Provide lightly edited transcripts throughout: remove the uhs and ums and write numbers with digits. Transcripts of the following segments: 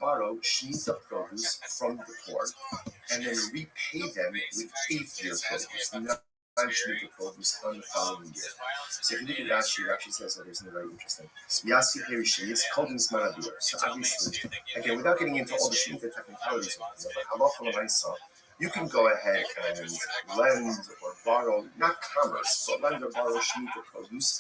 borrow Shemitah produce from the poor and then repay them with 8th-year produce, non-Shemitah produce on the following year. So if you look at Rashi says something very interesting. Yasi Perishi is called in Smarabir. So obviously, again, without getting into all the Shemitah technicalities, but you can go ahead and lend or borrow, not commerce, but lend or borrow Shemitah produce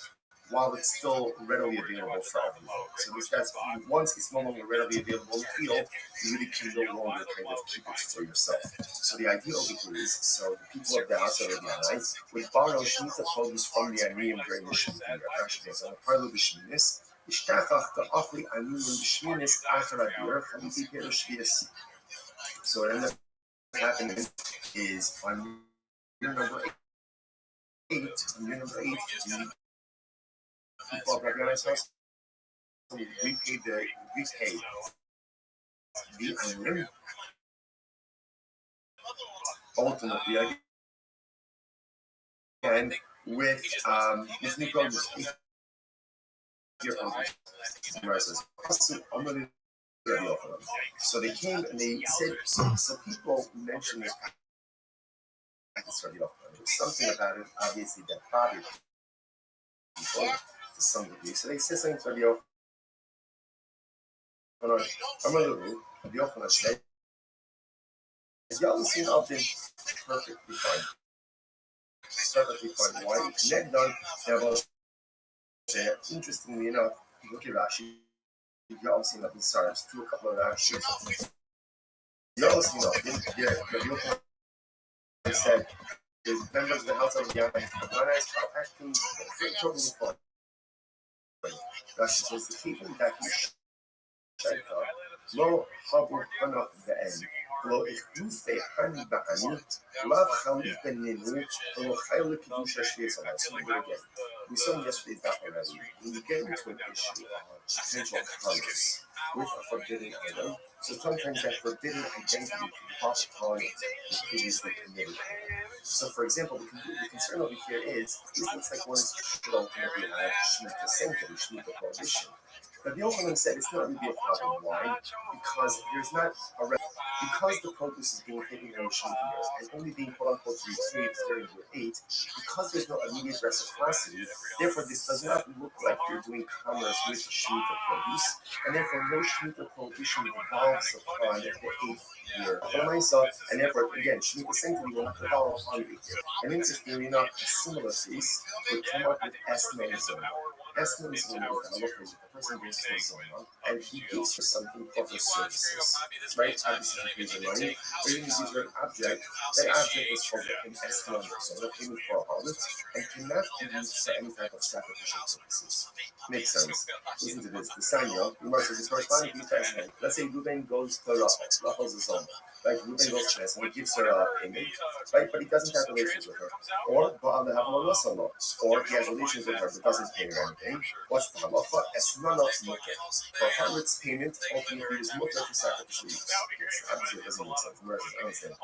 while it's still readily available for everyone. So that's once it's no longer readily available in the field, you really can no longer kind of keep it for yourself. So the idea over here is, so the people of the house of Rabbi would borrow Shemitah produce from the Aniyim during the Shemitah year. Actually, so part of the Shemitah, so what ends up happening is on year number 8, the people of Rabbi's house, we paid the Aniyim. Ultimately, again, with new produce, so they came and they said, so people mentioned this practice Rabbi Yochanan. There's something about it, obviously, that bothered people to some degree. So they said something to Rabbi Yochanan. Rabbi Yochanan said, y'all seem to have been perfectly fine. Perfectly fine. Why? Connect on, interestingly enough, look at Rashi. You all seen up in stars to a couple of actions. You all seen up in they said the members of the house of the young are acting totally fine. Rashi says the people that he checked out, lo habu hana ve'en, lo ichdufe hani ba'ani, lav chalit beninu, lo chayl kedusha shviesa. So again, we saw yesterday's that already. When you get into an issue of potential commerce with a forbidden item, so sometimes that forbidden identity can pop upon the previously committed. So, for example, the concern over here is, this looks like one should ultimately have Shemitah sanctity, Shemitah prohibition. But the Yochanan said it's not really a problem. Why? Because there's not a because the produce is being taken during Shemitah year and only being quote unquote repaid during year 8, because there's no immediate reciprocity, therefore this does not look like you're doing commerce with Shemitah produce, and therefore no Shemitah prohibition revolves upon the 8th year of Lamaisa, and therefore again Shemitah sanctity will not revolve upon the 8th year. And interestingly enough, a similar case would come up with Esna Zona. Esna Zona is a person goes to a Zona and he gives her something for her services. Right? Obviously he pays her money, or even gives her an object. That object is called an Esna Zona, payment for a harvest, and cannot be used for any type of sacrificial purposes. Makes sense. Listen to this. The Sanya, remember, says it's corresponding to the testament. Let's say Ruben goes to Rachel. Rachel's a Zona. Right? Ruben goes to her and he gives her a payment, right? But he doesn't have relations with her. Or Baal have a or he has relations with her but doesn't pay her anything. What's the halacha? Esnana mutter. For harlot's payment, ultimately is mutter for sacrificial use. Obviously, it doesn't make sense. I understand.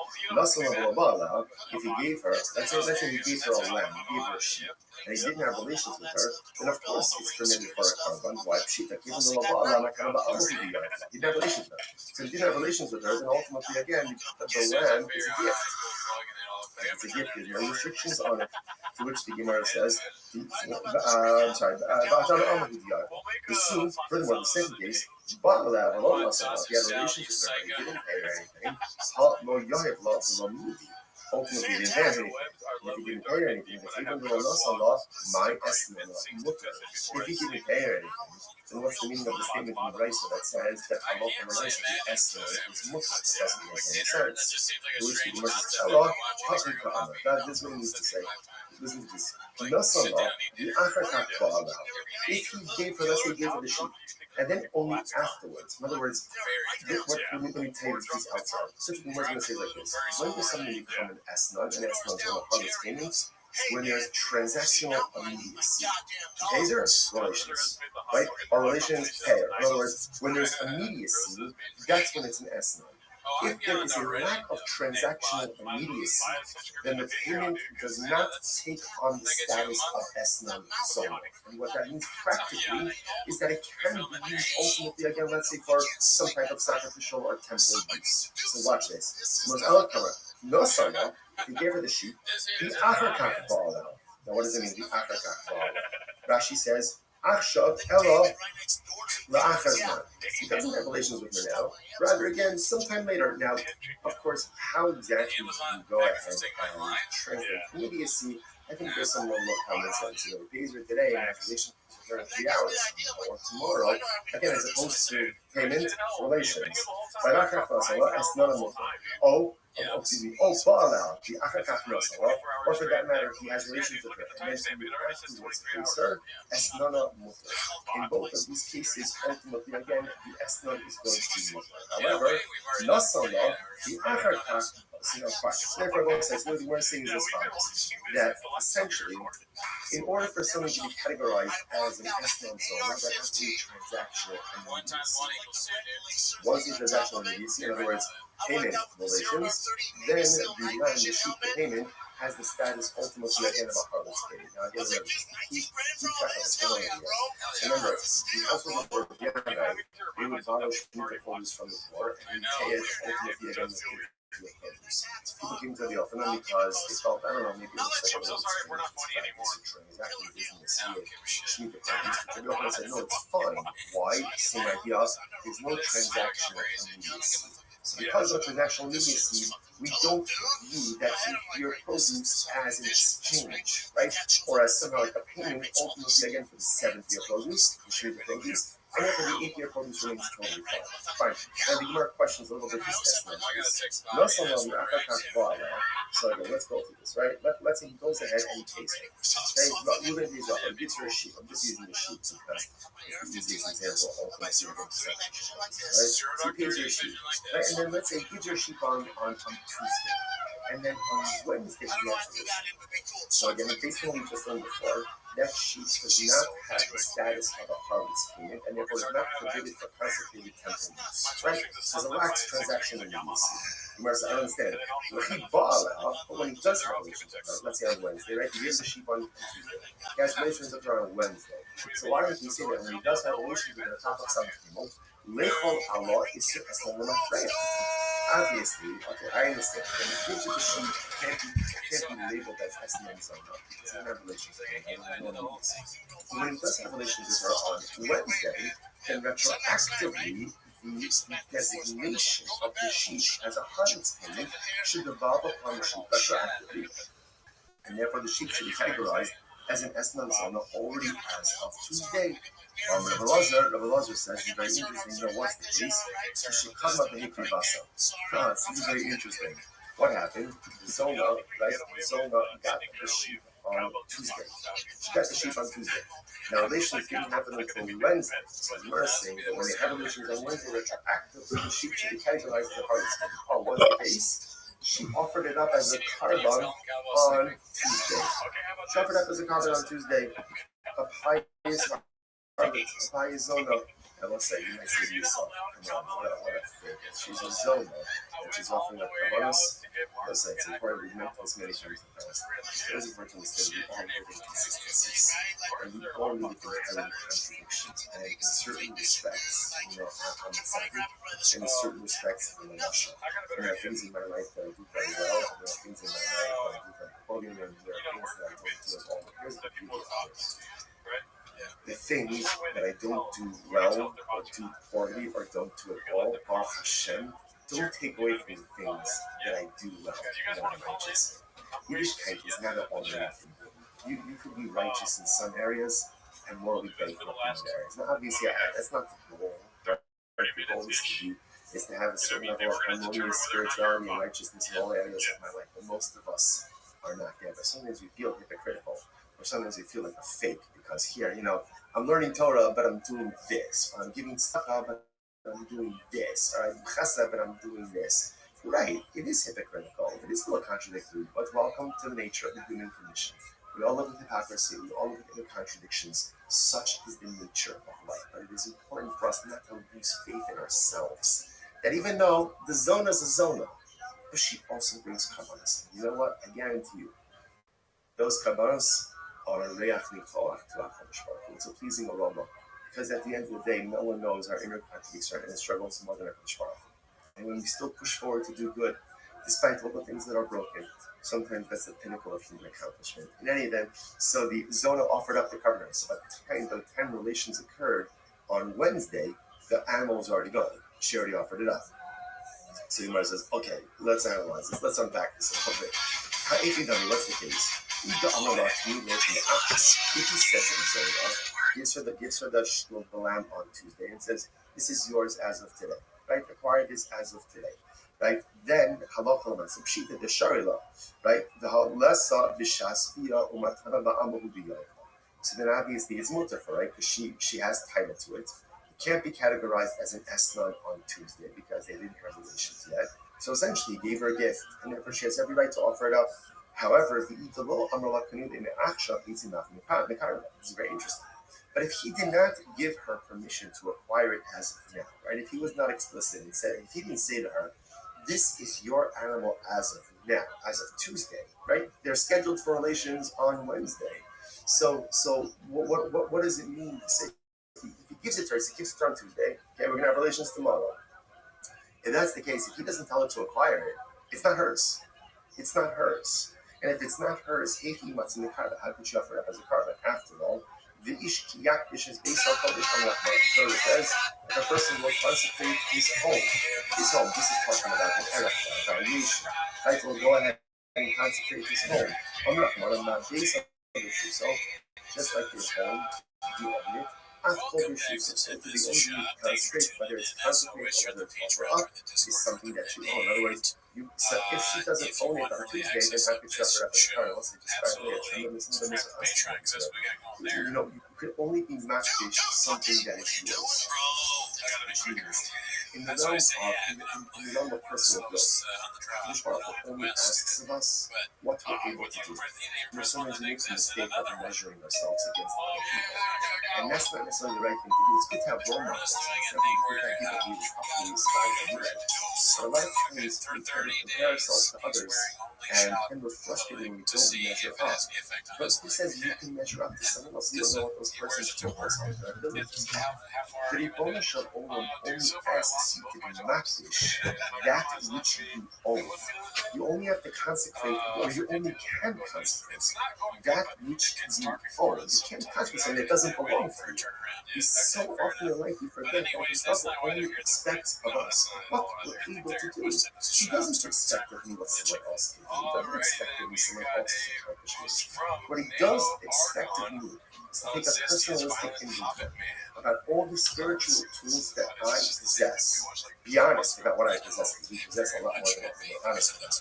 If he gave her, let's say he gave her a lamb, he gave her a sheep, and he didn't have relations with her, then of course it's permitted for a carbon. Why? Pshita. Even though he didn't have relations with her. So if he didn't have relations with her, then ultimately, again, the lamb is a gift. It's a gift. There's no restrictions on it. To which the Gemara says, furthermore, the second case, if he had relations with her, he didn't pay her anything. Ultimately, he didn't pay anything. If he didn't pay her anything, if he didn't pay her anything, then what's the meaning of the statement in the Brisa that says that Allah from the Brisa, the Esther is mutter? It doesn't make any sense. Which the Gemara says, Allah, that is what it means to say. Listen to this. If he gave her, let's say he gave her the sheep, and then only afterwards, in other words, let me tell you this piece outside. So the Gemara is going to say like this. When does something become an Esnan is one of harvest payments? When there's transactional immediacy. Pays her relations, right? Or relations pay her. In other words, when there's immediacy, that's when it's an Esnan. If there is a lack of transactional immediacy, then the payment does not take on the status of esnan zona. And what that means practically is that it can be used ultimately, again, let's say for some type of sacrificial or temple use. So watch this. No sana, if he gave her the sheep, the achakach ba'ala. Now what does it mean, the achakach ba'ala? Rashi says, Achshav elo la'achazman. He doesn't have relations with her now. Rather, again, sometime later. Now, of course, how exactly you go ahead and translate immediacy, I think there's some more common sense. Pays her today, and activation for 3 hours, or tomorrow, again, as opposed to payment relations. Ba'ala, the achakach nosala, or for that matter, he has relations with her, and then he afterwards pays her, esnana mutter. In both of these cases, ultimately, again, the esnan is going to be mutter. However, nasala, the achakach, so therefore, both sides, what we're saying is as follows, that essentially, in order for something to be categorized as an esnan zone, that has to be transactional immediacy. Once the transactional immediacy, in other words, payment relations, then the land, the sheep, the payment, has the status ultimately again of a harvest payment. Now again, remember, just to keep track of what's going on here. Remember, the household report of Yanai, they would borrow sheep produce from the poor and pay it ultimately again with produce. People came to the offer not because they felt, I don't know, maybe it looks like a little exactly business here, sheep the produce. But the offer said, no, it's fine. Why? Same idea. There's no transactional immediacy. So because of transactional immediacy, we don't view that 8-year produce as an exchange, right? Or as somehow like a payment, ultimately again for the 7th-year produce, the 3rd-year produce, and then for the 8-year produce remains totally fine. And the Gemara questions a little bit this estimate. So again, let's go through this, right? Let's say he goes ahead and he pays her. Okay, Ruben pays off, he gives her a sheep. I'm just using the sheep because it's the easiest example of ultimately right? So he pays her a sheep, right? And then let's say he gives her a sheep on Tuesday. And then on Wednesday, he has the sheep. So again, based on what we just learned before, that sheep does not have the status of a harvest payment, and therefore is not prohibited for consecrated temple use, right? Because it lacks transaction immediacy. I don't understand. But when he does have relations with her, let's say on Wednesday, right? He gives the sheep on Tuesday. He has relations with her on Wednesday. So why would he say that when he does have relations with her on top of some people, Lechol Allah is obviously, okay, I understand. When he gives you the sheep, can't be labeled as SNM Zona because he doesn't have relations with her. I don't know. When he does have relations with her on Wednesday, then retroactively, the designation of the sheep as a harvest payment should devolve upon the sheep retroactively. And therefore, the sheep should be categorized as an esnan zona already as of Tuesday. Rabbi Lazar says, it's very interesting. What's the case? This is very interesting. What happened? The zona, right? The zona got the sheep on Tuesday. She got the sheep on Tuesday. Now, relations didn't happen until Wednesday. So you are saying that when they have relations on Wednesday, they're actively the sheep should be categorized as a harvest. Oh, what's the case? She offered it up as a carbon on Tuesday. She offered it up as a carbon on Tuesday. A pious zona. And let's say, you might say to yourself, come on, what a fake. She's a zona, and she's offering up carbonos. Let's say, it's important, we've met this many times in the past. It is important to understand we all live in consistencies. And we all live in contradictions. And in certain respects, I'm the Tzaddik, and in certain respects, I'm the Rasha. And there are things in my life that I do very well, and there are things in my life that I do very poorly, and there are things that I don't do at all. Here's the beauty of it. The things that I don't do well, or do poorly, or don't do at all, Baruch Hashem, don't take away from the things that I do well and I'm righteous. Yiddishkeit is not an ordinary thing. You could be righteous in some areas and morally bankrupt in other areas. Now, obviously, that's not the goal. Right? The goal is to have a certain level of harmonious spirituality and righteousness in all areas of my life, but most of us are not there. But sometimes we feel hypocritical, or sometimes we feel like a fake because here, I'm learning Torah, but I'm doing this. Or I'm giving tzedakah, but I'm doing this. Or I'm chesed, but I'm doing this. Right, it is hypocritical. It is a little contradictory, but welcome to the nature of the human condition. We all live with hypocrisy. We all live with contradictions. Such is the nature of life. But it is important for us not to lose faith in ourselves. that even though the zona is a zona, but she also brings kabbalas. You know what? I guarantee you, those kabbalas are a reach nichoach to HaKadosh Baruch Hu. It's a pleasing aroma. Because at the end of the day, no one knows our inner contradiction and struggles more than HaKadosh Baruch Hu. And when we still push forward to do good, despite all the things that are broken, sometimes that's the pinnacle of human accomplishment. In any event, so the Zona offered up the covenant. So by the time the 10 relations occurred on Wednesday, the animal was already gone. She already offered it up. So the Gemara says, okay, let's analyze this. Let's unpack this a little bit. What's the case? If he says it, gives her the lamb on Tuesday and says, this is yours as of today, right? Acquire this as of today, right? Then halacha l'maaseh pshita the sharila, right? The halasa b'shasfiya umatana ba'amahu b'yoycha. So then obviously it's mutar for, right? Because she has title to it. It can't be categorized as an esnan on Tuesday because they didn't have relations yet. So essentially he gave her a gift, and therefore she has every right to offer it up. However, this is very interesting. But if he did not give her permission to acquire it as of now, right? If he was not explicit and said, if he didn't say to her, this is your animal as of now, as of Tuesday, right? They're scheduled for relations on Wednesday. So what does it mean to say? If he gives it to her, he gives it to her on Tuesday, okay, we're going to have relations tomorrow. If that's the case, if he doesn't tell her to acquire it, it's not hers. It's not hers. And if it's not hers, how could she offer it up as a carbon? After all, the ish kiyak is based on Kodesh HaMelachim. So it says that a person will consecrate his home. His home. This is talking about an erech, variation. Right? Will go ahead and consecrate his home. I'm not based on Kodesh. So just like your home, you own it. After Kodesh, it's to be only consecrated, whether it's consecrated or whether it's offered up, is something that you own. In other words, so if she doesn't own it on Tuesday, then how could she offer it up as a car? Unless they just you know, you could only be matchfished something that is yours. In the realm of personal growth, HaKadosh Baruch Hu only asks of us what we're able to do. There's sometimes we make the mistake of measuring ourselves against other people. And that's not necessarily the right thing to do. It's good to have role models. It's good to have people who inspire to do that. But a lot of times we tend to compare ourselves to others, and we're frustrated when we don't measure up. But who says you can measure up to someone else? You don't know what those persons do on their abilities. The Ribono Shel Olam only asks you to be makdish that which you own. You only have to consecrate, or you only can consecrate that which you own. You can't consecrate something that doesn't belong to you. It's so often in life we forget that God only expects of us what we're able to do. He doesn't expect of me what someone else can do. He doesn't expect of me someone else's accomplishments. What he does expect of me is to take a personalistic inventory about all the spiritual tools that I possess. Be honest about what I possess, because we possess a lot more than we're honest about.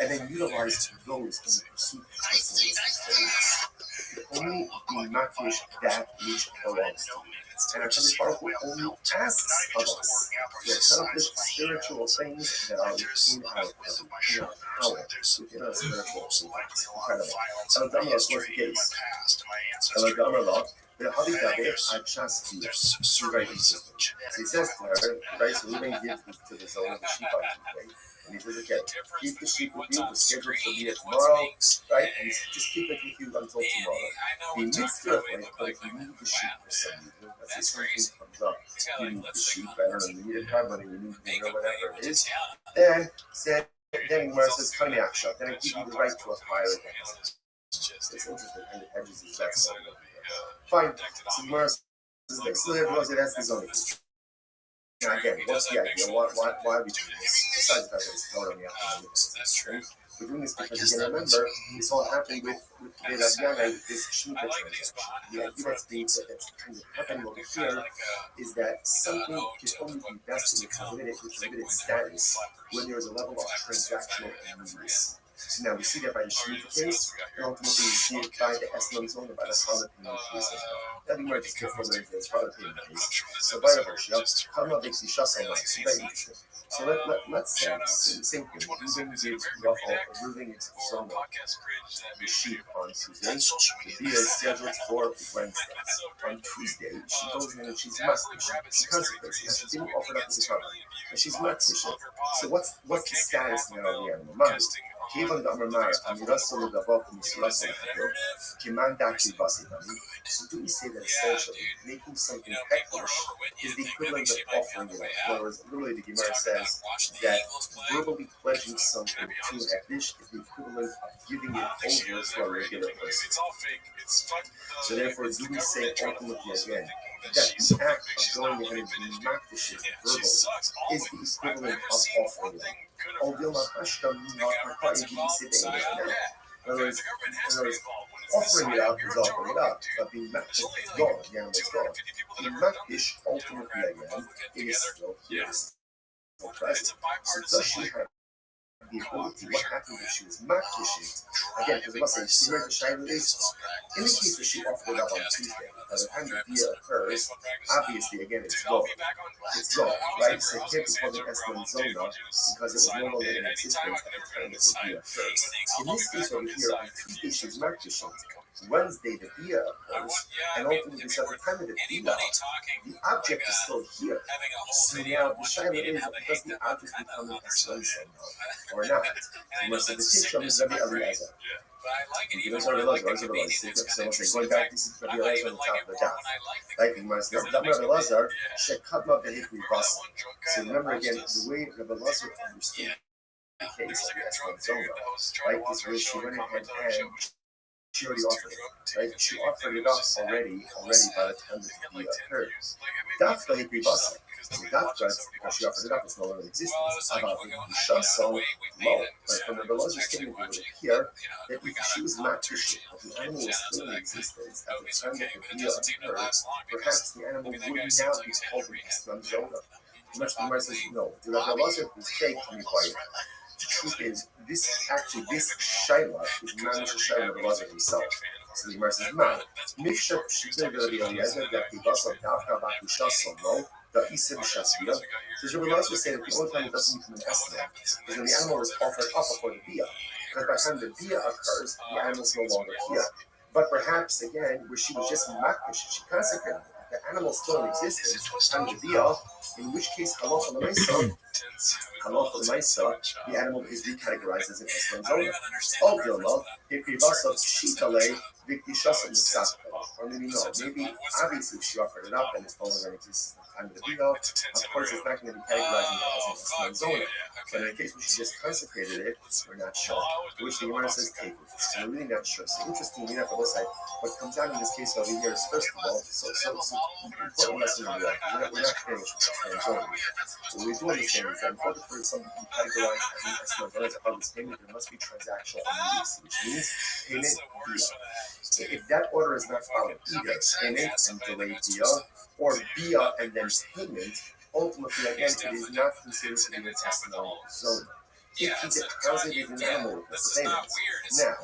And then utilize those in the pursuit of personalistic holiness. Only be makdish that which belongs to you. And HaKadosh Baruch Hu only asks of us to accomplish spiritual things that are within our power, within our spiritual achievements. Incredible. Eladamar, what's the case? Eladamar, the Habidabe Achasti, she's very interesting. So he says to her, right, so Reuben gives to the zone of the sheep on Tuesday, and he says, okay, keep the sheep with you, the schedule to be at tomorrow, right, and just keep it with you until tomorrow. The mitzvah, but if you need the sheep for some reason, let's say something comes up, you need the sheep, I don't know, you need a car money, you need whatever it is, then Gemara says, then I give you the right to acquire it. It's interesting, and it hedges his best. Fine. So Gemara says, so everyone says that's the zoning. Now again, what's the idea? Why are we doing this? Besides the fact that it's totally after we're doing this because you can remember this all happened with Rabbi with this Shemitah transaction. The idea that's kind of happening over here is that something can only be vested with limited status when there is a level of transactional ease. So now we see that by the Shemitah case, and ultimately we see it by the Eslan Zona, by the Challah payment case as well. That we might just go further into this Challah payment case. So by the Hoshia, Kama Bixi Shasal, so very interesting. So let's say, same thing, Reuven gives Reuven gives Zona the sheep on Tuesday. The Bia is scheduled for Wednesday. On Tuesday, she goes in and she's makdish. She consecrates it. She didn't offer it up to the Torah, and she's makdish it. So what's the status now of the animal? Given the Amar Amirasol Gavok Misrasol Hadro, Kimandaki Basidami. So do we say that essentially making something hektish is the equivalent of offering it up? In other words, literally the Gemara says that verbally pledging something to hektish is the equivalent of giving it over to a regular person. So therefore, do we say ultimately again that the act of going ahead and being makdish it verbally is the equivalent of offering it up? Although in other words, offering it up is offering it up, but being makdish is gone, the animal is gone. Being makdish ultimately again is still here, still present. So does she have the ability? What happened if she was makdish? Again, because I must say, the Shaila is in the case where she offered it up on Tuesday. By the time the Bia occurs, obviously again it's gone. It's gone, right? So it can't be called an Eslan Zona because it was no longer in existence at the time that the Bia occurs. In this case over here, on Tuesday she's makdish. Wednesday the Bia occurs, and ultimately so at the time of the Bia, the object is still here. So now the Shaila is, does the object become an Eslan Zona or not? So most of the Tisham is Rabbi Eliezer. You don't Rabbi Eliezer, so we'll say going back, this is Rabbi Eliezer on the top of the daf. Like the Gemara says, Rabbi Eliezer shekadma behikri basa. So remember again, the way Rabbi Eliezer understood the case of the Eslan Zona, right, is where she went ahead and she already offered it, right? She offered it up already by the time that the Bia occurred. That's the Hikri Basa. So that's because she offered it up, it's no longer in existence. About the Shasal, low. Like from the Belazar statement we would appear that if she was makdish, if the animal was still in existence at the time that the Bia occurred, perhaps the animal would now be called an Eslan Zona. Much the Gemara says, no, the Belazar was fake to me quiet. The truth is, this Shaila is Manish Shaila of the Belazar himself. So the Gemara says, man, Mifshah Shittel Rabbi Eliezer, that the Basar Davka Baku Shasal, no? The Isim Shasbia. So Rabbi Eliezer said that the only time it doesn't become an Eslan is when the animal is offered up before the Bia. Because by the time the Bia occurs, the animal is no longer here. But perhaps, again, where she was just makdish, she consecrated it. The animal is still in existence at the time of the Bia, in which case, halacha l'maisa, the animal is recategorized as an Eslan Zona. All Dilma, Hikrivasav Shitale, Vikdishasa Mitzapel. Or maybe no, maybe obviously she offered it up and it's no longer in existence at the time of the Bia. Of course, it's not going to be categorized as an Eslan Zona. But in the case where she just consecrated it, we're not sure. To which the Gemara says, take it. So we're really not sure. So interestingly enough, on this side, what comes out in this case over here is, first of all, so important lesson in the life. We're not finished with Eslan Zona. What we do understand is that in order for something to be categorized as an Eslan Zona, as a part of this payment, there must be transactional immediacy, which means payment Bia. If that order is not followed, either payment and delayed Bia, or Bia and then payment, ultimately, again, it is not considered to be an Eslan Zona. If he deposited an animal with the payment, now,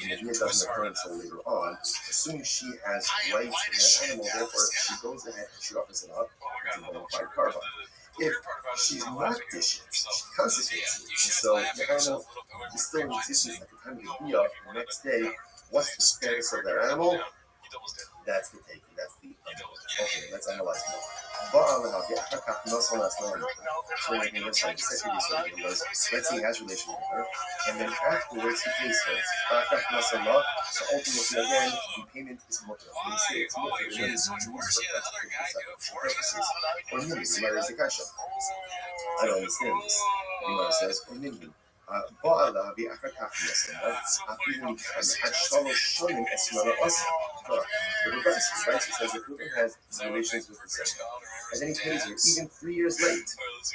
and if it doesn't occur until later on, assuming she has rights in that animal, therefore she goes ahead and she offers it up to bona fide carbon. If she's makdish, she consecrates it, and so the animal is still in existence at the time of the Bia, the next day, what's the status of that animal? That's the taking, that's the okay, let's analyze more. So like in this side, the second was, let's say he has a relation with her, and then afterwards he pays her. So ultimately again, the payment is mutter. When we say it's mutter, it means used for purposes. Or nimbi, the Gemara is a kasha. I don't understand this. The Gemara says, or nimbi. Ba'ala bi'achar kach nasana, afilu had shalosh shonim esmana asa. The reverse, right? So it says the Reuven has relations with the son, and then he pays her even 3 years late.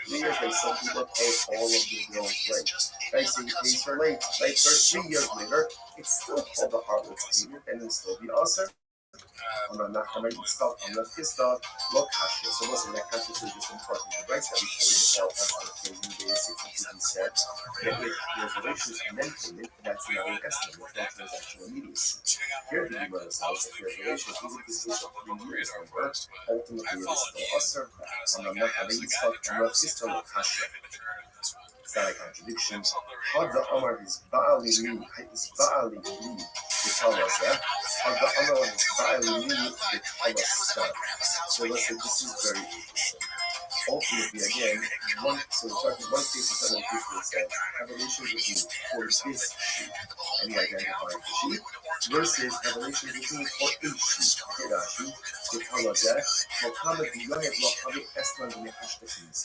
3 years late, some people pay all of the girls late. Right? So he pays her late, like 3 years later, it's still called the harlot's payment, and it'll still be usher. I'm not going to stop. I'm not pissed off. Look, Hashem. So listen, that conscious is just important. The rights that we carry the belt on occasion, day 62 said that if there's relations and then payment, that's not an estimate. It's not transactional immediacy. Here the Gemara says that there's relations, even if it's of 3 years over, ultimately it's still usher. I'm not going to stop. I'm not pissed off. Hashem. It's not a contradiction. Had the Amar is Ba'ali Li, is Ba'ali Li, the Talazah. Had the Amar is Ba'ali Li, the Talazah. So listen, this is very interesting. Ultimately, again, so we're talking one case of another case where it says, have relations with me for this sheep, and he identified the sheep, versus have relations with me for a sheep. Rashi, the Talazah, Mohammed Yohev Lohavi Eslan Nehashtafis.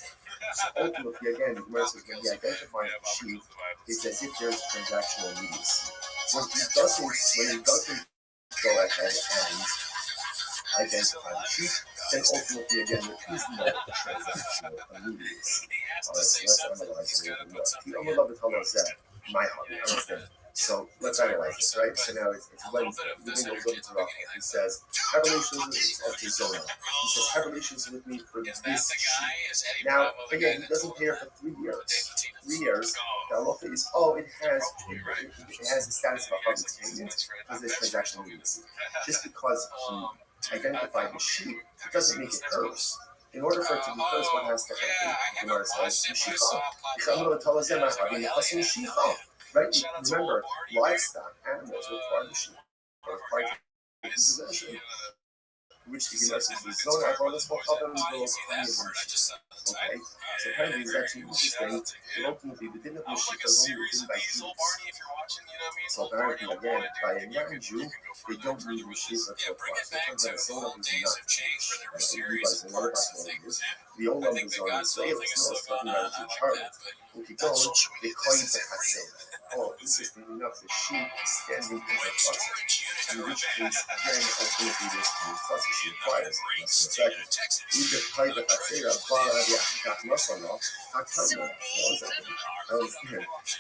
So ultimately, again, the Gemara says when he identifies the sheep, it's as if there's transactional immediacy. When he doesn't go ahead and identify the sheep, then ultimately, again, there is no transactional immediacy. Alright, so let's analyze it a little bit more. My hobby, understand. So let's analyze this, right? So now it's Wednesday. The window goes up to Rabbi. He says, have relations with Zona. He says, have relations with me for this sheep. Now, again, he doesn't pay her for 3 years. 3 years, the halacha is, it has the status of a hobby's payment because there's transactional immediacy. Just because he identified the sheep, it doesn't make it hers. In order for it to be hers, one has to happen. The Gemara says, right? Remember, livestock, animals require the sheep, require the possession, which the Gemara says is zone. I call this one problem. Okay, so kind of is actually interesting. But ultimately, the din of the sheep is only written by Jews. So apparently, again, by a non-Jew, they don't need the sheep for cross. It turns out a zone is not. You guys know what this. The old one is on Israel. It's not talking about Jew Charlotte. If you go, they call you the Hatzeh. Oh, interesting enough, the sheep standing in the closet. In which case, again, ultimately, this closet she requires. Either play the Hatzeh,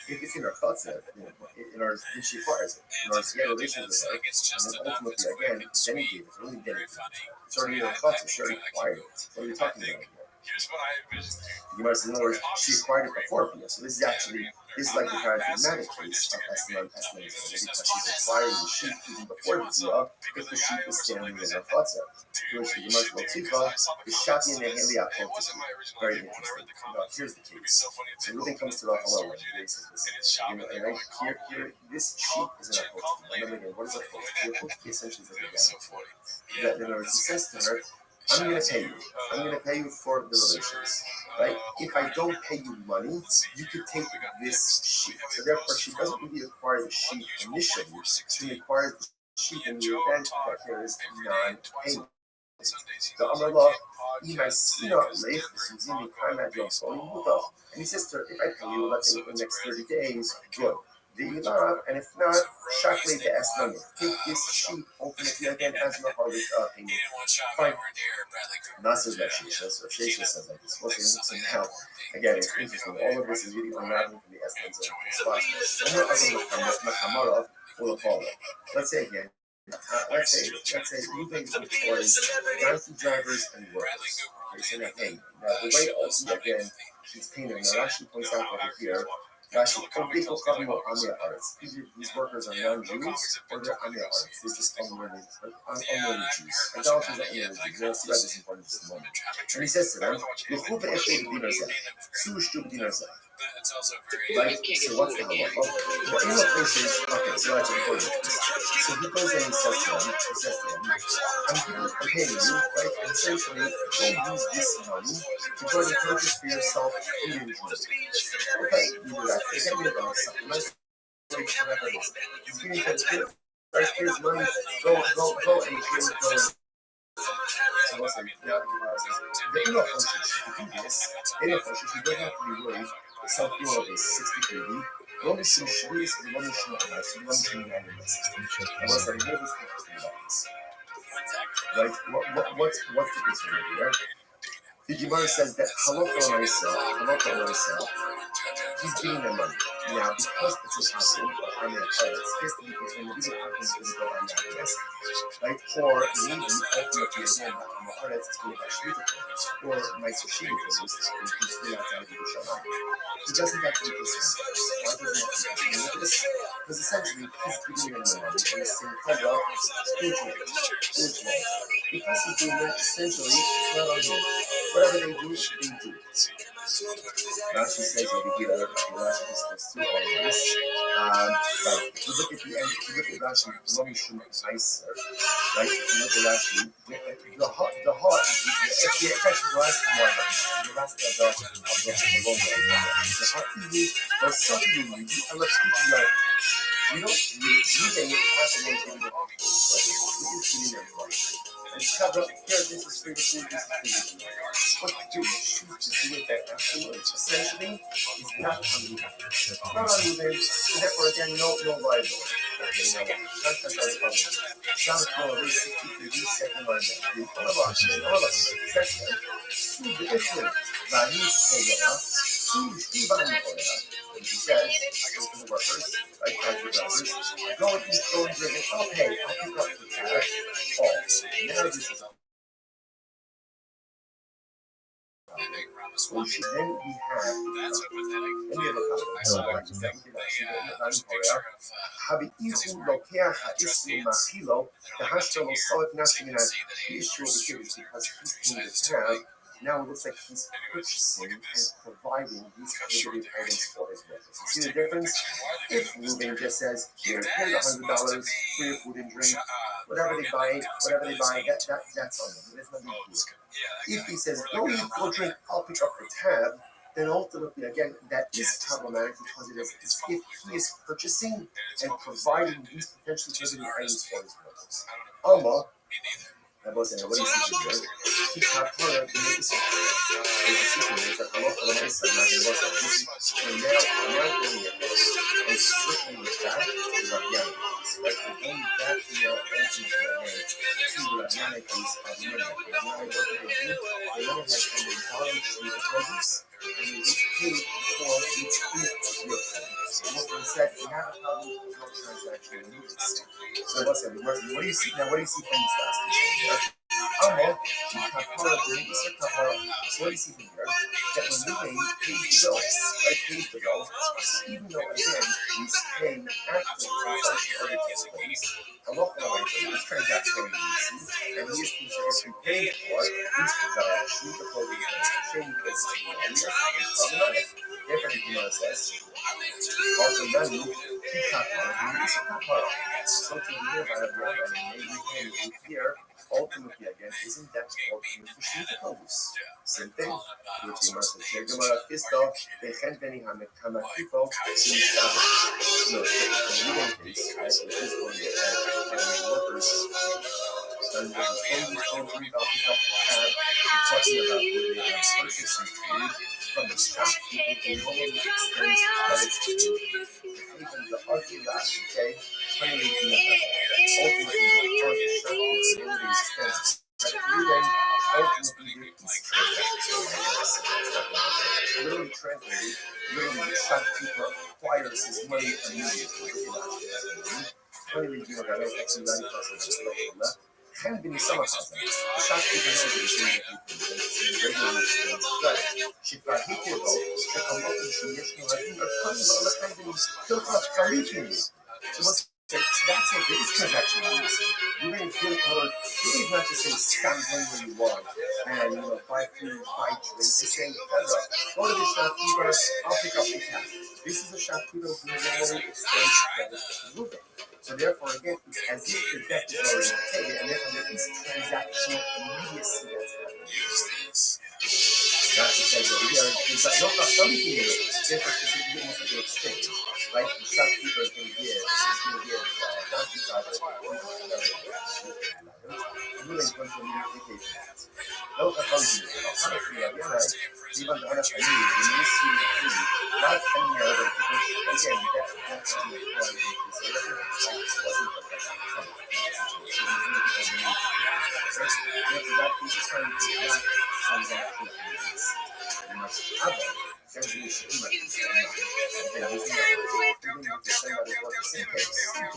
if it's in our thoughts, in our, if she requires it, in our scale relations with her, and then ultimately, again, then he gave it, really did it. It's already in our thoughts, she already acquired it. What are we talking about here? The Gemara says, in other words, she acquired it before Bia. So this is like the paradigmatic case of Estimate, because she's acquiring the sheep even before the Bia, because the sheep is standing in her chutzah. Which the Gemara Lotifa is shati in the Heli Apotiki. Very interesting. Here's the case. So everything comes to Rachel when he says this. Here, this sheep is an Apotiki. Remember again, what is Apotiki? Apotiki essentially is like a guarantee. In other words, he says to her, I'm going to pay you. I'm going to pay you for the relations, right? If I don't pay you money, you could take this sheep. So therefore, she doesn't really acquire the sheep initially. She acquires the sheep in the event that there is non-payment. The Amrullah, and he says to her, if I pay you, let's say, for the next 30 days, good. And if not, Shakli the Eslan, take this sheep, ultimately again as the harvest payment. Fine. Nasser Shesha, so Shesha says like this. Okay, so now, again, it's interesting. All of this is really unraveling from the Eslans of let's say again, let's say Ruben employs donkey drivers and workers. Okay, so now, hey, now the way also again, she's paying them. Now Rashi points out over here. These workers are non-Jews, or they're unlearned artists. They're just unlearned Jews. Idolaters are unlearned Jews. We'll see why this is important in just a moment. And he says to them, right? So what's the halacha? Okay, so that's important. So he goes and he says to them, I'm paying you, right? And essentially, don't use this money to go and purchase for yourself Indian jewelry. Okay, you do that. Again, you're going to supplement. He's giving you right, here's money, go and drink, go. So listen, the inner function should do this. Inner function, you don't have to be worried. Some people is 60 KD. One is Shri, one is Shri, one is Shri, and what's the interesting about this? Right? What's the concern here? The Gemara says that Halakha Maisa, he's giving them money. Now, because it's an apple, or I'm an artist, this to be between the two apples going to go on that, yes? Right? Or maybe ultimately again, I'm an artist, it's going to be Shvita, or my Sushita produce, and he's still outside of the Shabbat. He doesn't have to do this one first. Why doesn't he have to do this? Because essentially, he's giving them the money, and he's saying, Hedra, spiritual. Because he's doing that, essentially, it's not on him. Whatever they do, they do. Rashi says over here, Rashi discusses two elements. Right, if you look at the end, if you look at Rashi, Lo Mishum Meiser, right, if you look at Rashi, the heart, it's actually the last one, the last of the long one. The heart of you, or something you, I love speaking like, you don't, you think it's possible to do it. And cover here, this is for the food, this is for the food. What you choose to do with that afterwards, essentially, is not on you. Not on you, babe. So therefore, again, no liability. Okay, now, that's our problem. Sound for a race 63 second line. All of us, section, Su the Israel, Vani Koyana, Su Shivani Koyana. And he says, to the workers, right, factory workers, go and eat, go and drink it, I'll pay, I'll pick up the cash, all. Now this is so then we have Habi'ihu Lokea Ha'islu Machilo, the Hashelo Solid National the issue of the kid is because he's paying the tab. Now it looks like he's purchasing and providing these prohibited items for his workers. You see the difference? If Ruben just says, here's $100 for your food and drink, whatever they buy, that's on them. There's nothing to do. If he says, go eat, go drink, I'll pick up the tab, then ultimately, again, that is problematic because it is if he is purchasing and providing these potentially prohibited items for his workers. Allah, that wasn't what he said. He got part of the decision. And now doing it and strictly with that is our young ones. Right? We're going back to your ultimate to the Americans of women. And now what they do, they went ahead and they abolished the produce and they get paid for each your produce. And what we said, we have a problem with no transaction needs. So what's that? What do you see now? What do you see from this last piece? Amor, kapara, so what do you see from here? That when we pays the bill, right, pays the bill, even though again he's paying after the transaction already takes place, and what this transaction already received, and he is considered to be paid for these shoot the program, shame because it's problematic. If everything else says, also then he kapara, so to be here by the brother, and maybe paying here. Ultimately, again, isn't that ultimately for Shmita? Same thing. Which you must have checked about Pisto, the Henveni Hamakiko, no, the leading case, right, which is going to have workers. So, when you talking about the tab, you're talking about where they have purchasing food from the shopkeeper who normally extends credit to even the Orthodox, okay, 2018 ultimately the shopkeeper normally extends credit to you, then ultimately the peace transaction. Literally translated, literally the shopkeeper acquires his money immediately. Finally, you know, that I actually ran across it. Can be some of the shopkeeper knows that he's regularly extends credit. Shifahito, the commodity, national, are coming on the company, still have Khalifin. So what's that's it. This transaction you may feel colored. Really not just saying stand where you want and buy food, buy drinks. You're saying, go to the shopkeeper, I'll pick up the tab. This is a shopkeeper who normally extends credit to move. So therefore, again, it's as if the debt is already paid, and therefore there is transactional immediacy that's happening. Not to say over here, it's like, no, something here. Therefore, specifically, almost like an exchange. Right? The shopkeeper is going to give, donkey driver, really going to immediately pay for that. No, honestly, even the honest I mean, when you see the food, not any other, again, that's the quality of the service. That piece is trying to get that transaction needs. You must have it. again, using that even with the same other workers in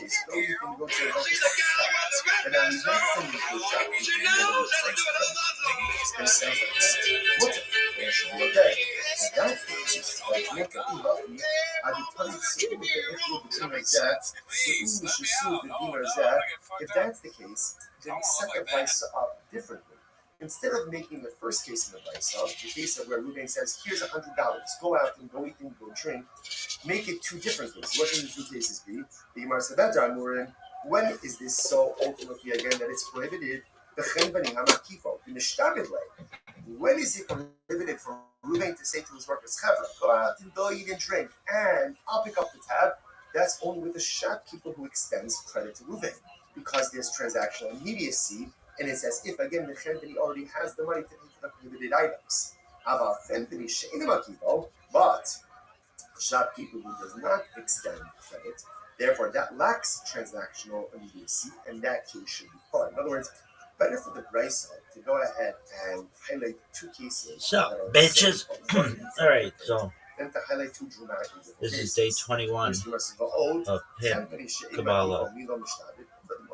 case, though you can go to the workers of the house, and now he's not sending to a shop, he's going to be it's going to sound like that. Look, it should be okay. And that's the case. Like, look at me, I determined to do if that's the case, then we set the vice up differently. Instead of making the first case in the vice up, the case of where Ruben says, here's $100, go out and go eat and go drink, make it two different cases. What can the two cases be? The Gemara said, when is this so ultimately again that it's prohibited? When is it prohibited for Ruben to say to his workers, go out and go eat and drink, and I'll pick up the tab? That's only with the shopkeeper who extends credit to Ruben, because there's transactional immediacy, and it's as if, again, the company already has the money to pay for the prohibited items. But the shopkeeper who does not extend credit, therefore that lacks transactional immediacy, and that case should be fine. In other words, better for the Brisa to go ahead and highlight two cases. So, bitches. All right, so and to highlight two dramatically different this cases. is day 21 of Him, Kabbalah.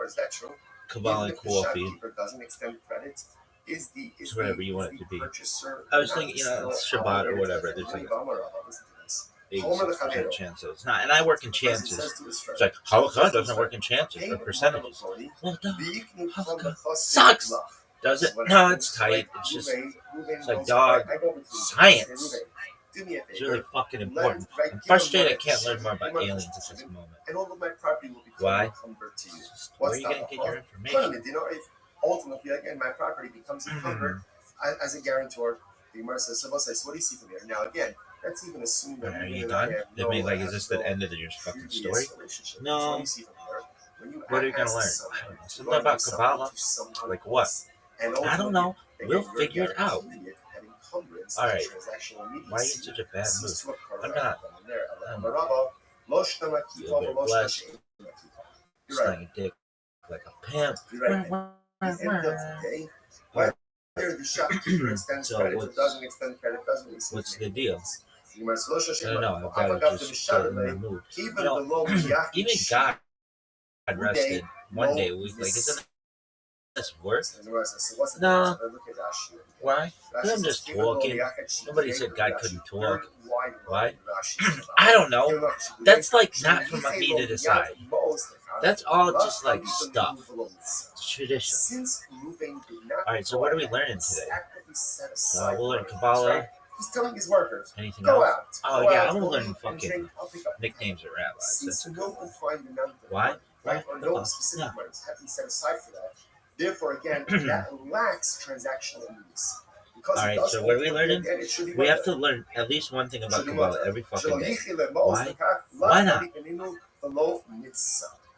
Is that true? Kabbalah Coffee. Doesn't extend credit. Is whatever you want it to be. Purchaser, I was thinking, it's Shabbat or whatever. There's like 86% chance that it's not. And I work in chances. It's like, Halakha doesn't work in chances or percentages. Well, no. Halakha sucks. Does it? No, it's tight. It's just, it's like dog science. It's really fucking important. I'm frustrated I can't learn more about aliens at this moment. Why? Where are you going to get your information? Ultimately, again, my property becomes encumbered as a guarantor. The Gemara says, so what do you see from here? Now, again, that's even assuming that... Are you done? Is this the end of your fucking story? No. What are you going to learn? Something about Kabbalah? Like what? I don't know. We'll figure it out. Alright. Why are you in such a bad mood? I'm not. I'm a little bit blessed. Slang a dick like a pimp. So what's the deal? I don't know. I've got to just get in the mood. Even God rested one day a week. Like, isn't this worse? No. Why? I'm just talking. Nobody said God couldn't talk. Why? I don't know. That's like not for me to decide. That's all just like stuff. It's tradition. Alright, so what are we learning today? We'll learn Kabbalah. He's telling his workers, anything go else? Out. Oh go yeah, out, I'm learning fucking nicknames of rabbis. That's why? Right? Or no specific monies have been set aside for that. Therefore, again, that lacks transactional needs. Alright, so what are we learning? We have to learn at least one thing about Kabbalah every fucking day. Why? Why not?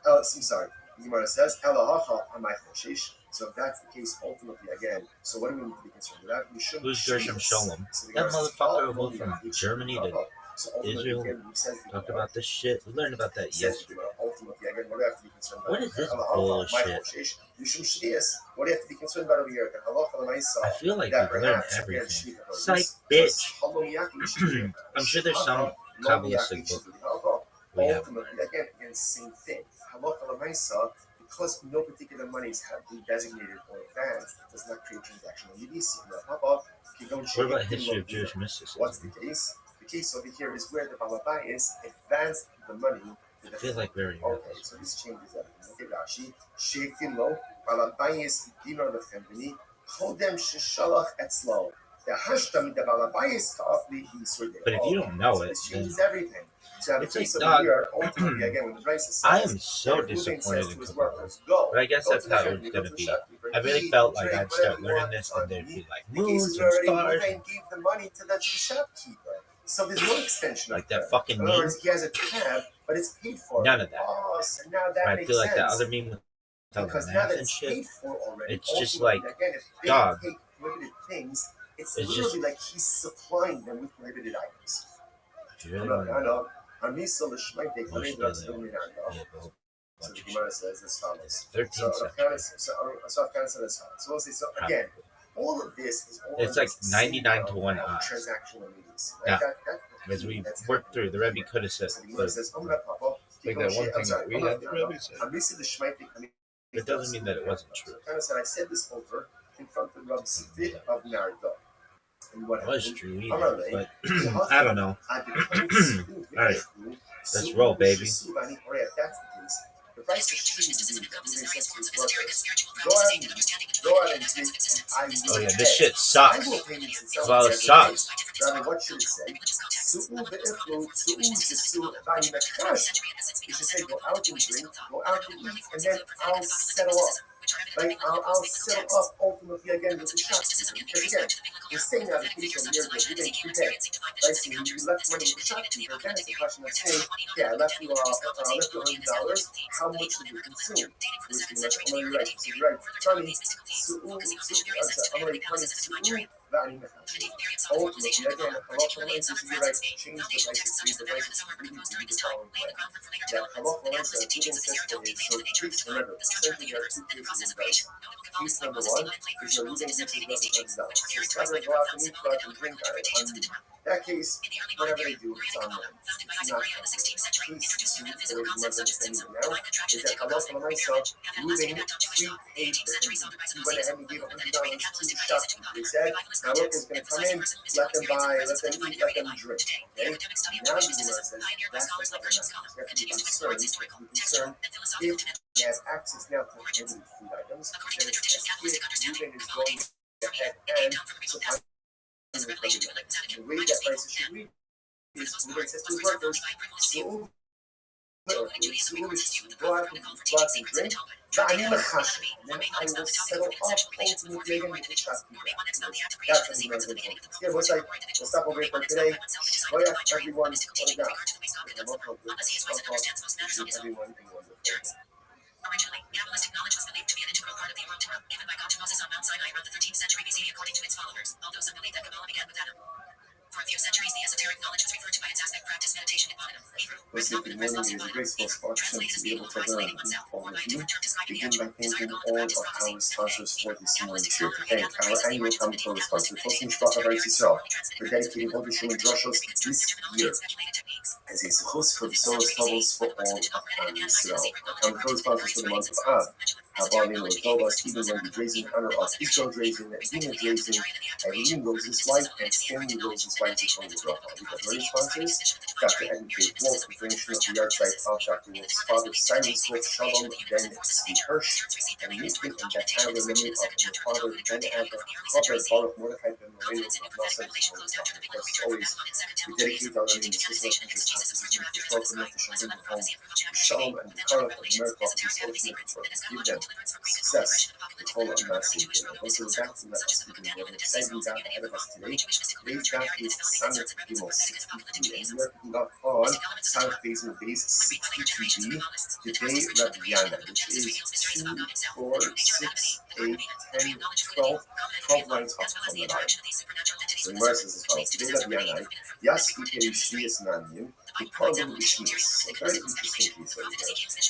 I'm sorry. The Gemara says, so if that's the case, ultimately, again, so what do we need to be concerned about? Who's Gershom Sholem? That motherfucker who moved from Germany to Israel. Talk about this shit. We learned about that yesterday. What is this bullshit? What do you have to be concerned about over here? I feel like we've learned everything. Psych, bitch. I'm sure there's some Kabbalistic book. Ultimately, again, same thing. Because no particular monies have been designated or advanced, it does not create transactional immediacy. What about history of Jewish mysticism? What's the case? The case over here is where the Balabayas advanced the money. I feel like very okay, so this changes everything. Look at Rashi. Sheikhin lo, Balabayas dinar lechembeni, chodem sheshalach etzlo. The hashtam the Balabayas ka'afli yisur. But if you don't know it, this changes everything. So it's like, here, ultimately, again, when the price is I am so disappointed in Kabbalah. But I guess that's how it's going to be. I really felt like I'd start learning this and there'd be like moons and stars. And gave the money to the shopkeeper. So there's no extension. Like that fucking meme. In other words, he has a tab, but it's paid for. None of that. Oh, so now that I makes feel like sense. that other meme because with now math that and it's shit. paid for already, It's just like, again, if they dog. take prohibited things, it's It's literally just, like he's supplying them with prohibited items. If you really want to know. So the Gemara says as follows. 13 So we'll say, so again, all of this is all it's like 99 to 1 odds. odds. Transactional immediacy. Yeah. That's the as we worked through, the Rabbi could have said, So the Gemara says, like that one thing that we had, the Rabbi said. It doesn't mean that it wasn't true. I said this over in front of Rabbi Sifit of Narda. It was true either, but I don't know. Alright, let's roll, baby. That's the case. The price shouldn't be go out and drink, and I will Oh yeah, pay. this shit I sucks. will pay you to Well, it sucks. Rabbi, what should it say? It should say, go out and drink, go out and eat, and then I'll settle up. Like, I'll settle up ultimately again with the shopkeeper. Because again, we're saying that the case of years ago, we didn't prepay. Right? So you left money with the shopkeeper, then it's a question of saying, yeah, I left you $100. How much did you consume? Which is like, I'm already right. So you're right. Tani, I'm already Tani, ultimately, again, halacha lines is you're right. Change the license, the license really to be the following way. That halacha lines are good ancestry. So please remember, essentially there are two cases in rice. Case number one is your losing gets $1,100. So it's not going to go out and eat, go out and drink on me. That case, whatever they do, it's on them. It's not case two, for those who might understand even now, is that halacha lines losing prepaid the thing. He went ahead and gave $100 to the shopkeeper. They said, now look, is going to come in, let them buy, let them eat, let them drink. Okay? Now the Gemara says that's the problem. You have to be concerned if he has access now to prohibited food items, then it's as if Reuben is going ahead and supplying the way that prices should be is Reuben says to his workers, so go out and drink. ואני מחשב, then I will settle up ultimately again with the shopkeeper. That's what he meant to do. Yeah, we'll stop over here for today. Shkoyach, everyone, what a God. Everyone in wonderful. Originally, Kabbalistic knowledge was believed to be an integral part of the Oral Torah, given by God to Moses on Mount Sinai around the 13th century BC according to its followers, although some believe that Kabbalah began with Adam. For a few centuries, the esoteric knowledge was referred to by its aspect practice, meditation, and Hebrew. Good morning. It is a graceful fortune to be able to learn all of you. Begin by thanking all of our sponsors for this morning. Sure to thank our annual Talmud Torah sponsor, Tosin Shvacha Eretz Yisrael, for dedicating all the Shul and Drushos this year as a suchos for the Soros Tovos for all of Am Yisrael. Our Talmud Torah sponsors for the month of Av, Habaninu Latova, Stephen Wendy Drazen, in honor of Israel Drazen, Dina Drazen, Eileen Rose's wife, and Stanley Rose's wife, Zichron Yisrael. We have learning sponsors, Dr. Edmund J. Wolf, information of the yard site of Dr. Wolf's father, Cyrus Wolf, Shalom, Ben C. Hirsch, and Newton and Bethana, the memory of your father, Ben Abba, Robert Baruch, Mordechai, Ben Moreno, and Nelson, of course, always, we dedicate our learning to Israel and just have to be the program of the Shalom home, Shalom and the Karach of America, of this ultimate effort to give them success, the whole of massive. Also, back to let us begin. We have an exciting daf ahead of us today. Today's daf is Sanat Gimel 63, and we are picking up on Sanat Bezin Base 62b, today Rabbi Yana, which is 2, 4, 6, 8, 10, 12 lines up from the bottom. So the Gemara says as follows, today Rabbi Yana, Yasvi Perishlias Nanim, the Karlum Bishmias. So very interesting case over here.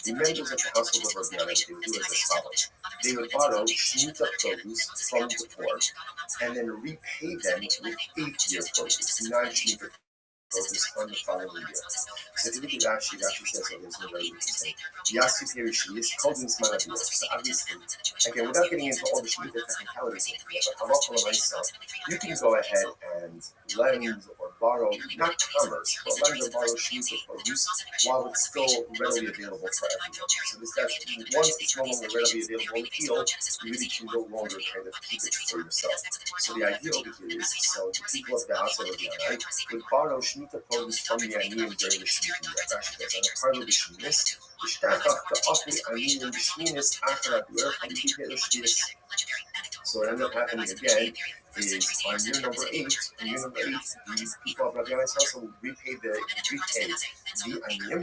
The members of the household of Rabbi Yana, they would do as follows. They would borrow Shemitah produce from the poor and then repay them with 8-year produce, non-Shemitah produce from the following year. So if you look at Rashi, Rashi says that there's no very interesting. Yasi Perishi is called in Smanabiyah. So obviously, again, without getting into all the Shemitah technicalities of it, but Halacha myself, you can go ahead and lend or borrow, not commerce, but lend or borrow Shemitah produce while it's still readily available for everyone. So that's once it's no longer readily available in the field, you really can no longer kind of keep it for yourself. So the idea over here is, so the people of the house of the Yanai would borrow Shemitah produce from the Aniyim during the Shemitah year. Rashi goes on a part of the Shemitah, so what ended up happening again is on year number 8, the people of Rabbi Yanai's household would repay the Aniyim,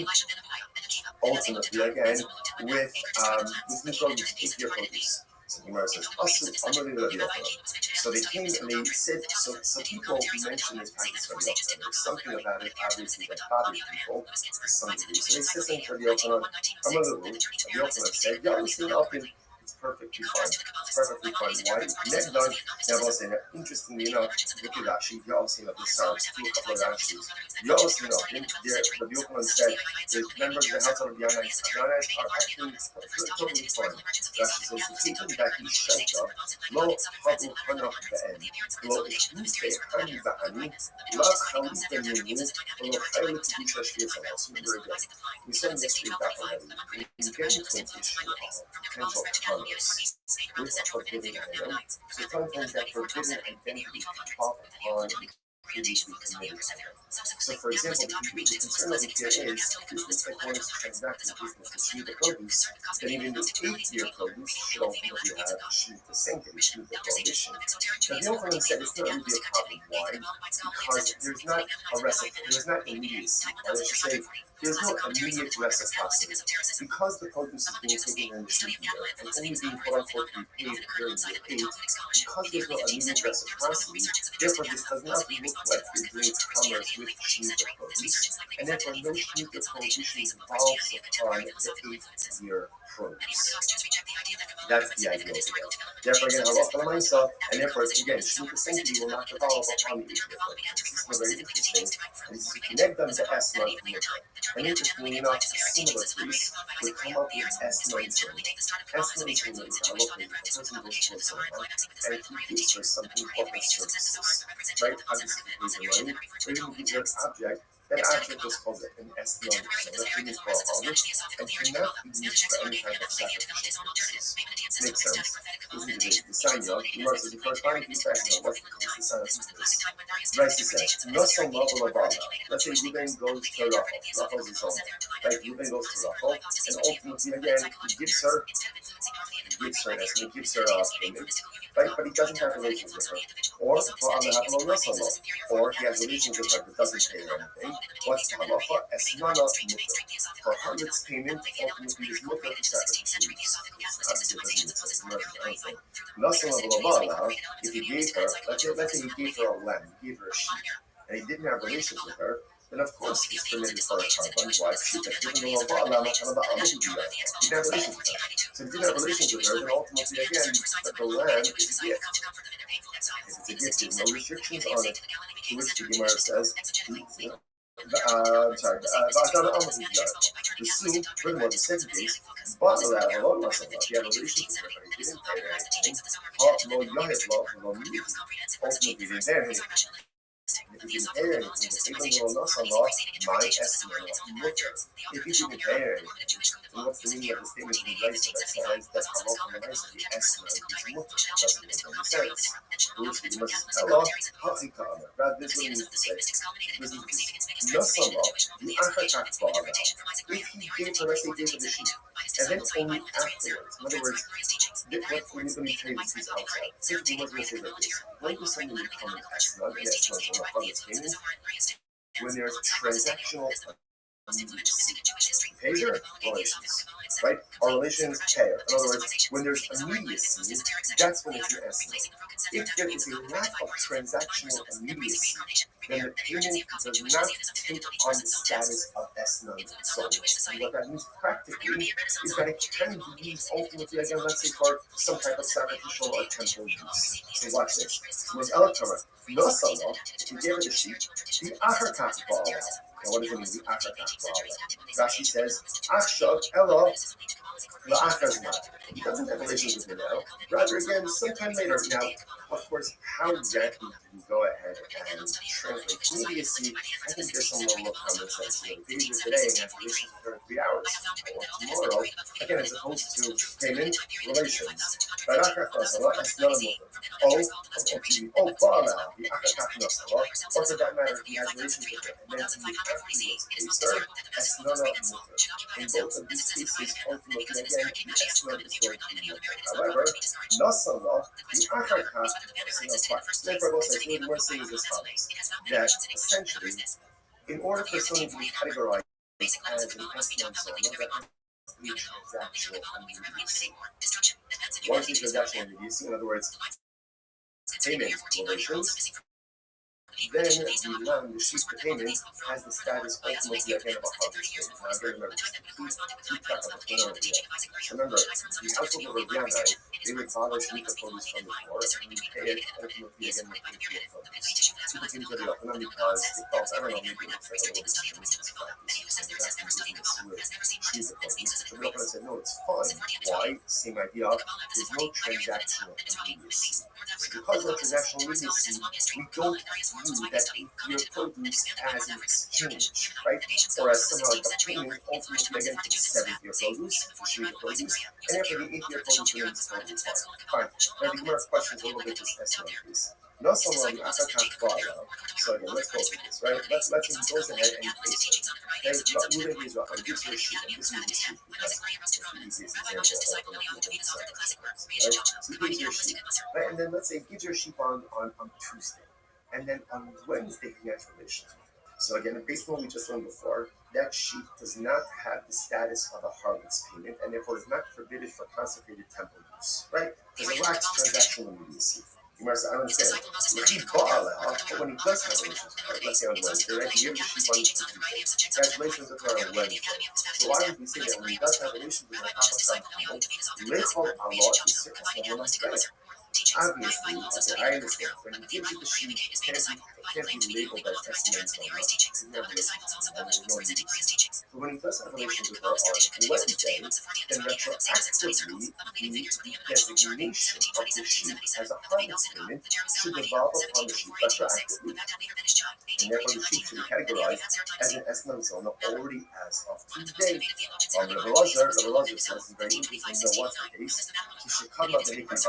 ultimately again with new produce, 8-year produce. So the Gemara says, so they came and they said, so people mention this practice Rabbi Yochanan, and there's something about it obviously that bothers people to some degree. So they said something to Rabbi Yochanan, Rabbi Yochanan said, yeah, listen, it's perfectly fine. It's perfectly fine. Why? Connect done. Now, I'll say that. Interestingly enough, look at Rashi. You also know this starts to a couple of Rashis. You also know there. Rabbi Yochanan said the members of the house of Rabbi Yochanan are actually totally fine. Rashi says the people that he shut up, lo habu hanach be'en, lo ikhnuse hani ba'ani, lav chalite minu, lo chayle kedusha shviasa. So remember again, we said yesterday back already. When you get into an issue of potential commerce with a forbidden item, so sometimes that forbidden identity can pop on previously committed. So, for example, the concern over here is business that wants to transact in business to shoot the produce, then even the 8-year produce should ultimately have shoot the sanctity, shoot the prohibition. Now, the Yochanan said it's not really a problem. Why? Because there's not a recipe, there's not immediacy. Or I should say, there's no immediate reciprocity. Because the produce is being taken in the shoot year and only being quote unquote repaid during year 8, because there's no immediate reciprocity, therefore this does not look like you're doing commerce with Shemitah produce, and therefore no Shemitah prohibition involves upon the 8-year produce. That's the idea over there. Therefore, again, halacha l'maisa, and therefore, again, Shemitah sanctity will not devolve upon the 8-year produce. This is very interesting, and this is connect them to S9 Shemitah. And interestingly enough, a similar priest would come up with S9 Shemitah. S9 Shemitah is a person goes to someone, and he gives her something corporate services, right? Obviously, he pays her money, or even gives her an object. That object is called an S9, so that thing is called homage, and cannot be used for any type of sacrificial purposes. Makes sense. This is the sign of the Gemara says the corresponding piece of what's the sign of this? Rashi says, no some level of Allah. Let's say Reuben goes to Rachel. Rachel's his own. Right? Reuben goes to Rachel, and ultimately again he gives her payment, right? But he doesn't have relations with her. Or or he has relations with her but doesn't pay her anything. What's the halacha? Esnana mutter. For Hamlet's payment, ultimately is mutter for sacrificial use. If he gave her, let's say he gave her a lamb, he gave her a sheep, and he didn't have relations with her, then of course he's permitted for a carbon. Why? Even though he didn't have relations with her. So if he didn't have relations with her, then ultimately again, the lamb is a gift. If it's a gift, there's no restrictions on it. To which the Gemara says, the soon, furthermore, the second case, but if he had relations with her, but he didn't pay her anything, ultimately they didn't pay her anything. If he didn't pay her anything, even though my estimate of mutter, if he didn't pay her anything, then what's the meaning of the statement in the Raisa that says that halach and the Raisa, the estimate is mutter? Doesn't make any sense. Which we must tell us, rather this is what it means to say. This is Nasala, the Achakak Ba'ala. If he gave her, let's say, gave her the sheep, and then only afterwards, in other words, let me tell you this piece outside. Simply what we're going to say like this. When does something become an estimate, an estimate on a public payment? When there's transactional pays her relations, right? Our relations pay her. In other words, when there's immediacy, that's when it's an estimate. If there is a lack of transactional immediacy, then the payment does not take on the status of S9 solely. And what that means practically is that it can be used ultimately, again, let's say for some type of sacrificial or temple use. So watch this. So with Elatara, no sala, if you gave her the sheep, the Achakak Ba'ala. Now what does it mean, the Achakak Ba'ala? Rashi says, Achshav Ella La'achazman. He doesn't have relations with her now. Rather, again, sometime later. Now, of course, how exactly do you go ahead and translate immediacy? I think there's some level of common sense. You know, if you today and have relations with her in 3 hours, or tomorrow, again, as opposed to payment relations. Ba'ala, the Achakak Nasala, or for that matter, he has relations with her, and then he afterwards pays her, Esnana Mutter. In both of these cases, ultimately, again, the Esnana is going to be mutter. However, Nasala, the Achakak, therefore, we'll say, what we're saying is as follows, that essentially, in order for something to be categorized as an Esnana zona, that has to be transactional immediacy. What is the transactional immediacy? In other words, payment relations, then the lamb, the sheep, the payment, has the status ultimately again of a harvest payment. Now again, remember, just to keep track of what's going on here. So remember, the household of Rabbi, they would gather sheep the produce from the poor, and we pay it ultimately again with the produce. People can put it up, not because they felt, I don't know, maybe it looks like a little bit strange to practice. Exactly using this with sheep the produce. So Rabbi said, no, it's fine. Why? Same idea. There's no transactional immediacy. So because of transactional immediacy, we don't view that your produce as an exchange, right? Or as somehow like a payment ultimately again for the 7th-year produce, for sheep produce, and after the 8th-year produce remains totally fine. Now the Gemara questions a little bit this estimate piece. No someone so again, let's go through this, right? Let's say he goes ahead and he pays it. Okay, Ruben is Rabbi, gives her a sheep, and this is the sheep because it's the easiest example of the right? So he gives her a sheep, right? And then let's say he gives her a sheep on Tuesday, and then on Wednesday he has relations with her. So again, based on what we just learned before, that sheep does not have the status of a harvest payment, and therefore is not forbidden for consecrated temple use, right? Because it lacks transactional immediacy. You must understand. But when he does have relations with her, let's say on Wednesday, right? He gives the sheep on Tuesday. He has relations with her on Wednesday. So why would we say that when he does have relations with her, Lechol Allah is circumstantial better? Obviously, okay, I understand. When he gives you the sheep, it can't be labeled as testimonies on us. It's never no use. But when he does have relations with her on Wednesday, then retroactively, the designation of the sheep as a harvest payment should devolve upon the sheep retroactively. And therefore, the sheep should be categorized as an Esnam Zona already as of today. Rabbi Lazar says, very interesting, what's the case? He should come up and make it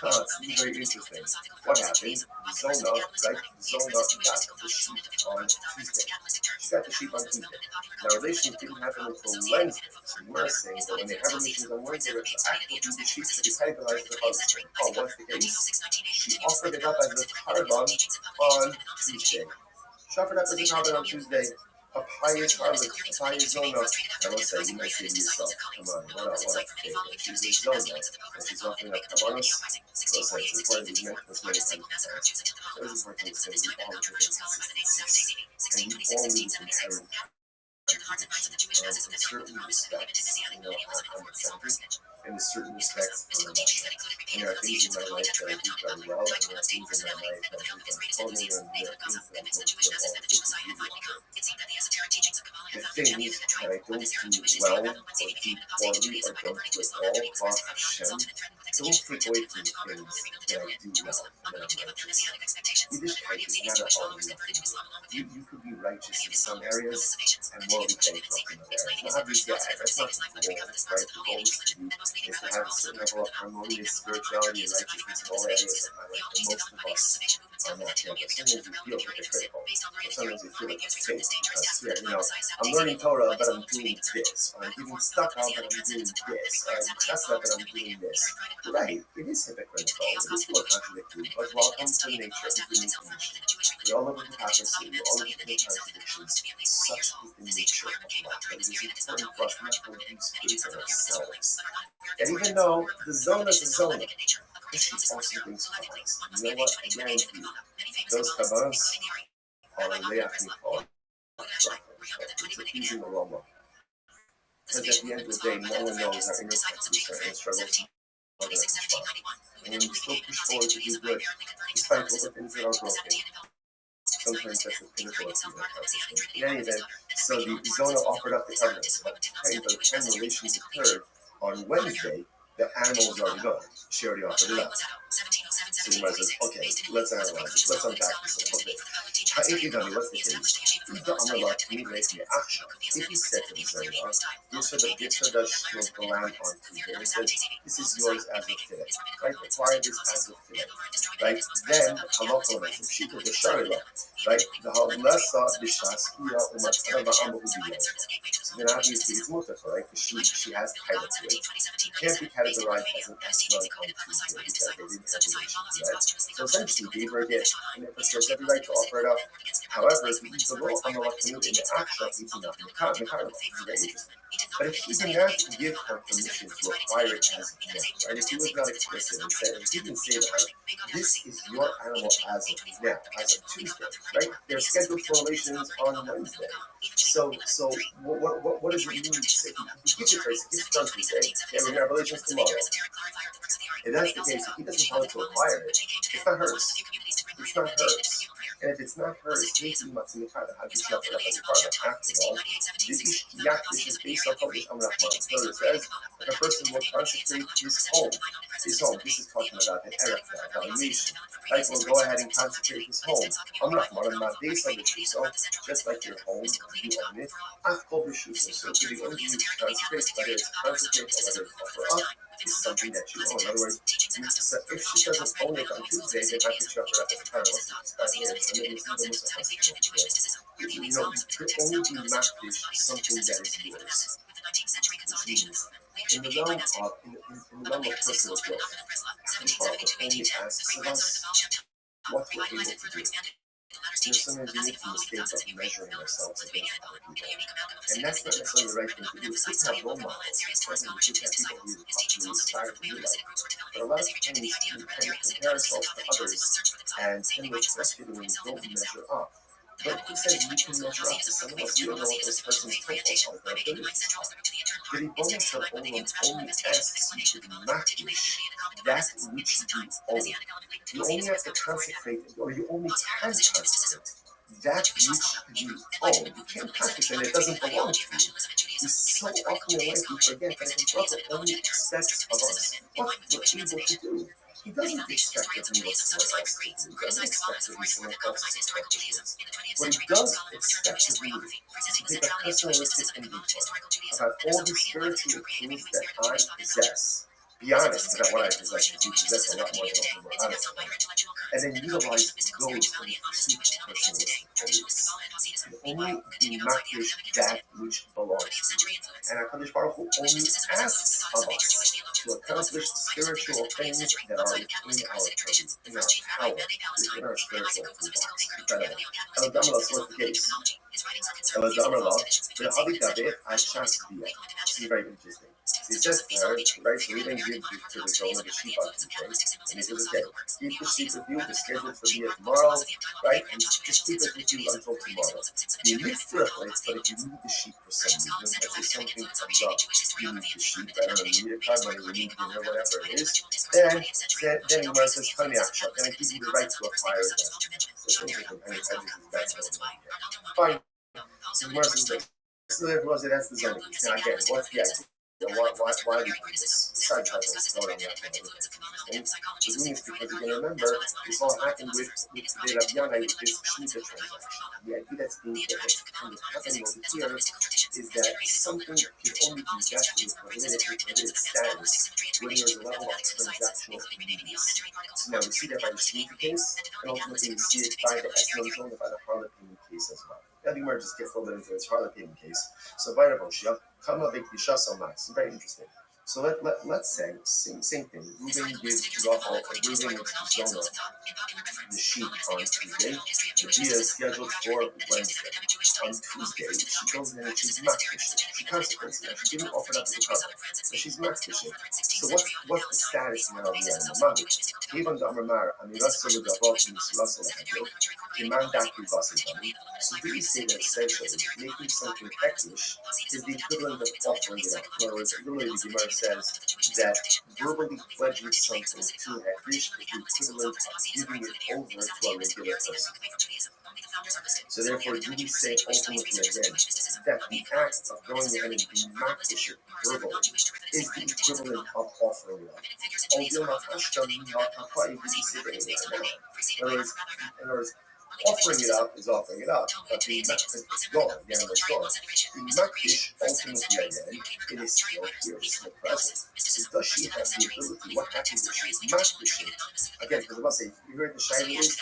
it's very interesting. What happened? Zona, right? Zona got the sheep on Tuesday. She got the sheep on Tuesday. Now, relations didn't happen until Wednesday. So we're saying that when they have relations on Wednesday, retroactively, the sheep should be categorized as a harvest. Oh, what's the case? She offered it up as a carbon on Tuesday. She offered up as a carbon on Tuesday. A pious harlot, a pious Zona. I will say, you might say to yourself, come on, what a favorite. She's a Zona, and she's offering up carbonos. So it's important to mention this many times. It was important to say we all live in consistency, and we all need inherent in certain respects, I'm eccentric, and in certain respects, I'm not. And there are things in my life that I do very well, and there are things in my life that I do very poorly, and there are things that I don't feel all well. The things that I don't do well, or do poorly, or don't do at all, Baruch Hashem, don't take away from the things that I do well, that I'm righteous. Yiddishkeit is not all or nothing. You could be righteous in some areas and morally bankrupt in other areas. Now, obviously, that's not the goal, right? The goal is to have a certain level of harmonious spirituality and righteousness in all areas of my life. And most of us are not there. But sometimes we feel hypocritical. Or sometimes we feel like it's fake. Because here, I'm learning Torah, but I'm doing this. Or I'm giving stuff out, but I'm doing this. Or I'm chesed, but I'm doing this. Right, it is hypocritical. It is more contradictory. But welcome to the nature of the human condition. We all live in hypocrisy. We all live in contradictions. Such is the nature of life. But it is important for us not to lose faith in ourselves. And even though the zona is a zona, the sheep also brings kabbans. You know what? I guarantee you, those kabbans are leach michal. It's a pleasing aroma. Because at the end of the day, no one knows our inner conflicts, our inner struggles. And when we still push forward to do good, despite all the things that are broken, sometimes that's the pinnacle of human accomplishment. In any event, so the Zona offered up the covenants. By the time relations occurred on Wednesday, the animal was already gone. She already offered it up. So you might say, okay, let's analyze this. Let's unpack this a little bit. What's the case? If he said to the Zona, give her the lamb on Tuesday, and said, this is yours as of today, right? Acquire this as of today, right? Then, if she could have right? The Halasa Bishaskia Umatara Amahubiyah. So then obviously it's Mutaka, right? Because she has title to it. It can't be categorized as an Esma on Tuesday because they didn't have So essentially, gave her a gift, and therefore she has every right to offer it up. However, if you use the law, I'm not in the action, it's enough. This is very interesting. But if he did not give her permission to acquire it as of now, right? If he was not explicit and said, if he didn't say to her, this is your animal as of now, as of Tuesday, right? They're scheduled for relations on Wednesday. So what does it mean? If he gives it to her, he gives it on Tuesday, okay, we're gonna have relations tomorrow. If that's the case, if he doesn't tell her to acquire it, it's not hers. It's not hers. And if it's not hers, how do you shop it up as a partner? After all, this is based on published Amrachman. So it says that a person will consecrate his home. His home. This is talking about an erech now, valuation. Right? Will go ahead and consecrate his home. Amrachman, I'm not based on the Shuso, just like your home, you own it. Afkol b'Shuso. So it could be only used to consecrate, whether it's consecrate or whether it's offer up. Is something that you own. In other words, so if she doesn't own it on Tuesday, then I can shop it up as a kind of start here. And then you see them as a hospital. You know, you could only be makdish something that is yours. Which means, in the realm of personal growth, the Father only asks of us what we're able to do. Sometimes we make the mistake of measuring ourselves against other people. And that's not necessarily the right thing to do. We could have role models. We could have people who aspire to do that. But a lot of times we can compare ourselves to others and tend to expect it when we don't measure up. But who says you can measure up to someone else? You don't know what this person's profiles are, their abilities are. The Ribbon Shel Olam only asks you to be makdish that which you own. You only have to consecrate, or you only can consecrate that which you own. You can't consecrate it, it doesn't belong to you. We so often in life we forget that the Prophet only expects of us what we're able to do. He doesn't expect that we look someone else to do. He doesn't expect that we someone else's expectations. What he does expect of you is to take a personalistic inventory about all the spiritual tools that I possess. Be honest about what I possess, because you possess a lot more than what I honest about. And then utilize those in the pursuit of personalistic holiness. And only be makdish that which belongs to you. And HaKadosh Baruch Hu only asks of us to accomplish spiritual things that are within our purview, in our power, within our spiritual toolbox. Incredible. Eladamala, so what's the case? Eladamala, the Habitabe, Ashasbiya. This is very interesting. So he says to her, right, so he didn't give to the girl the sheep on Tuesday. And he says, okay, keep the sheep with you, the schedule for me tomorrow, right? And just keep it with you until tomorrow. You need Furflates, but if you need the sheep for some reason, let's say something comes up, you need the sheep, I don't know, you need a card money, you need dinner, whatever it is, then Gemara says, then I give you the right to acquire it. So things like that's fine. So Gemara says, so therefore, that's the zoning. Now again, what's the idea? Why do you do this? Besides how it's going on, we're doing this because you can remember this all happened with the Rabbi with this Shemitah transaction. The idea that's kind of happening over here is that something can only be vested with prohibited status when there's a level of transactional convenience. So now we see that by the Shemitah case, and ultimately we see it by the Esron zone and by the Harlot payment case as well. Now the Gemara just gets a little bit into its Harlot payment case. So by the Boshia, it's very interesting. So let's say same thing. Reuben gives Rachel, Reuben gives Zona the sheep on Tuesday. The Bia is scheduled for Wednesday. On Tuesday, she goes in and she's not fishing. She consecrates it. She didn't offer it up to the covenant, but she's not fishing. So what's the status now of the animal? Monday. Even the Amar, Amirasa with the Avot and Sulasa Lahadil, Iman Daki Basidani. So do we say that essentially making something hektish is the equivalent of offering it up? In other words, literally the Gemara says that verbally pledging something to hektish is the equivalent of giving it over to a regular person. So therefore, do we say ultimately again that the act of going ahead and being makdish verbally is the equivalent of offering it up? In other words, offering it up is offering it up, but being makdish is gone. The animal is gone. Being makdish ultimately again, it is still here, it's still present. So does she have the ability? What happens if she is makdish? Again, because I must say, you heard the shiny is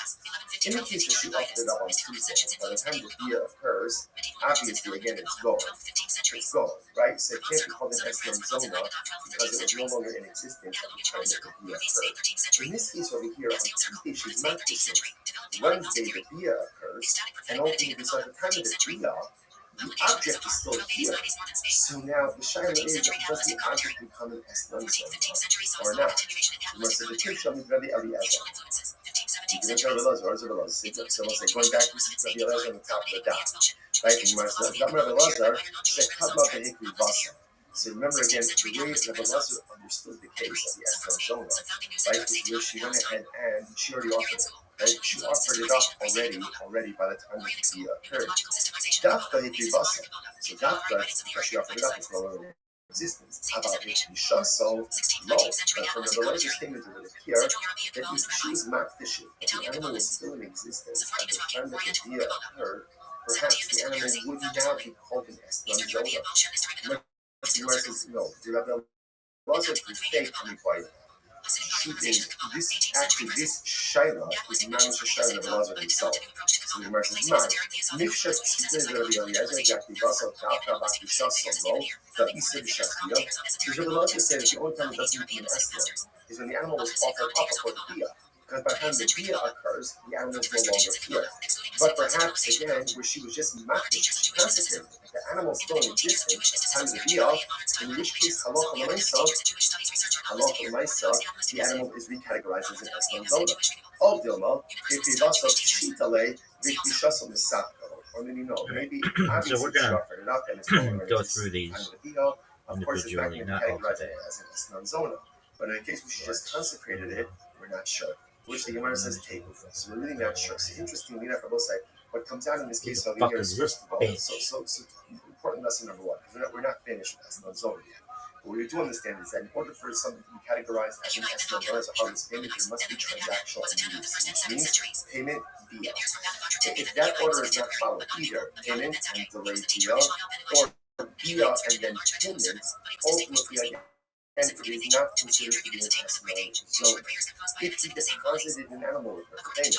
in the case that she offered it up on Tuesday, by the time the dia occurs, obviously again it's gone. it's gone, right? So it can't be called an Eslam Zona because it was no longer in existence at the time that the Bia occurred. In this case over here, on Tuesday she's Makdishim, Wednesday the Bia occurs, and ultimately, so at the time of the Bia, the object is still here. So now the shaila is, does the object become an Eslam Zona or not? We must say the two shall be Rabbi Eliezer. You can enter Rabbi Eliezer, or Rabbi Eliezer. So we'll say, going back to Rabbi Eliezer on the top of the dot. Right, and you must say, Rabbi Eliezer, Shekadma Behikri Vasa. So remember again, the way Rabbi Eliezer understood the case of the Eslam Zona, right, is where she went ahead and she already offered it. Right? She offered it up already by the time that the occurred. Dafka Hikri Vasa. So Dafka, because she offered it up, it's no longer in existence. How about Hikri Shaso? No. But from the Eliezer statement it would appear that if she was Makdishim, if the animal was still in existence at the time that the Bia occurred, perhaps the animal would now be called an Eslam Zona. The Gemara says, no, the Rabbi Eliezer could fake anybody. This shaila is not a shaila of Elazar himself. So the Gemara says, no. Nifshat tzitez Rabbi Eliezer yaktivasa dafka bakisha solo the isa b'shachiyah. So Rabbi Eliezer said the only time it doesn't become an Eslam is when the animal was offered up before the Bia. Because by the time the Bia occurs, the animal is no longer here. But perhaps again, where she was just makdish, she consecrated. If the animal is still in existence at the time of the Bia, in which case halacha l'maisa, the animal is recategorized as an Eslam Zona. All Dilma, if the vasa shitale, vikishasam is sapko. Or maybe no, maybe So we're going it up and it's no longer to go through these of course, it's not going to be individually, not all categorized today. as an Eslam Zona. But in the case where she just consecrated it, we're not sure. Which the Gemara says take. So we're really not sure. So interestingly enough, I will say, what comes out in this case over here is first of all, so important lesson number one, because we're not finished with Eslam Zona yet. But what we do understand is that in order for something to be categorized as an Eslam Zona, as a harvest payment, there must be transactional immediacy, which means payment via. If that order is not followed, either payment and delayed via, or via and then payment, ultimately and it is not considered to be an Eslam Zona. If he deposited an animal with her for payment,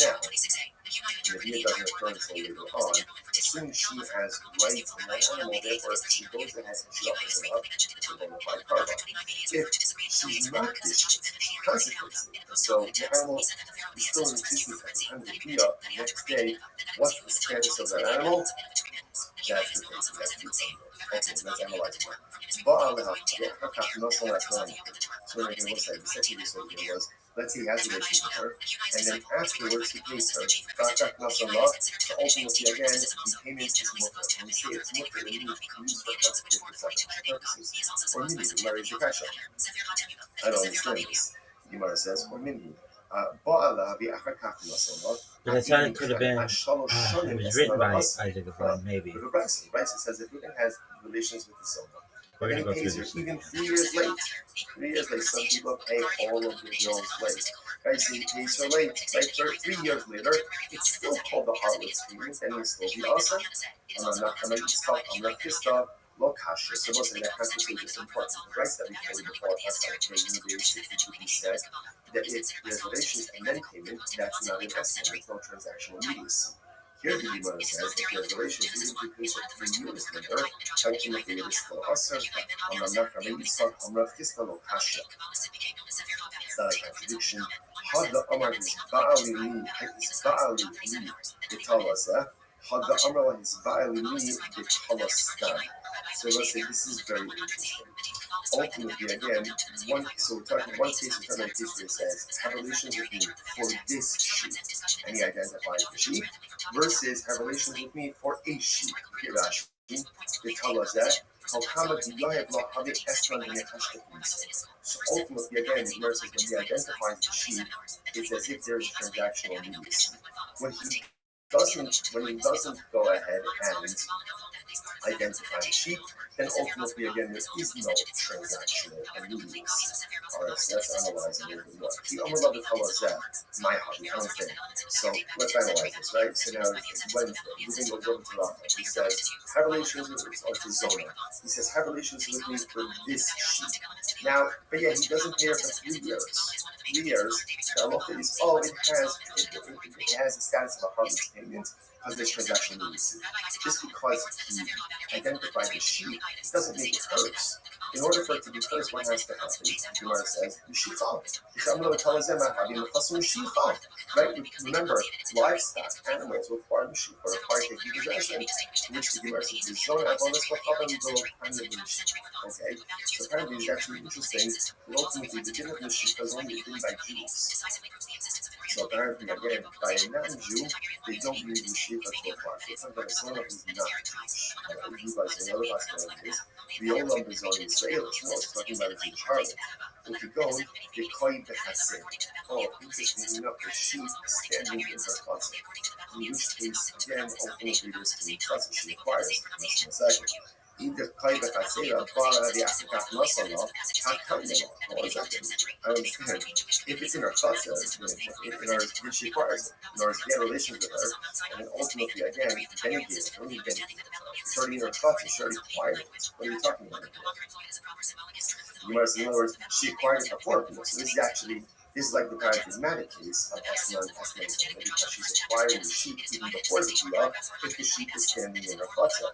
now, the via doesn't occur until later on, assuming she has rights in that animal, therefore she goes ahead and she offers it up to the bona fide cargo. If she's not she consecrates it. So the animal is still in existence at the time of the via, the next day, what's the status of that animal? That's the thing. Okay, let's analyze it. So we're going to say the second disorder was, let's say he has a relationship with her, and then afterwards he pays her. So ultimately again, the payment is mutter. When we say it's mutter, it means used for consecrated purposes. Or mini, the marriage of Kasha. I don't understand this. The Gemara says, or mini. But I thought it could have been, it was written by Isaac Abraham, maybe. But Bryson says if Reuben has relations with the Zona, We're going to go through pays this. her even 3 years late. 3 years late, some people pay all of their bills late. Right, so he pays her late. Right, 3 years later, it's still called the harlot's payment, and it's still the awesome. I'm not going to stop. I'm not pissed off. Lokasha. So we'll say that constitutes is important. The rights that we paid before the 62 said that if there's relations and then payment, that's not an estimate. There's no transactional immediacy. Here the Gemara says if there's relations, even if you pay for 3 years later, ultimately it is still usher. I'm not going to stop. I'm not pissed off. Lokasha. It's not a contradiction. Had the Amar his Ba'ali li, the Talazah. Had the Amar his Ba'ali li, the Talastan. So let's say this is very interesting. Ultimately, again, so we're talking one case, we're talking about a case where it says, have relations with me for this sheep, and he identifies the sheep, versus have relations with me for a sheep. Rashi, they tell us that. So ultimately, again, the Gemara says when he identifies the sheep, it's as if there's transactional immediacy. When he doesn't go ahead and identify the sheep, then ultimately again there is no transactional immediacy. Alright, so let's analyze a little bit more. The Omer Rabbi tells us that my hobby, I don't think. So let's analyze this, right? So now it's Wednesday. Moving goes over to Rabbi. He says, have relations with Zona. He says, have relations with me for this sheep. Now, but yeah, he doesn't pay her for 3 years. 3 years. Now look at this. Oh, it has the status of a harvest payment. because this transaction will receive. Just because he identified the sheep doesn't make it hers. In order for it to be hers, what has to happen? Gemara says, right? Remember, livestock, animals require the sheep, or require to be possession, which the Gemara says, okay? So apparently it's actually interesting that ultimately the din of the sheep is only given by Jews. So apparently, again, by a non-Jew, they don't need the sheep at all. So it's not that someone who's not Jewish. You guys know the possibilities. The Olam Bezoni Israel, it's more talking about a Jewish harlot. If you go, the Koi Bechassid. Oh, interestingly enough, the sheep standing in her chutzah. In which case, again, ultimately this can be chutzah she requires. In a second. Either Koi Bechassid, Bala, the Afrikat Masala, Hakandela. Oh, exactly. I understand. If it's in her chutzah, in order to she requires it, in order to get relations with her, and then ultimately, again, benefit, only benefit. It's already in her chutzah, she already acquired it. What are you talking about? In other words, she acquired it before. So this is like the paradigmatic case of Esna because she's acquiring the sheep even before the Biyah, if the sheep is standing in her chutzah.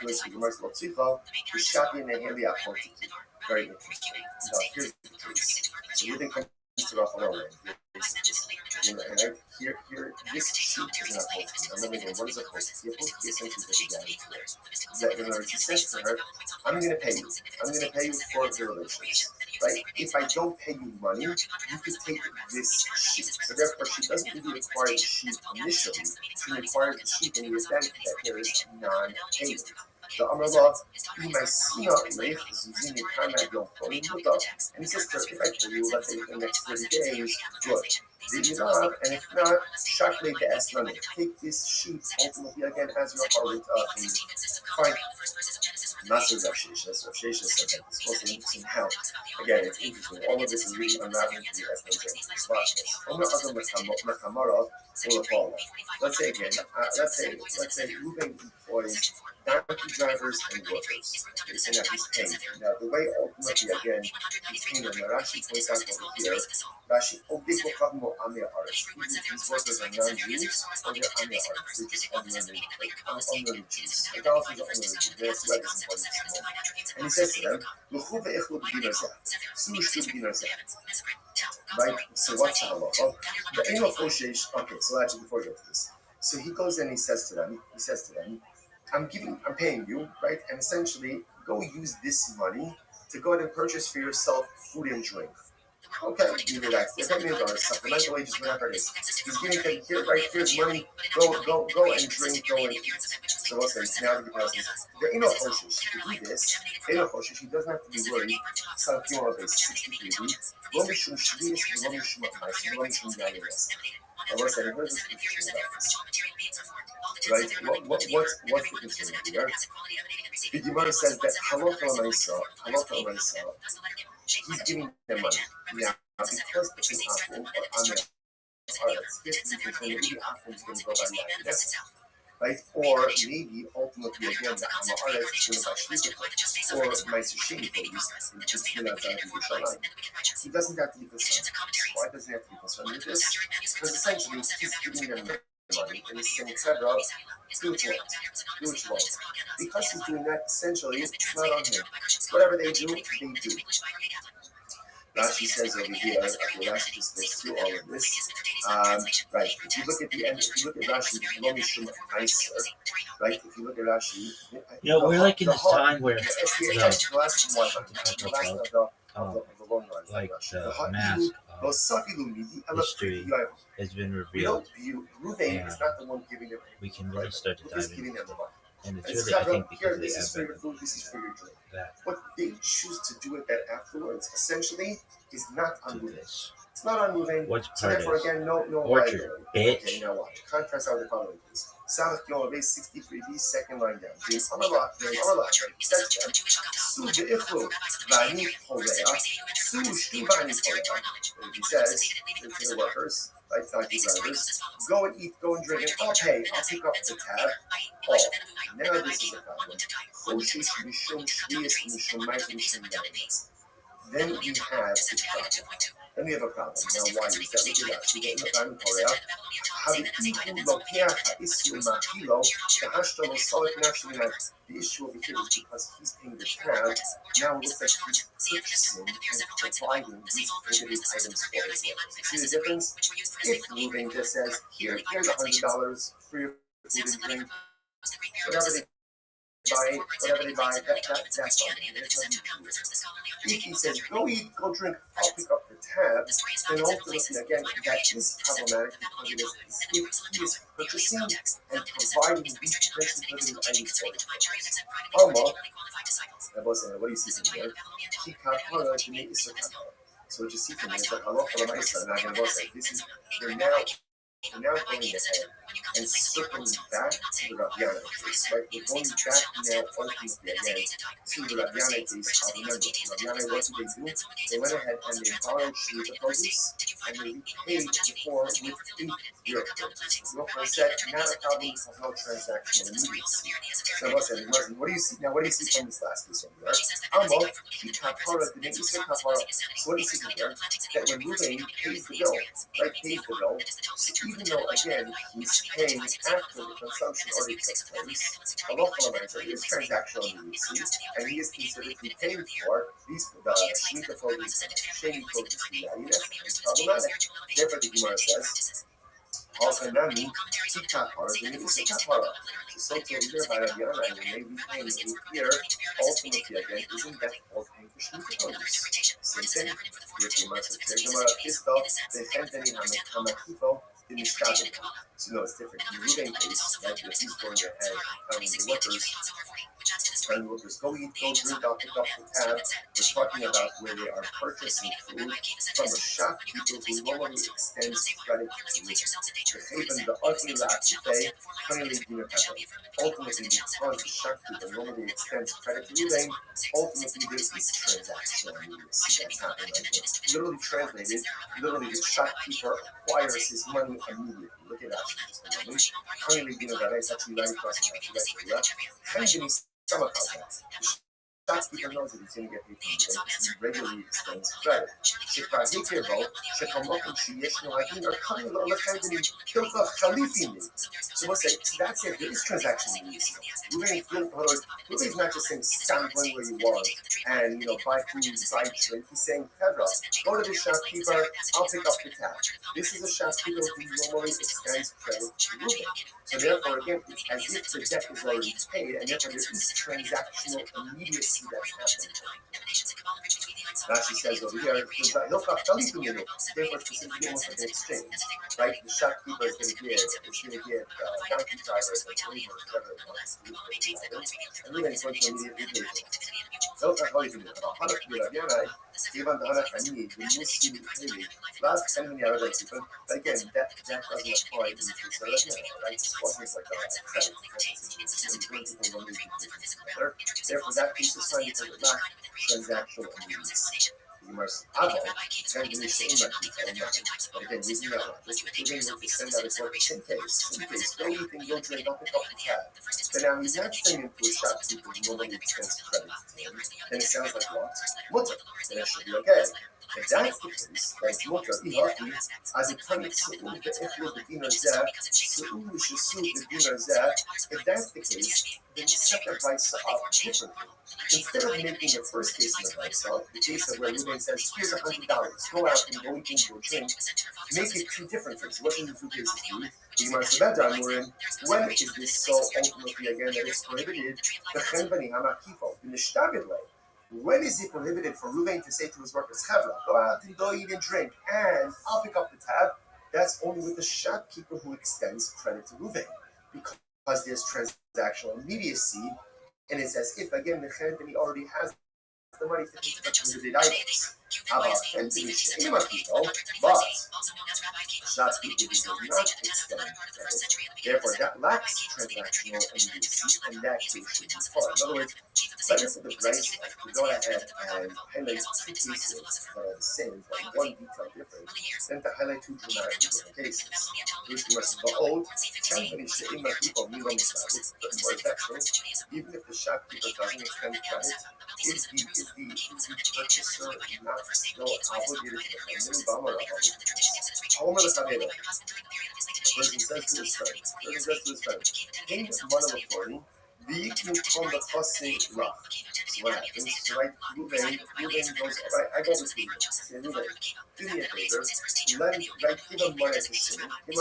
Which the Gemara says, the Shati and the Heli Apotiki. Very interesting. Now, here's the case. So everything comes to Rachel and here, this sheep is an apotiki. I'm going to what is a apotiki? The apotiki essentially is that in other words, he says to her, I'm going to pay you. I'm going to pay you for the relations. Right? If I don't pay you money, you could take this sheep. So therefore, she doesn't really acquire the sheep initially. She requires the sheep in the event that there is non-payment. The Amrullah, and he says to her, if I pay you, let's say, in the next 30 days, good. And if not, Shakle the Esnani. Take this sheep ultimately again as your harlot. Fine. Master Rav Shesha said that it's supposed to be help. Again, it's interesting. All of this is really unraveling to the Esnani Let's say again, let's say Ruben employs donkey drivers and workers. Okay, so now he's paying. Now the way ultimately again he's paying them. Now Rashi points out over here. Rashi, these workers are non-Jews or they're Amir artists. They're just unlearned Jews. Idolaters are unlearned Jews. That's why this important at the moment. And he says to them, right? So what's the halacha? Okay, so actually before we get to this. So he goes and he says to them, I'm paying you, right? And essentially, go use this money to go ahead and purchase for yourself food and drink. Okay, you do that. They're paying me $1, supplemental wages, whatever it is. He's giving them here, right? Here's money. Go and drink. Go and eat. So what's this? Now the person says, there ain't no Hoshish. He can do this. Ain't no Hoshish. He doesn't have to be worried. So if you want to be 63 weeks, Lo Mishum Shvius, Lo Mishum Ma'aseh, Lo Mishum Yayinas. And what's that? What is the concern about this? Right? What's the concern here? The Gemara says that Halakha L'Maisa, he's giving them money. Now, because it's an apple or Amir, this is going to be apple is going to go by Yayinas. Right? Or maybe ultimately again the Amar is going to buy Shvita or Meiser Sheni for this. He doesn't have to be concerned. Why doesn't he have to be concerned with this? Because essentially he's giving them money and he's saying, etc., do what you want. Because he's doing that, essentially, it's not on him. Whatever they do, they do. Rashi says over here, okay, Rashi just goes through all of this. Right, if you look at the end, if you look at Rashi, right, if you look at Rashi... we're like in this time where the last like the mask history has been revealed. Ruvain is not the one giving them. We can really start to dive into it. And it's really, I think, because of the this is for your food, this is for your drink. What they choose to do with that afterwards, essentially, is not unmoving. It's not unmoving. What's so therefore, again, no orchard, bitch. Okay, now watch. Contrast out the following piece. Salach Yom base 63b, second line down. James Amallah, says to them, Su be'ichlu v'ani holeah, Su shtu v'ani holeah. He says to the workers, like donkey drivers, go and eat, go and drink, and I'll pay. I'll pick up the tab. Oh, now this is a problem. Choshish mishum shviyas mishum ma'is mishum yayinas. Then you have the problem. then we have a problem. Now, why is that? Look at that. We get in the Bible, the issue over here is because he's paying the tab. Now it looks like he's purchasing and providing these prohibited items for his work. See the difference? If Reuben just says, here's $100 for your food and drink, whatever they buy, that's fine. If he says, go eat, go drink, I'll pick up the tab, then ultimately, again, that is problematic because it is he is purchasing and providing these potentially prohibited items for his work. What do you see from here? So what you see from here is that halacha l'maisa, and I'm going to say, this is, they're now going ahead and circling back to the Rabbi case, right? We're going back now ultimately again to the Rabbi case. Remember, Rabbi, what did they do? They went ahead and they borrowed the produce and they repaid the poor with 8 miracles. Rachel said, not a problem because no transactional immediacy. So what do you see? Now, what do you see from this last piece over there? So what do you see from here? That when Reuben pays the bill, right, pays the bill, so even though, again, he's paying after the consumption already took place, halacha l'maisa is transactional immediacy, and he is considered to be paying for these shemitah produce, sheni produce, it's problematic. Therefore, the Gemara says, Al-Kanami, Tikapara, the name is Tikapara. So to hear by Rabbi Yana, and may be paying here, ultimately again, isn't that called paying for shemitah produce? Same thing. Here, Gemara says, Gemara Kisto, the Henteni Hamakifo, the Mishkabel. So no, it's different. In the Reuben case, that he's going ahead telling the workers, go eat, go drink, I'll pick up the tab. We're talking about where they are purchasing food from a shopkeeper who normally extends credit to the haven, the ugly latte, kindly ultimately, because the shopkeeper normally extends credit to Reuben, ultimately this is transactional immediacy. That's happening right there. Literally translated, literally the shopkeeper acquires his money immediately. Look at that. Kindly it's actually right across the left. Shopkeeper knows that he's going to get paid from the he regularly extends credit. So what's that? That's it. There is transaction immediacy. Reuben is not just saying stand where you want and buy food, buy drink. He's saying, Pedro, go to the shopkeeper, I'll pick up the tab. This is a shopkeeper who normally extends credit to Reuben. So therefore, again, it's as if the debt is already paid, and therefore there is transactional immediacy that's happening. Rashi says over here, therefore specifically almost like an exchange, right? The shopkeeper is going to give donkey drivers and laborers, whatever they want to do, and Reuben is going to immediately pay for it. Last time we again, that doesn't apply to the right? This wasn't like a credit. Therefore, that piece is trying to take it back transactional immediacy. You must have all, and you should but again, using that logic, we're going to send out a work in case, go eat and go drink, don't pick up the tab. But now he's not sending him to a shopkeeper who normally extends credit to him, then it sounds like what? Mutter, then it should be okay. If that's the case, that's mutter, as it comes to the dinar zeh, if that's the case, then set that vice up differently. Instead of making the first case of the vice up, the case of where Reuben says, here's $100, go out and go eat and go drink, make it 2 different things. What should the 2 cases be? When is this so ultimately again that it's prohibited? When is it prohibited for Reuben to say to his workers, Chevra, go out and go eat and drink, and I'll pick up the tab? That's only with the shopkeeper who extends credit to Reuben, because there's transactional immediacy, and it's as if, again, the Chen already has the money to pay for the prohibited items. But shopkeeper does not extend credit. Therefore, that lacks transactional immediacy, and that case should be far. In other words, Let us at the Bryce to go ahead and highlight two cases that are the same, but one detail different, then to highlight two dramatically different cases. First, you must behold, what is that true? Even if the shopkeeper doesn't extend credit, is the purchaser not still obligated to defend him? The person says to his friend, Hey, Manavapori, so what happens? So Ruben goes, all right, I go with you. Say, Ruben, do me a favor, give him money for sitting, and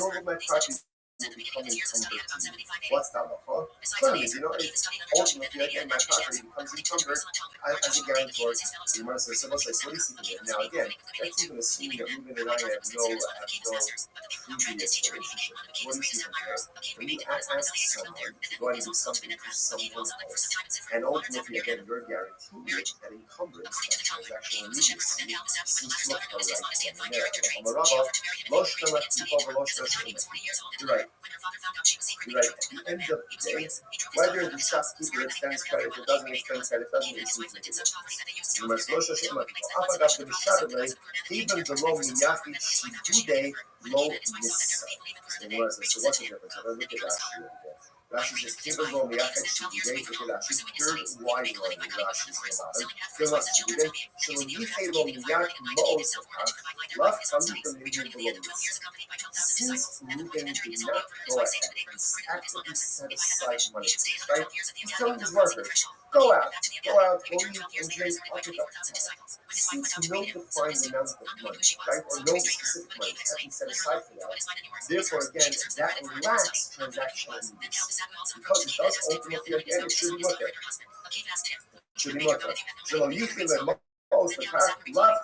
all of my property will become encumbered to you. What's that, huh? Clearly, ultimately, again, my property becomes encumbered as a guarantor. The Gemara says, so what is he doing? Now, again, that's even assuming that Ruben and I have no previous relationship. What do you see from there? When you ask someone to go and do something to someone else, and ultimately, again, you're guaranteed that encumbrance, that transactional immediacy, seems to look all right there. You're right. You're right. At the end of the day, whether the shopkeeper extends credit or doesn't extend credit doesn't make sense. Even the low miyafi shibude low nissa. So what's the difference? I look at Rashi over there. Rashi says, even low miyafi shibude, look at Rashi, third wide line in Rashi's bottom. Fill up shibude. So when you say low miyak mo'osakach, love khalifah maybe below nissa. Since Reuben did not go ahead and actively set aside money, right? He's telling his workers, go out, go eat and drink, I'll pick up the tab. Since no defined amount of money, right, or no specific money has been set aside for that, therefore, again, that lacks transactional needs. Because it does ultimately, again, it should be looked at. Should be looked at. So you feel that most of the time, love,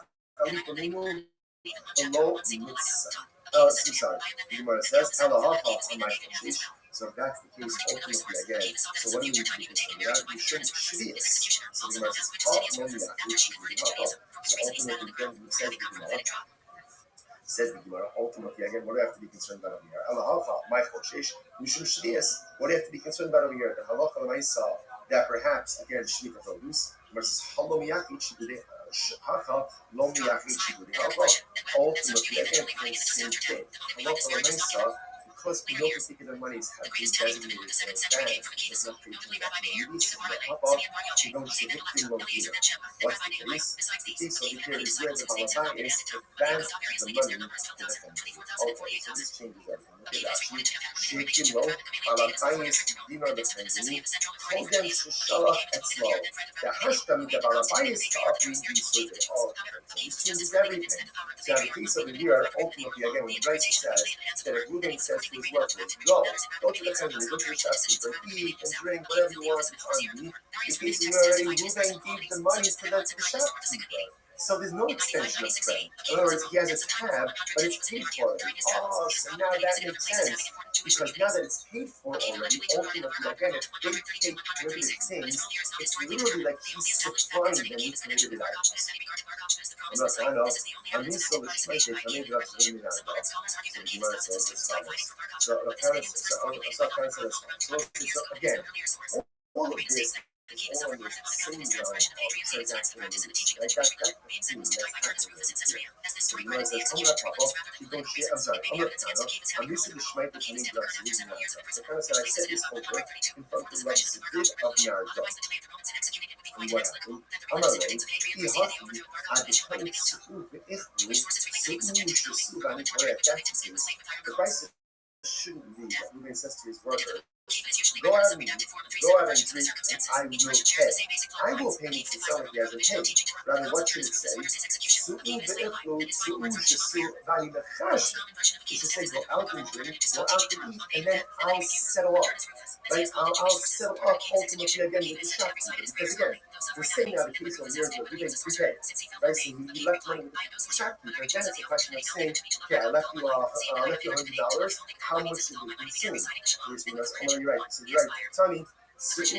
below mitzvah. I'm sorry, the Gemara says, so if that's the case, ultimately, again, so what do we need to be concerned? You shouldn't shvius. So the Gemara says, so ultimately, again, says the Gemara, ultimately, again, what do I have to be concerned about over here? We should shvius. What do you have to be concerned about over here? The halacha l'maisa, that perhaps, again, shvika produce, versus halomiyaki shibudeh. Ultimately, again, the same thing. Because no particular monies have been designated for a bank, it's not paid to What's the case? The case over here is where the Balabai is to advance the money to the family. Okay, so this changes everything. Look at that. Shaking low, Balabai is dinar the family. Told them to shalach etzlo. The hashtam, the Balabai is to offer you so this changes everything. So the case over here, ultimately, again, when Bryce says that if Ruben says to his workers, go to the family, go to the shopkeeper, eat and drink, whatever you want, it's on me. The case is already Ruben gave the money to the shopkeeper. So there's no extension of credit. In other words, he has a tab, but it's paid for already. Oh, so now that makes sense. Because now that it's paid for already, ultimately, again, if they take prohibited things, it's literally like he's supplying them with prohibited items. I know. I'm used to the shmeitik, I made it up to him now. So the Gemara says as follows. So again, all of this is all under the same line of transactional needs. Like that's the theme that's happening here. So the Gemara says, I'm used to the shmeitik, I made it up to him now. So Kana said, I said this over in front of the Rabbi of Yardah. And what happened? Amalei, he hustled at the time the price shouldn't be that Ruben says to his worker, go out and drink, and I will pay. I will pay you to sell if he hasn't paid. Rather, what should it say? It should say, go out and drink, go out and eat, and then I'll settle up. Right? I'll settle up ultimately again with the shopkeeper. Because again, we're saying now the case over here where Ruben prepaid. Right? So he left money with the shopkeeper. Then it's a question of saying, okay, I left you $100. How much should we consume? You're right. So you're right. Ultimately,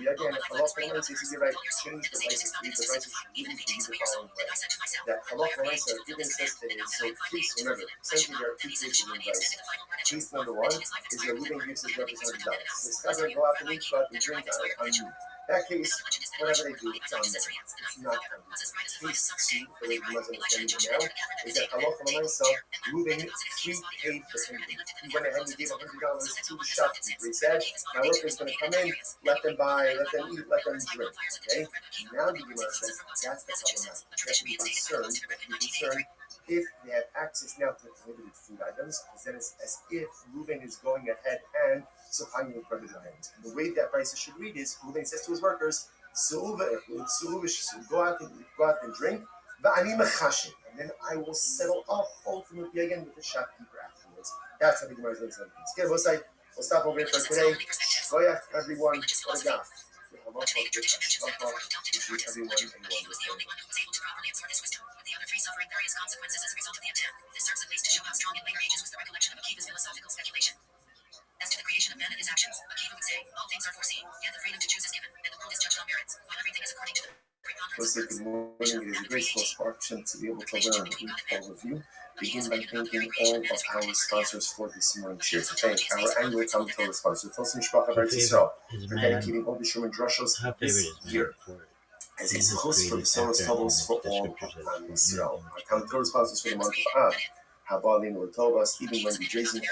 again, halacha l'maisa is the right change the price of food. The price should really be the following way. That halacha l'maisa, given says today, so please remember, essentially there are two cases in rice. Case number one is that Reuben gives his representative dollars. Says, "Chazar, go out and eat, go out and drink on you." That case, whatever they do, it's on them. It's not on you. Case two, the way you must understand it now, is that halacha l'maisa, Reuben prepaid for him. He went ahead and gave $100 to the shopkeeper. He said, "My worker's going to come in, let them buy, let them eat, let them drink." Okay? Now the Gemara says that's the problem. You have to be concerned if they have access now to prohibited food items, because then it's as if Reuben is going ahead and supplying you with prohibited items. And the way that price should read is Reuben says to his workers, go out and drink, and then I will settle up ultimately again with the shopkeeper afterwards. That's how the Gemara is going to say. We'll stop over here for today. Goya, everyone, what a gaff. Everyone and the other three suffering various consequences as a result of the attack. This serves at least to show how strong in later ages was the recollection of Akiva's philosophical speculation. As to the creation of man and his actions, Akiva would say, all things are foreseen, yet the freedom to choose is given, and the world is judged on merits, while everything is according to the preponderance. Good morning. It is a graceful sparktion to be able to learn all of you. Begin by thanking all of our sponsors for this morning. Share to thank our annual Talmud Torah sponsor, Tosin Shpach Eretz Yisrael, for dedicating all the Shuman Drushos this year as a host for the Soros Tovos for all of Israel. Our Talmud Torah sponsors for the month of Av, Habalin Latova, Stephen Wendy Drazen,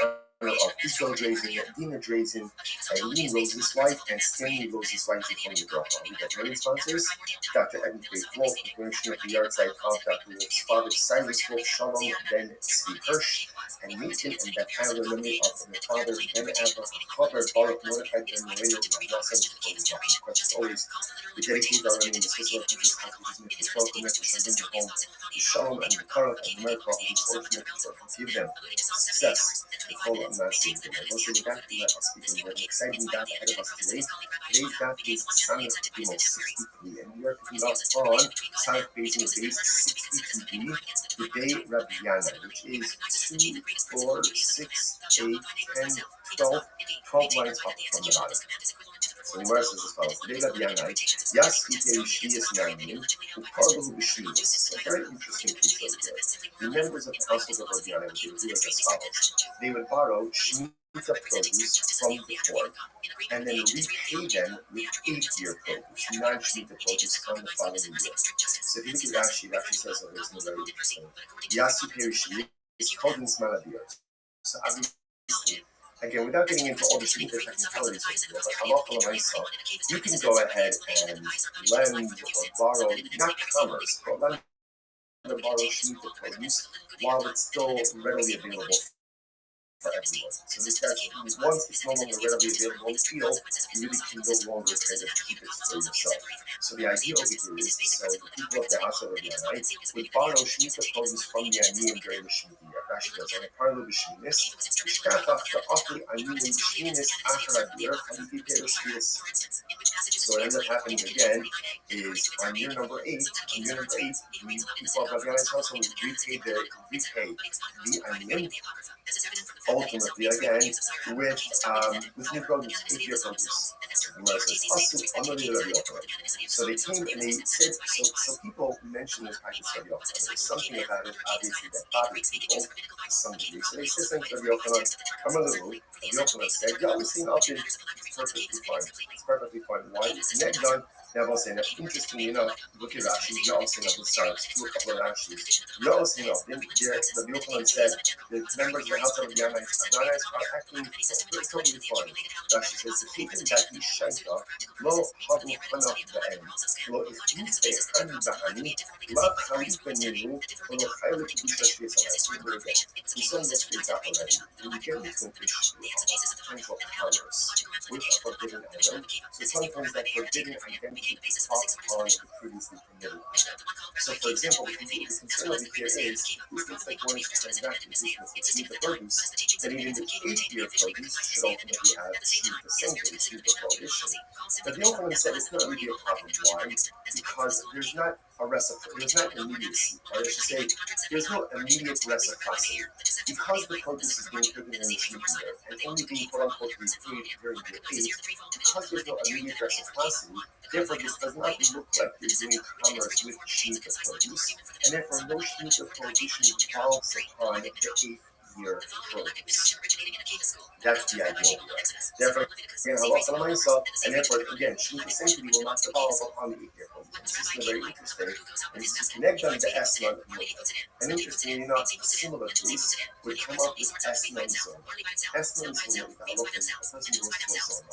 of Israel Drazen, Dina Drazen, Eileen Rose's wife, and Stanley Rose's wife from the drop. We got many sponsors: Dr. Edmund Faith Wolf, the Commissioner of the Yard Side of Dr. Wolf's father, Cyrus Wolf, Shalom, Ben Tzvi Hirsch, and Nathan and Beth Tyler Lemmy of their father, Ben Abba, Chaber, Baruch, Mordechai, and Moreno, and Nelson, as always, we dedicate our name to Switzerland to this conference, make this welcome message and bring them home the Shalom and the Karach and the America, and the ultimate give them success. The whole of Nazi. And also with that, let us begin with an exciting dot ahead of us today. Today's dot is Sanat Gimel 63, and we are picking up on Sanat Bezin base 62b, the day Rabbi Yana, which is 2, 4, 6, 8, 10, 12 lines up from the bottom. So the Gemara says as follows: Today Rabbi Yana, Yas Vite Shvius Nanim, Uparlu B'Shvius. A very interesting piece over here. The members of the household of Rabbi Yana would do as follows: they would borrow Shemitah produce from the poor, and then repay them with 8-year produce, non-Shemitah produce from the following year. So if you look at Rashi says over this in the very interesting. Yas Vite Shvius is called in Smalabiyot. So obviously, again, without getting into all the Shemitah technicalities of it, but halacha l'maisa, you can go ahead and lend or borrow, not commerce, but lend or borrow Shemitah produce while it's still readily available for everyone. So this guy, once it's no longer readily available in the field, you really can no longer kind of keep it for yourself. So the idea over here is, so the people of the house of Rabbi Yanai would borrow Shemitah produce from the Aniyim during the Shemitah year. Rashi goes on, Parlu b'Shminis, Shkachach ta'achli Aniyim b'Shminis achar adiyar, Haliti Peres Shminis. So what ends up happening again is on year number 8, the people of Rabbi Yanai's household would repay the Aniyim, ultimately again with new produce, 8-year produce. So they came and they said, so people mentioned this practice of Rabbi Yochanan. There's something about it, obviously, that bothered people to some degree. So they said something to Rabbi Yochanan, come on the roof. Rabbi Yochanan said, yeah, we sing up in, it's perfectly fine. It's perfectly fine. Why? It's next done. Now, I'll say, interestingly enough, look at Rashi, you're all saying up in stars, do a couple of Rashis. You're all saying up, Rabbi Yochanan said, the members of the house of Rabbi Yanai are acting totally fine. Rashi says, the people that he shaita, lo havu hanach ba'en, lo ichnufe hani ba'ani, lav chalik b'niru, lo chaylik b'isha shvies alai. We saw this phrase out already. When you get into potential commerce with a forbidden item, so sometimes that forbidden identity is talked on the previously permitted item. So, for example, the concern over here is, who thinks that one is transacting business with Shemitah produce, that even the 8-year produce should ultimately have the same thing, Shemitah prohibition. But the Yochanan said it's not really a problem. Why? Because there's not a there's not immediacy, or I should say, there's no immediate reciprocity. Because the produce is being taken in the Shemitah year, and only being quote-unquote repaid during year 8, because there's no immediate reciprocity, therefore this does not look like you're doing commerce with Shemitah produce, and therefore no Shemitah prohibition devolves upon the 8th year produce. That's the idea here. Therefore, again, halacha l'maisa, and therefore, again, Shemitah sanctity will not devolve upon the 8th year produce. This is very interesting, and this is connected on the Esnan Muta. And interestingly enough, a similar case would come up with Esnan Zona. Esnan Zona is the halacha, a person goes to a zona,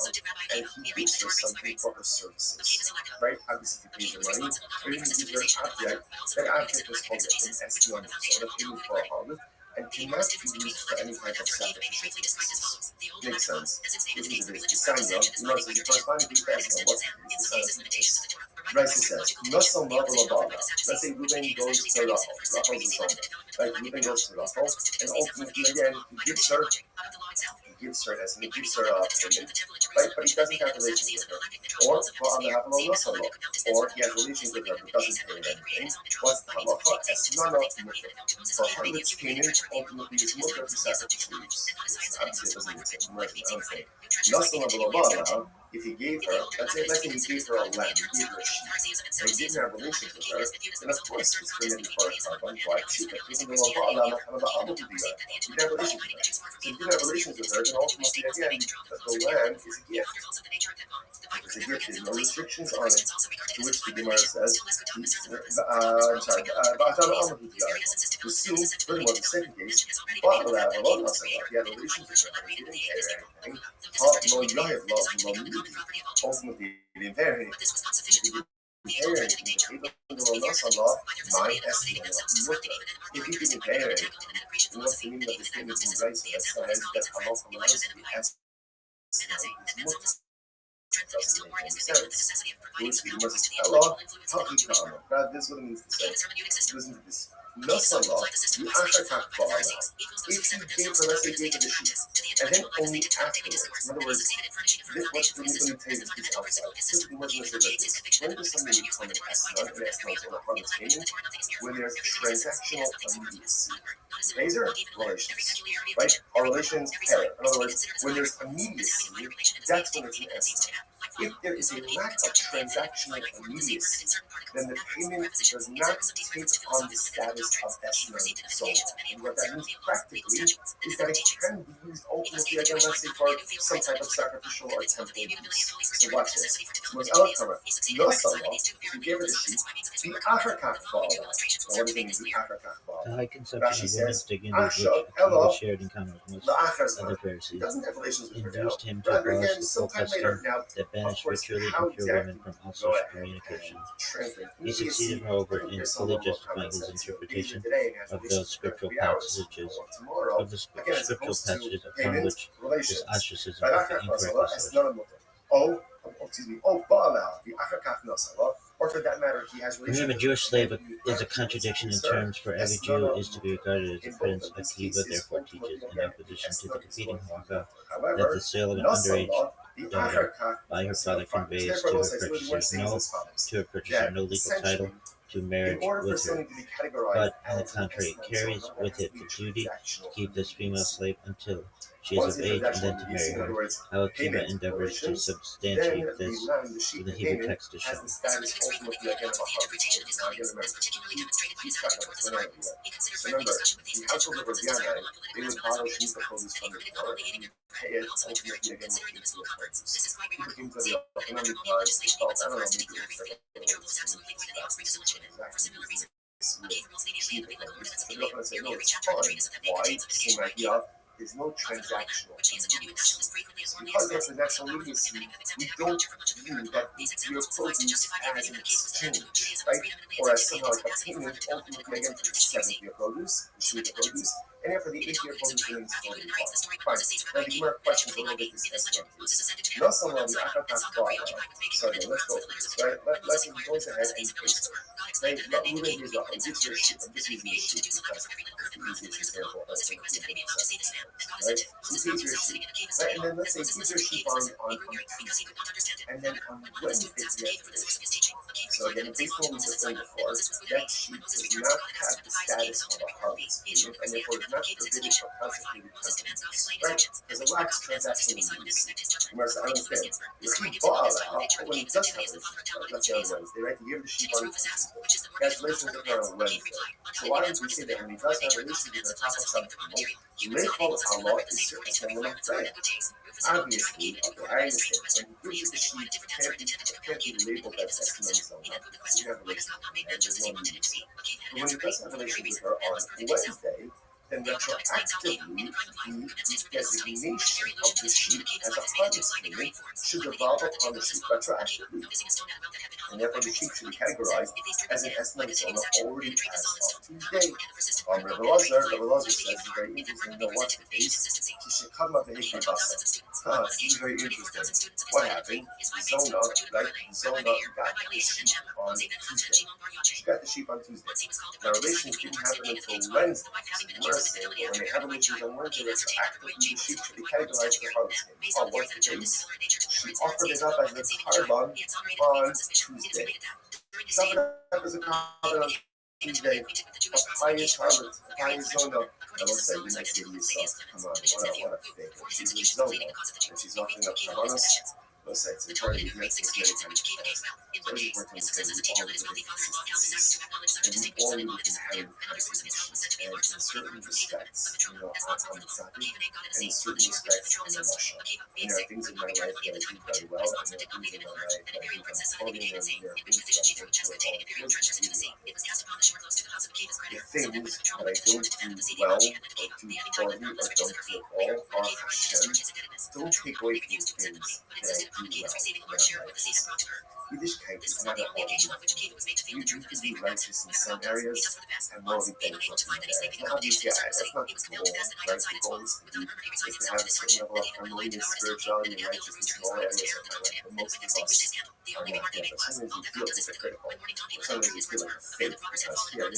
and he gives her something for her services. Right? Obviously, if he pays her money, or even gives her an object, that object is called an Esnan Zona, payment for a harvest, and cannot be used for any type of sacrificial purposes. Makes sense. This is the sign of, notice the corresponding Greek Esnan, what's the sign of Rashi says, Nasal Mabel Ababa. Let's say Reuben goes to Rachel. Rachel's his own. Right? Reuben goes to Rachel, and ultimately, again, he gives her as he gives her payment, right? But he doesn't have relations with her. Or, well, on behalf of Nasal, or he has relations with her but doesn't pay her anything. What's the halacha? Esnana mutter. For Harlot's payment, ultimately, is mutter for sacrificial use. Obviously, it doesn't even say conversion, I don't think. Nasal Mabel Ababa. If he gave her, let's say he gave her a lamb, he gave her a sheep, and he didn't have relations with her, then of course he's permitted for a carbon white sheep, even though a lamb he didn't have relations with her. So if he didn't have relations with her, then ultimately, again, the lamb is a gift. It's a gift, there's no restrictions on it, to which the Gemara says, to assume, furthermore, the second case, he had relations with her, he didn't pay her anything, ultimately, the inheritance, if he didn't pay her anything, what's the meaning of the statement in Raisa that says that halacha l'maisa doesn't make any sense. Which the Gemara says, Allah, God, this is what it means to say. Listen to this. Nasala, the Ashakak Ba'ala. If you gave her, let's say, gave her the sheep, and then only afterwards, in other words, let me tell you this piece outside. Typically, what's going to say like this? When does something become an esnon, or a harvest payment? When there's transactional immediacy. Laser relations, right? Our relations pair. In other words, when there's immediacy, that's when it's an esnon. If there is a lack of transactional immediacy, then the payment does not take on the status of esnon sold. And what that means practically is that it can be used ultimately, again, let's say, for some type of sacrificial or temple use. So watch this. So it's our cover. Nasala, who gave her the sheep, the Ashakak Ba'ala. Now what do you think is the Ashakak Ba'ala? The high consumption of women's dignity, which he was shared in common with most other Pharisees, induced him to abolish the full custom that banished ritually impure women from all social communication. He succeeded, moreover, in fully justifying his interpretation of those scriptural passages, upon which this ostracism of the incorrect or for that matter, he has the name of Jewish slave is a contradiction in terms, for every Jew is to be regarded as a prince. Akiva therefore teaches, in opposition to the competing halakha, that the sale of an underage daughter by her father conveys to her purchaser no legal title to marriage with her, but on the contrary, it carries with it the duty to keep this female slave until she is of age and then to marry her. How Akiva endeavors to substantiate this with the Hebrew text to show. Remember, the household of Rabbi, they would borrow sheep produce from the poor and pay it ultimately again with people produce. People came to the economic because they felt, I don't know, maybe it's like a little sheep produce. So they're not going to say, no, it's fine. Why? Same idea. There's no transactional immediacy. Because there's transactional immediacy, we don't view that your produce as an exchange, right? Or as somehow like a payment ultimately again for the 7th year produce, the sheep produce, and then for the 8th year produce remains fully fine. Now the Gemara questions a little bit this estimate. Nasala the Ashakak Ba'ala. So then let's go for this, right? Let's go ahead and paste it. Right? Moving is up. This is your sheep. I'm just using the sheep because it's the easiest example. Right? So here's your sheep. Right? And then let's say here's your sheep on Tuesday. And then on Wednesday we have fish. So So again, based on what we just learned before, that sheep does not have the status of a harvest payment, and therefore is not forbidden or consecrated contributions. Right? Because a wax transactional use. Remember, I understand. The sheep bought but when he does have a relationship, let's say on Wednesday, right? You give the sheep on Tuesday. He has relationship on Wednesday. So why don't we say that when he does have a relationship on top of something, Lechol Allah is certain when I'm saying. Obviously, okay, I understand. When he gives the sheep, can't be labeled as excellent zone. He have a relationship with her, there's no need. But when he does have a relationship with her on Wednesday, then retroactively, the designation of the sheep as a harvest payment should devolve upon the sheep retroactively. And therefore, the sheep should be categorized as an excellent zone already as of Tuesday. Rabbi Lazar says it's very interesting to know what's the case. He should come up and hit your basa. This is very interesting. What happened? Zona got the sheep on Tuesday. She got the sheep on Tuesday. Now, relations didn't happen until Wednesday. So we're saying that when they have relations on Wednesday, retroactively the sheep should be categorized as a harvest payment. Oh, what's the case? She offered it up as a carbon on Tuesday. She offered it up as a carbon on Tuesday. A pious harvest, a pious zona. I will say, you next to yourself, come on, what a fake. She's a zona, and she's offering up carbonos. Let's say it's important to get this very kind of things. So it's important to say we all live in consistencies, and we all live in inherent contradictions, and in certain respects, I'm tzaddik, and in certain respects, I'm a rasha. And there are things in my life that I do very well, and there are things in my life that I do very poorly, and there are things that I don't do at all. The things that I don't do well, or do poorly, or don't do at all, are Hashem. Don't take away from the things that I do well. Yiddishkeit is not an all you can be righteous in some areas and morally bankrupt in other areas. Now, obviously, that's not the goal, right? The goal is to have a certain level of harmonious spirituality and righteousness in all areas of my life. But most of us are not there. But sometimes we feel hypocritical. Or sometimes we feel like a fake because here,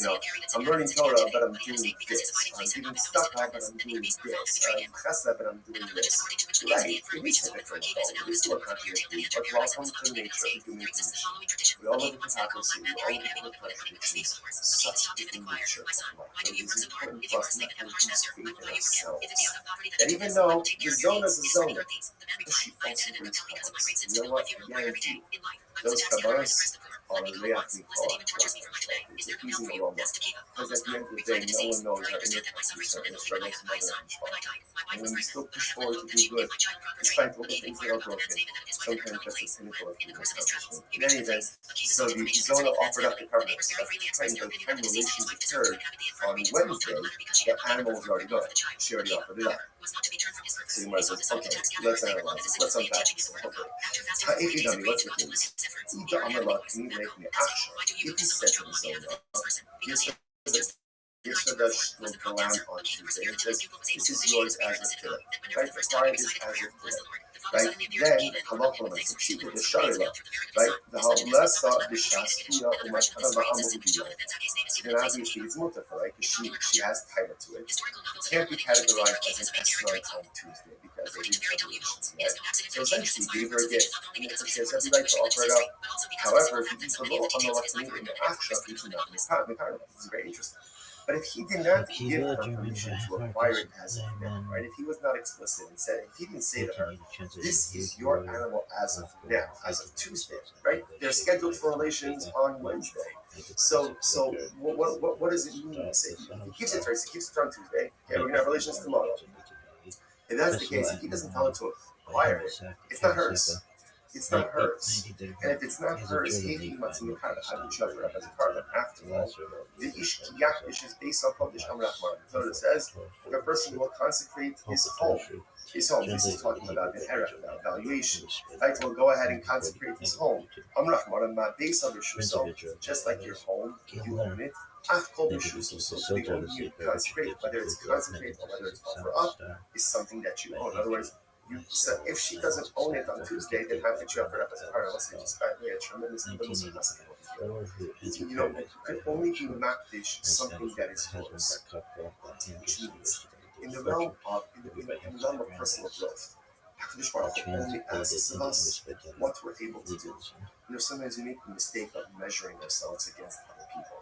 I'm learning Torah, but I'm doing this. I'm giving tzedakah, but I'm doing this. I'm chesed, but I'm doing this. Right? It is hypocritical. It is more contradictory. But welcome to nature of the human condition. We all live in hypocrisy. We all live in contradictions. Such is the nature of life. It is important for us not to lose faith in ourselves. And even though the zona is a zona, the sheep also brings kabbalas. You know what? I guarantee you, those kabbalas are reacting it's a pleasing aroma. Because at the end of the day, no one knows our inner conditions, our inner struggles, and other control. And when we still push forward to do good, despite all the things that are broken, sometimes that's the pinnacle of human accomplishment. In any event, so the zona offered up the covenants. By the time relations occurred on Wednesday, the animal was already gone. She already offered it up. So you might say, okay, let's analyze this. Let's unpack this. Okay. Ha'ikidami, what's the case? Ida Amalak, can you make me action? If he said to the zona, Yisrael will go on Tuesday and says, this is yours as of today. Right? The bride is as of today. Right? Then, Halachah, so she did the Sharila. Right? The Halasa, the Shaspia, Umatana, Ma'amudiya. So then obviously it's Mutafa, right? Because she has title to it. It can't be categorized as an Esrog on Tuesday because they didn't have relations yet. So essentially, gave her a gift. And if she has every right to offer it up. However, if you do the law on the left in the Aksha, it's not in the Karma. This is very interesting. But if he did not give her permission to acquire it as of now, right? If he was not explicit and said, if he didn't say to her, this is your animal as of now, as of Tuesday, right? They're scheduled for relations on Wednesday. So what does it mean to say? If he gives it to her, he gives it to her on Tuesday, okay, we're going to have relations tomorrow. If that's the case, if he doesn't tell her to acquire it, it's not hers. It's not hers. And if it's not hers, he must be kind of how to shove her up as a carbon. After all, the Ishkiyak is based on Kodesh Amrachman. So it says, if a person will consecrate his home, this is talking about the era, about valuation. Right? Will go ahead and consecrate his home. Amrachman, my base of your just like your home, you own it. So the only you consecrate, whether it's consecrate or whether it's offer up, is something that you own. In other words, so if she doesn't own it on Tuesday, then how could you offer it up as a part? Unless they just got a tremendous you could only be makdish something that is yours. Which means in the realm of personal growth, HaKadosh Baruch Hu only asks of us translated what we're able to do. into Sometimes we make the mistake of measuring ourselves against other people.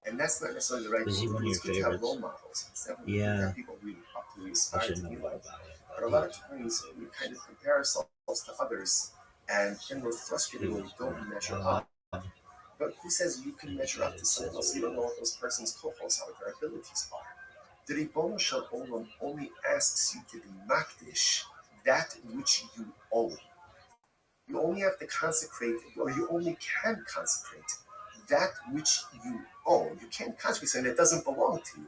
And that's not necessarily the right Was he thing to one do. of It's your good to have favorites? role models. It's definitely good to Yeah, have people we look up to, we I aspire should to know be more like. about him. But a lot of times we kind of compare ourselves to others, and then we're frustrated when we don't measure up. But who says you can measure up to someone else? You don't know what those person's kohos, how their abilities are. The Ribono Shel Olam only asks you to be makdish that which you own. You only have to consecrate, or you only can consecrate that which you own. You can't consecrate something that doesn't belong to you.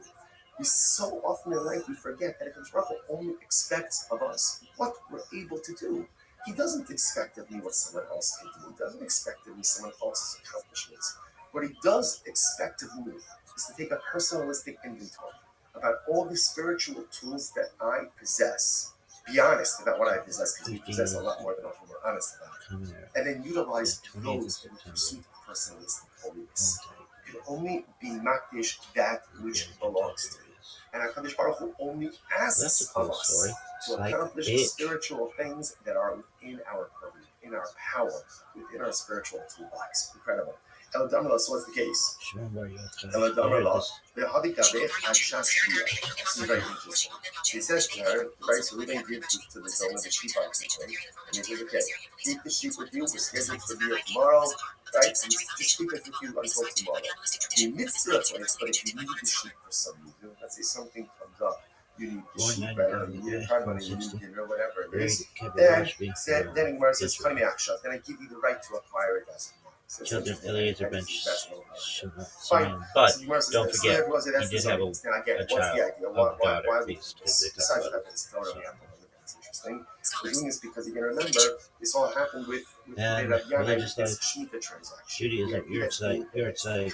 We so often in life we forget that HaKadosh Baruch Hu only expects of us what we're able to do. He doesn't expect of me what someone else can do. He doesn't expect of me someone else's accomplishments. What he does expect of me is to take a personalistic inventory about all the spiritual tools that I possess. Be honest about what I possess, because we possess a lot more than often we're honest about. And then utilize those in pursuit of personalistic holiness. You can only be makdish that which belongs to you. And HaKadosh Baruch Hu only asks of us to accomplish spiritual things that are within our purview, in our power, within our spiritual toolbox. Incredible. El Damala, so what's the case? El Damala, the Hadikabeh Adshastia. This is very interesting. He says to her, right, so Reuben gives to the zone of the sheep on something, and he says, okay, keep the sheep with you, we're scheduled for the tomorrow, right? And just keep it with you until tomorrow. The mitzvah place, but if you need the sheep for some reason, let's say something comes up, you need the sheep better, you need a car money, you need dinner, whatever it is, then Gemara says, then I give you the right to acquire it as Children Eliezer ben fine. But So don't forget, he did have a child, a daughter, please, because they besides talk that, about it's totally that's interesting. We're doing this because you can remember this all happened with and religious life, Shemitah transaction. Judaism, Yurtzai,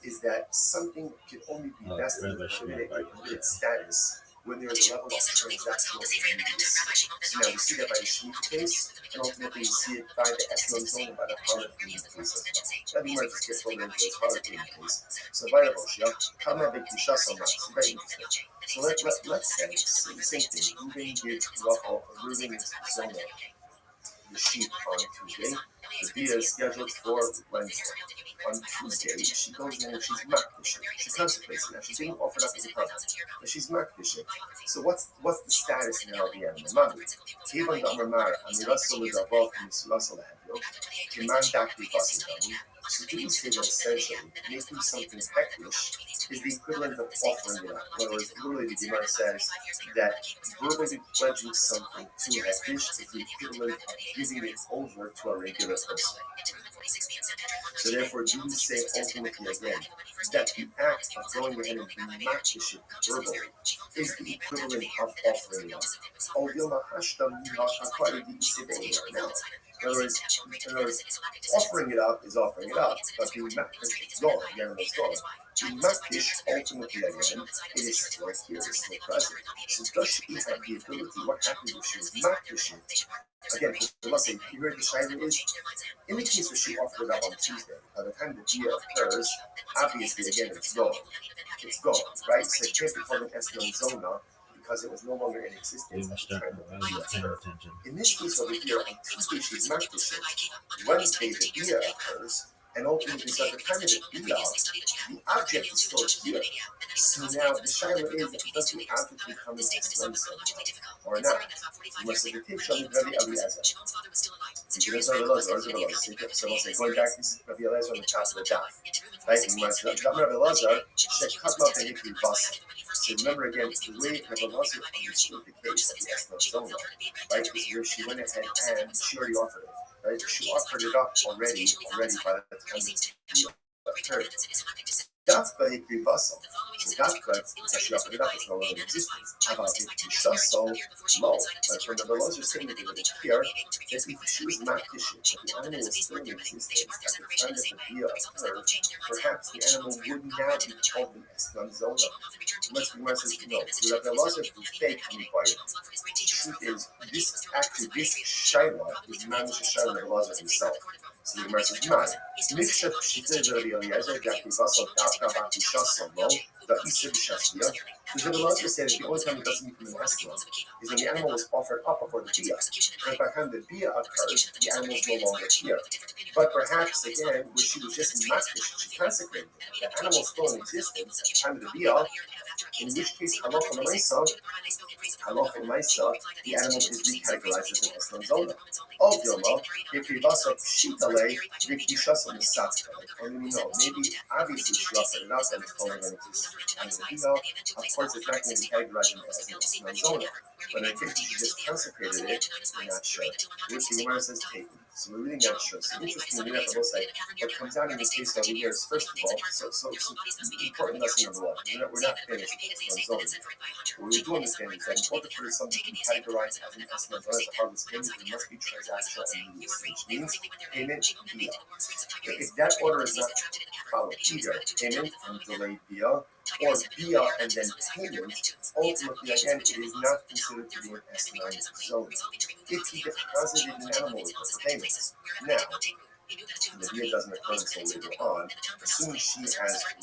Is that something can only be vested in limited status when there is a level of transactional use. So now we see that by the Shemitah case, and ultimately we see it by the Esron zone and by the Harlot case as well. That the merge gets over into this Harlot case. So by the Roshia, Kama Bekisha Sama, it's very interesting. So let's say it's the same thing. Reuben gives Reuben Zona the sheep on Tuesday. The Bia is scheduled for Wednesday. On Tuesday, she goes in and she's makdishing. She consecrates it. Now she's being offered up as a covenant, but she's makdishing. So what's the status now of the animal? Mami. Kevon da Amar Amiraso Lidavok Misulaso Lahevio. Kiman Dakli Vasidami. So do we say that essentially making something hektish is the equivalent of offering it up? In other words, literally the Gemara says that verbally pledging something to hektish is the equivalent of giving it over to a regular person. So therefore, do we say ultimately again that the act of going ahead and being makdish verbally is the equivalent of offering it up? No. In other words, offering it up is offering it up, but being makdish is gone, the animal's gone. Being makdish, ultimately again, it is still here, it's still present. So does she have the ability? What happens if she was makdish it? Again, let's say, you heard the shayla is, in the case where she offered it up on Tuesday, by the time the dia occurs, obviously, again, it's gone. It's gone, right? So it can't be called an esnon zona, because it was no longer in existence at the time that the dia occurred. In this case over here, on Tuesday she's makdish it. Wednesday the dia occurs, and ultimately, so at the time of the dia, the object is still here. So now the shayla is, does the object become an esnon zona or not? You must say the tip shall be Rabbi Eliezer. So we'll say, going back, this is Rabbi Eliezer on the top of the daf. Right? You must Rabbi Eliezer, Shekatma Behikri Basa. So remember again, the way Rabbi Eliezer understood the case of the Esnon Zona, right, is where she went ahead and she already offered it. Right? She offered it up already by the time the occurred. That's Behikri Basa. So that's that she offered it up, it's no longer in existence. About it, so low. But from Rabbi Eliezer saying that here, that if she was makdish it, but the animal was still in existence at the time that the dia occurred, perhaps the animal would now be called an esnon zona. Unless the Gemara says no. So Rabbi Eliezer is fake required. The truth is, this shayla is mamish shayla Rabbi Eliezer himself. So the Gemara says, "Mad, Miksha Pshita Rabbi Eliezer Daki Vasal Dafka Bati Shasal Lo Da Isa B'Shasvia." Because Rabbi Eliezer said that the only time it doesn't become an Eslam is when the animal was offered up before the Bia. And by the time the Bia occurs, the animal is no longer here. But perhaps again, where she was just makdish, she consecrated it. The animal is still in existence at the time of the Bia, in which case halacha l'maisa, the animal is recategorized as an Eslam Zona. Of Dilma, if we bust up Shitale, Vikishas on the Saturday. And we know, maybe obviously she offered it up and it's only going to exist at the Bia. Of course, it's not going to be categorized as an Eslam Zona. But in case she just consecrated it, we're not sure. Which the Gemara says taken. So we're really not sure. So interestingly enough, I will say, what comes out in this case over here is, first of all, so important lesson number one. We're not finished with Zona. What we do understand is that in order for something to be categorized as an Eslam Zona, as a harvest payment, it must be transactional immediacy, which means payment via. If that order is not followed, either payment and delayed via, or via and then payment, ultimately, again, it is not considered to be an Eslam Zona. If he deposited an animal with her payments, now, the via doesn't occur until later on, assuming she has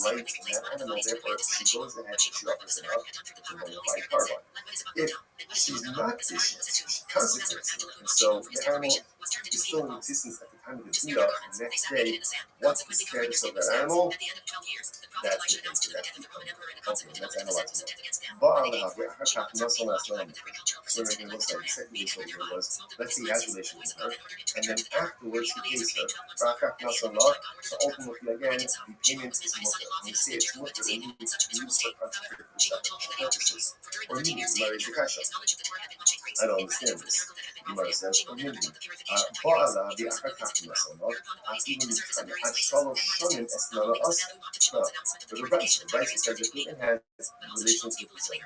rights in that animal, therefore, she goes ahead and she offers it up to bonafide carbon. If she's not vicious, she consecrates it, and so the animal is still in existence at the time of the via, and the next day, what's the status of that animal? That's the case. Okay, let's analyze it. So the second case over here was, let's say he has relations with her, and then afterwards he pays her. So ultimately, again, the payment is mutter. When we say it's mutter, it means to use for consecrated purposes. Or meaning, Mary Zakasha. I don't understand this. Gemara says, or meaning, Ba'ala the Akakaki Masala, even at Shalosh Shonim Esnala Asa. The Rabbi says that the man has relations with his son,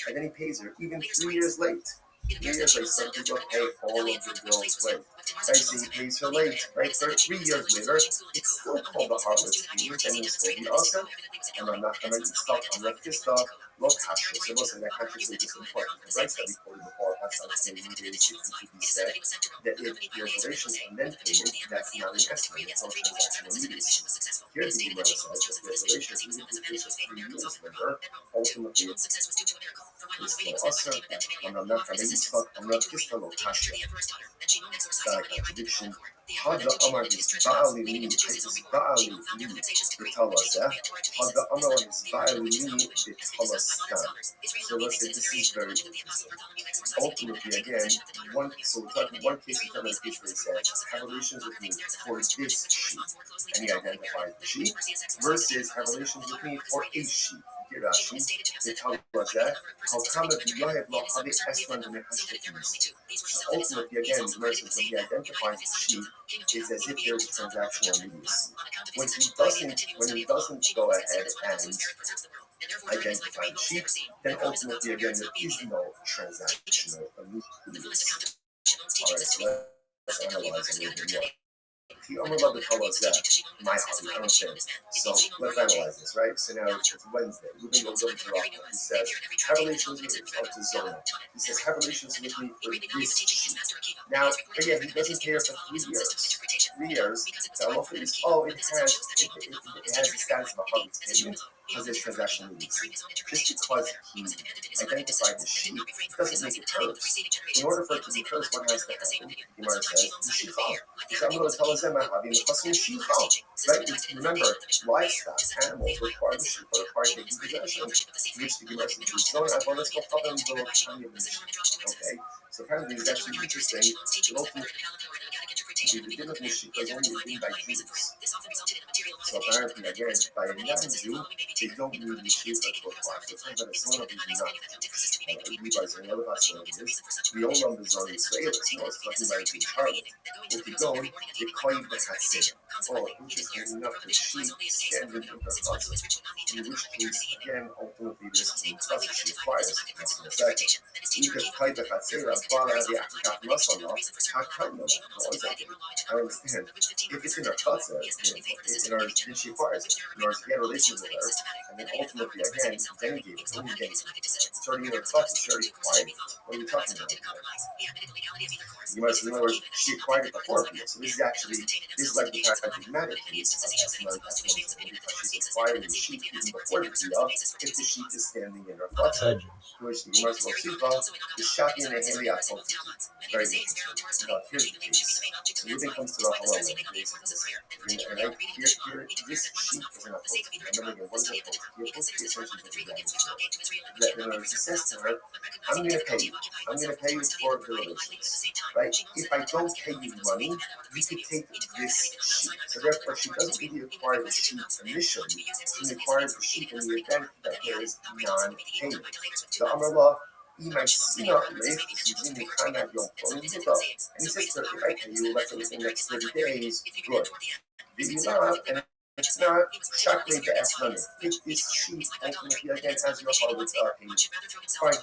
and then he pays her even 3 years late. 3 years late, some people pay all of the bills late. Right, so he pays her late, right? 3 years later, it's still called the harvest payment, and it's still the also. And I'm not going to stop on the Kista, look, Hashem. So listen, that consciously is important. The rights that we quoted before, that's not the same. He said that if your relations and then payment, that's not an estimate, it's not transactional immediacy. Here the Gemara says that the relations, even if it takes 3 years later, ultimately it's still usher, and I'm not going to stop on the Kista, look, Hashem. It's not a contradiction. Hada Amar is Ba'ali Li, it's Ba'ali Li, the Talazah. Hada Amar is Ba'ali Li, the Talazah. So let's say this is very interesting. Ultimately, again, one case, we're talking about a case where he says, have relations with me for this sheep, and he identifies the sheep, versus have relations with me for a sheep. Rashi, the Talazah, how come it Yohev Lo Havi Esman and Hashtakimis. So ultimately, again, the verse when he identifies the sheep, is as if there's transactional immediacy. When he doesn't go ahead and identify the sheep, then ultimately, again, there is no transactional immediacy. All right, so let's analyze a little bit more. I'm about to tell us that my hobby, I understand. So let's analyze this, right? So now it's Wednesday. Ruben goes over to Rabbi. He says, have relations with me, to Zona. He says, have relations with me for this sheep. Now, again, he doesn't pay her for 3 years. 3 years, the halacha is, it has the status of a harvest payment because there's transaction immediacy. Just because he identified the sheep doesn't make it hers. In order for it to be hers, what has to happen? The Gemara says, the sheep. I'm going to tell us that my hobby is the sheep. Right? Remember, livestock, animals require the sheep, or require taking possession, which the Gemara says, okay? So apparently it's actually interesting. The din of Mishik is only written by Jews. So apparently, again, by a non-Jew, they don't need Mishik to apply. So it's not that a son of Jews not. Levi's and other possibilities. The old number is on Israel, so it's talking about the Charlie. If you don't, the Koyim the Hatzir. Interestingly enough, the sheep stand in her closet. In which case, again, ultimately, this closet she acquires. That's in a second. You could Koyim the Hatzir, Bala, the Akikat Masala, Hakayim. I understand. If it's in her closet, in order then she acquires it. In order to get relations with her, and then ultimately, again, then he gave it. It's already in her closet. fucking sure he acquired it. What are we talking about? You might say, in other words, she acquired it before appeal. So this is like the paradigmatic case of Esmon because she's acquiring the sheep even before the appeal if the sheep is standing in her thoughts. To which the Gemara says, the shati and the heliac. Very interesting. Now, here's the case. So when it comes to the halal, this sheep is an approach. Remember again, what is an approach? The approach is essentially that he says to her, I'm going to pay you. I'm going to pay you for the relations. Right? If I don't pay you money, you can take this sheep. So therefore, she doesn't really acquire the sheep initially. She acquires the sheep in the event that there is non-payment. The Amar law, and he says to her, if I pay you, let's say within the next 30 days, good. And it's not shakli to ask money. Take this sheep ultimately again as your harvest are payment. Fine.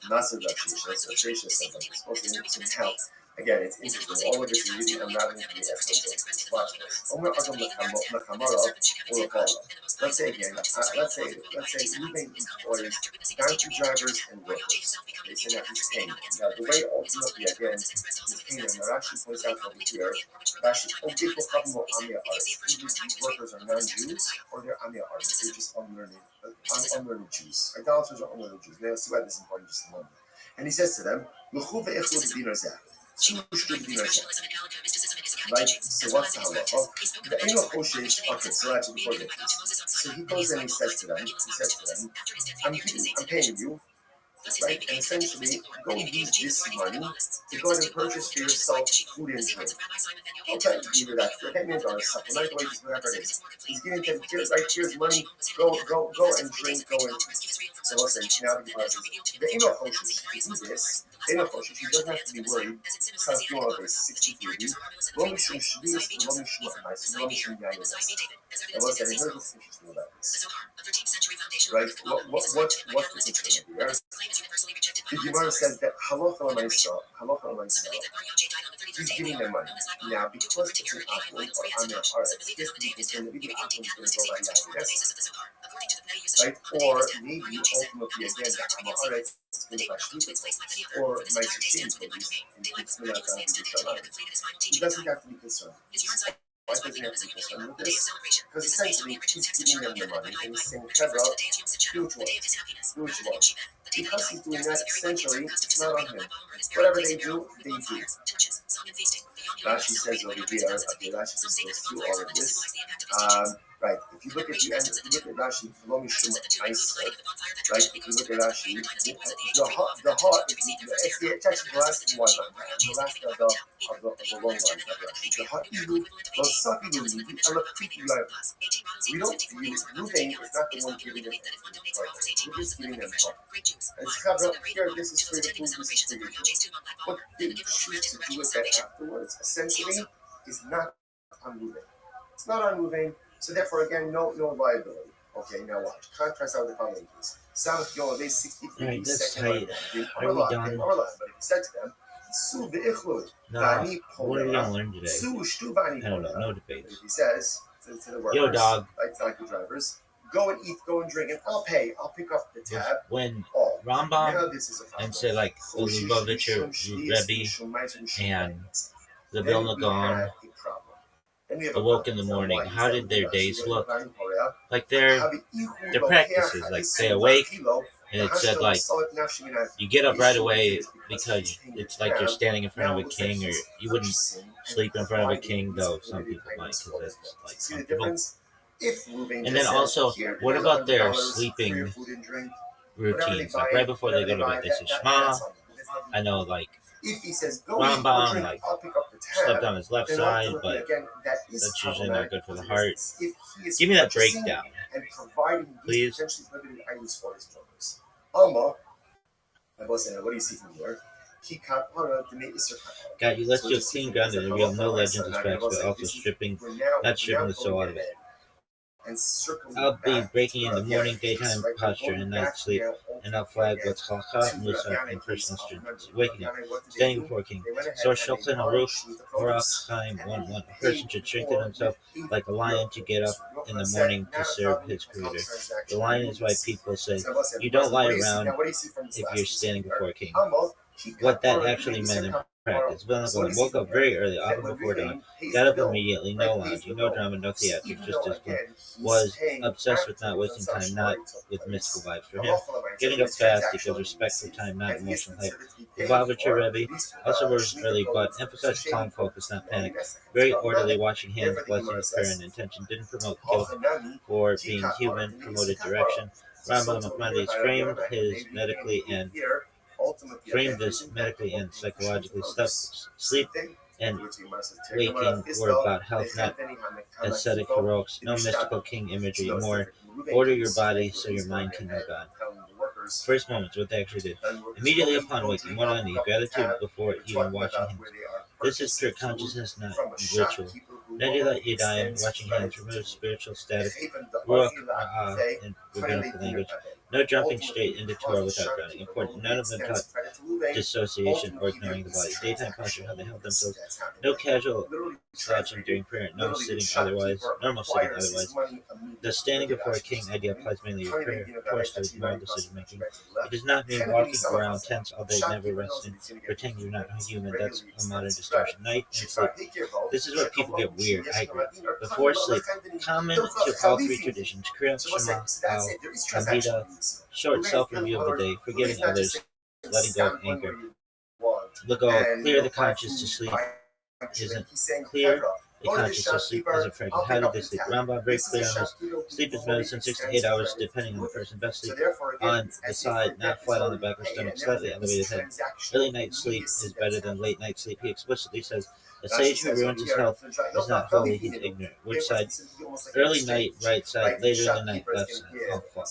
Massive Rashish says I'm supposed to need some help. Again, it's interesting. All of this is really unraveling to the essence of watch this. Let's say again, let's say Ruben employs donkey drivers and workers. They say that he's paying them. Now, the way ultimately, again, he's paying them, Rashi points out over here, Rashi, these workers are non-Jews or they're Amia artists. They're just unlearned Jews. Idolaters are unlearned Jews. Now, let's see why this is important in just a moment. And he says to them, right? So what's the halacha? Okay, so actually before that. So he goes and he says to them, I'm paying you, right? And essentially, go use this money to go and purchase for yourself food and drink. Okay, either that's for payment or supplemental wages, whatever it is. He's getting to here's money, go and drink, go and so listen, now the Enoch do this. Enoch she doesn't have to be worried. Sounds doing all this 63. Romishum Shvis, Romishum Nice, Romishum Yanis. And what's that? Here's what's interesting about this. Right? What's the interesting here? The Gemara says that Halacha L'Maisa, he's giving them money. Now, because it's an Akum or Amir Haaretz, this week is going to be the Akum is going to go by Yanis. Right? Or maybe ultimately again that Amir Haaretz is going to by Shlichut or Meiser Shem produce in Tzmilat Yerushalayim. He doesn't have to be concerned. Why doesn't he have to be concerned with this? Because essentially he's giving them the money and he's saying, Chevra, do what you want. Because he's doing that, essentially, it's not on him. Whatever they do, they do. Rashi says over here, okay, Rashi just goes through all of this. Right, if you look at the end, if you look at Rashi, right, if you look at Rashi, the heart, it's actually the last one line, the last of the long line of Rashi. The heart, we don't use, Ruvain is not the one giving them anything. We're just giving them heart. And Chavra, here, this is for the food, this is for your food. What they choose to do with that afterwards, essentially, is not on Ruvain. It's not on Ruvain. So therefore, again, no liability. Okay, now watch. Contrast out the following case. South Yola, 63. Right, that's tight. Are we done? But if he said to them, no, what are we gonna learn today? I don't know, no debates. If he says to the workers, yo, dog, like taxi drivers, go and eat, go and drink, and I'll pay. I'll pick up the tab. When Rambam and say like Lubavitcher, Rabbi, and the Vilna Gaon awoke in the morning, how did their days look? Like their practices, like they awake, and it said like you get up right away because it's like you're standing in front of a king, or you wouldn't sleep in front of a king, though some people might because it's like comfortable. And then also, what about their sleeping routines? Like right before they go to bed, they say Shema. I know, like Rambam, like slept on his left side, but that's usually not good for the heart. Give me that breakdown, please. What do you see from here? God, you let's do a clean ground to reveal no legends of facts, but also not stripping the soul out of it. I'll be breaking in the morning, daytime posture, and night sleep, and I'll flag what's halakha, musar, and personal stringency. Waking up, standing before a king. Source Shulchan Aruch, Orach Chaim 1:1. A person should strengthen himself like a lion to get up in the morning to serve his creator. The lion is why people say, you don't lie around if you're standing before a king. What that actually meant in practice. Vilna woke up very early, often before dawn, got up immediately, no lounging, no drama, no theatrics, just discipline. Was obsessed with not wasting time, not with mystical vibes. For him, getting up fast equals respect for time, not emotional hype. The Rabbi also rose early, but emphasized calm focus, not panic. Very orderly, washing hands, blessings, prayer, and intention. Didn't promote guilt for being human, promoted direction. Rambam Maimonides framed this medically and psychologically. Sleep and waking were about health, not ascetic heroics. No mystical king imagery. More order your body so your mind can know God. First moments, what they actually did. Immediately upon waking, one on knee, gratitude before even washing hands. This is pure consciousness, not ritual. Nedilat Yadayim, washing hands, removes spiritual static, ruach ra'ah in rabbinical language. No jumping straight into Torah without grounding. Important, none of them taught dissociation or ignoring the body. Daytime posture, how they held themselves. No casual slouching during prayer, normal sitting otherwise. The standing before a king idea applies mainly to prayer, Torah study, moral decision making. It does not mean walking around tense all day, never resting, pretending you're not human. That's a modern distortion. Night and sleep. This is where people get weird. I agree. Before sleep, common to all three traditions: Kriyat Shema, Al, Amida, short self-review of the day, forgiving others, letting go of anger. Clear the conscience to sleep isn't clear. A conscious to sleep isn't fragile. How do they sleep? Rambam very clear on this. Sleep is medicine, 6 to 8 hours, depending on the person. Best sleep on the side, not flat on the back or stomach, slightly elevated head. Early night sleep is better than late night sleep. He explicitly says, a sage who ruins his health is not holy, he's ignorant. Which side? Early night, right side. Later in the night, left side. Oh, fuck.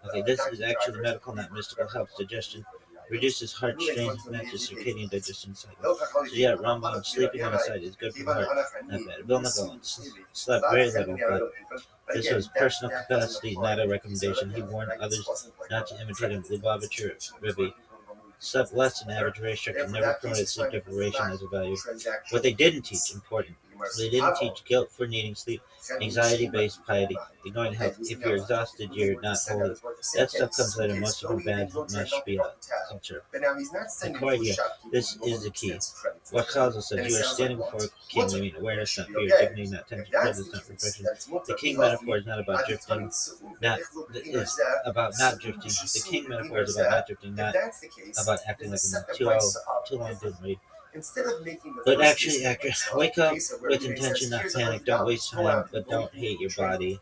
Okay, this is actually medical, not mystical. Helps digestion. Reduces heart strain, matches circadian digestion cycle. So yeah, Rambam, sleeping on the side is good for the heart, not bad. Vilna Gaon slept very little, but this was personal capacity, not a recommendation. He warned others not to imitate him. Lubavitcher Rabbi slept less than average, very strict, and never promoted sleep deprivation as a value. What they didn't teach, important. They didn't teach guilt for needing sleep, anxiety-based piety, ignoring health. If you're exhausted, you're not holy. That stuff comes later. Most of them bad mashpia culture. The core idea. This is the key. What Chazal says, you are standing before a king, you mean awareness, not fear, dignity, not tension, presence, not repression. The king metaphor is not about drifting, is about not drifting. The king metaphor is about not drifting, not about acting like a monk. Too long didn't read. But actually accurate. Wake up with intention, not panic. Don't waste time, but don't hate your body.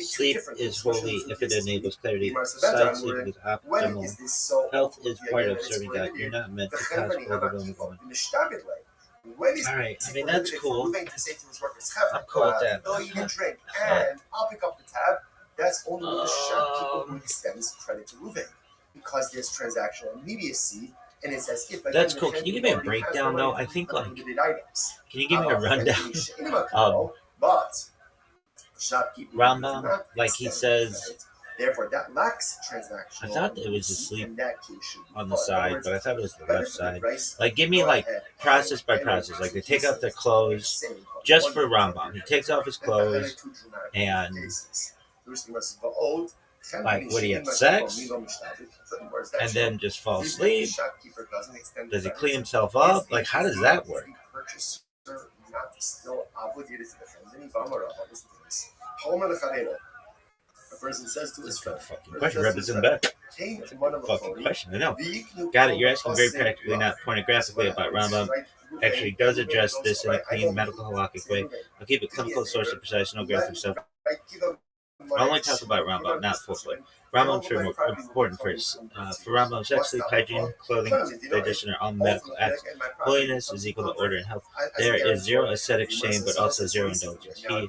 Sleep is holy if it enables clarity. Side sleeping is optimal. Health is part of serving God. You're not meant to cosplay the Roman woman. Alright, I mean, that's cool. I'm cool with that. I'll pick up the tab. That's only what the shopkeeper who extends credit to Ruvain. Because there's transactional immediacy. And it's as if that's cool. Can you give me a breakdown, though? I think, like, can you give me a rundown? Rambam, like he says, therefore that lacks transactional. I thought it was asleep on the side, but I thought it was the left side. Like, give me, like, process by process. Like, they take off their clothes, just for Rambam. He takes off his clothes, and, like, would he have sex? And then just fall asleep? Does he clean himself up? Like, how does that work? A person says to his friend, fucking question. Rabbi's in the back. Fucking question. I know. Got it. You're asking very practically, not pornographically, about Rambam. Actually does address this in a clean medical halakhic way. I'll keep it clinical, source, and precise, no graphic stuff. I'll only talk about Rambam, not foreplay. Rambam's very important first. For Rambam, sex, sleep, hygiene, clothing, digestion are all medical acts. Holiness is equal to order and health. There is zero ascetic shame, but also zero indulgence. He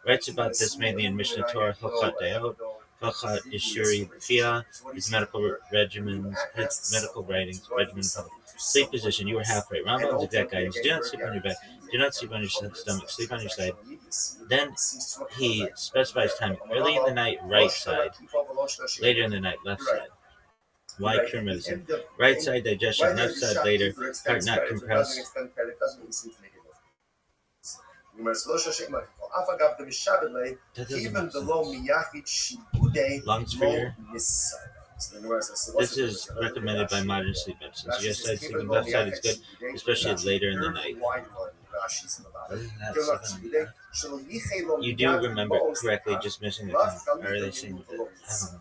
writes about this mainly in Mishnah Torah, Hilchot Dayot, Hilchot Ishuri Bia, his medical regimens, his medical writings, regimen of Sleep position, you were half right. Rambam's exact guidance: do not sleep on your back, do not sleep on your stomach, sleep on your side. Then he specifies time: early in the night, right side; later in the night, left side. Why pure medicine? Right side digestion, left side later, heart not compressed. That doesn't make sense. Lungs freer. This is recommended by modern sleep medicine. So yes, side sleeping left side is good, especially later in the night. You do remember correctly, just missing the time. Or are they saying that? I don't know.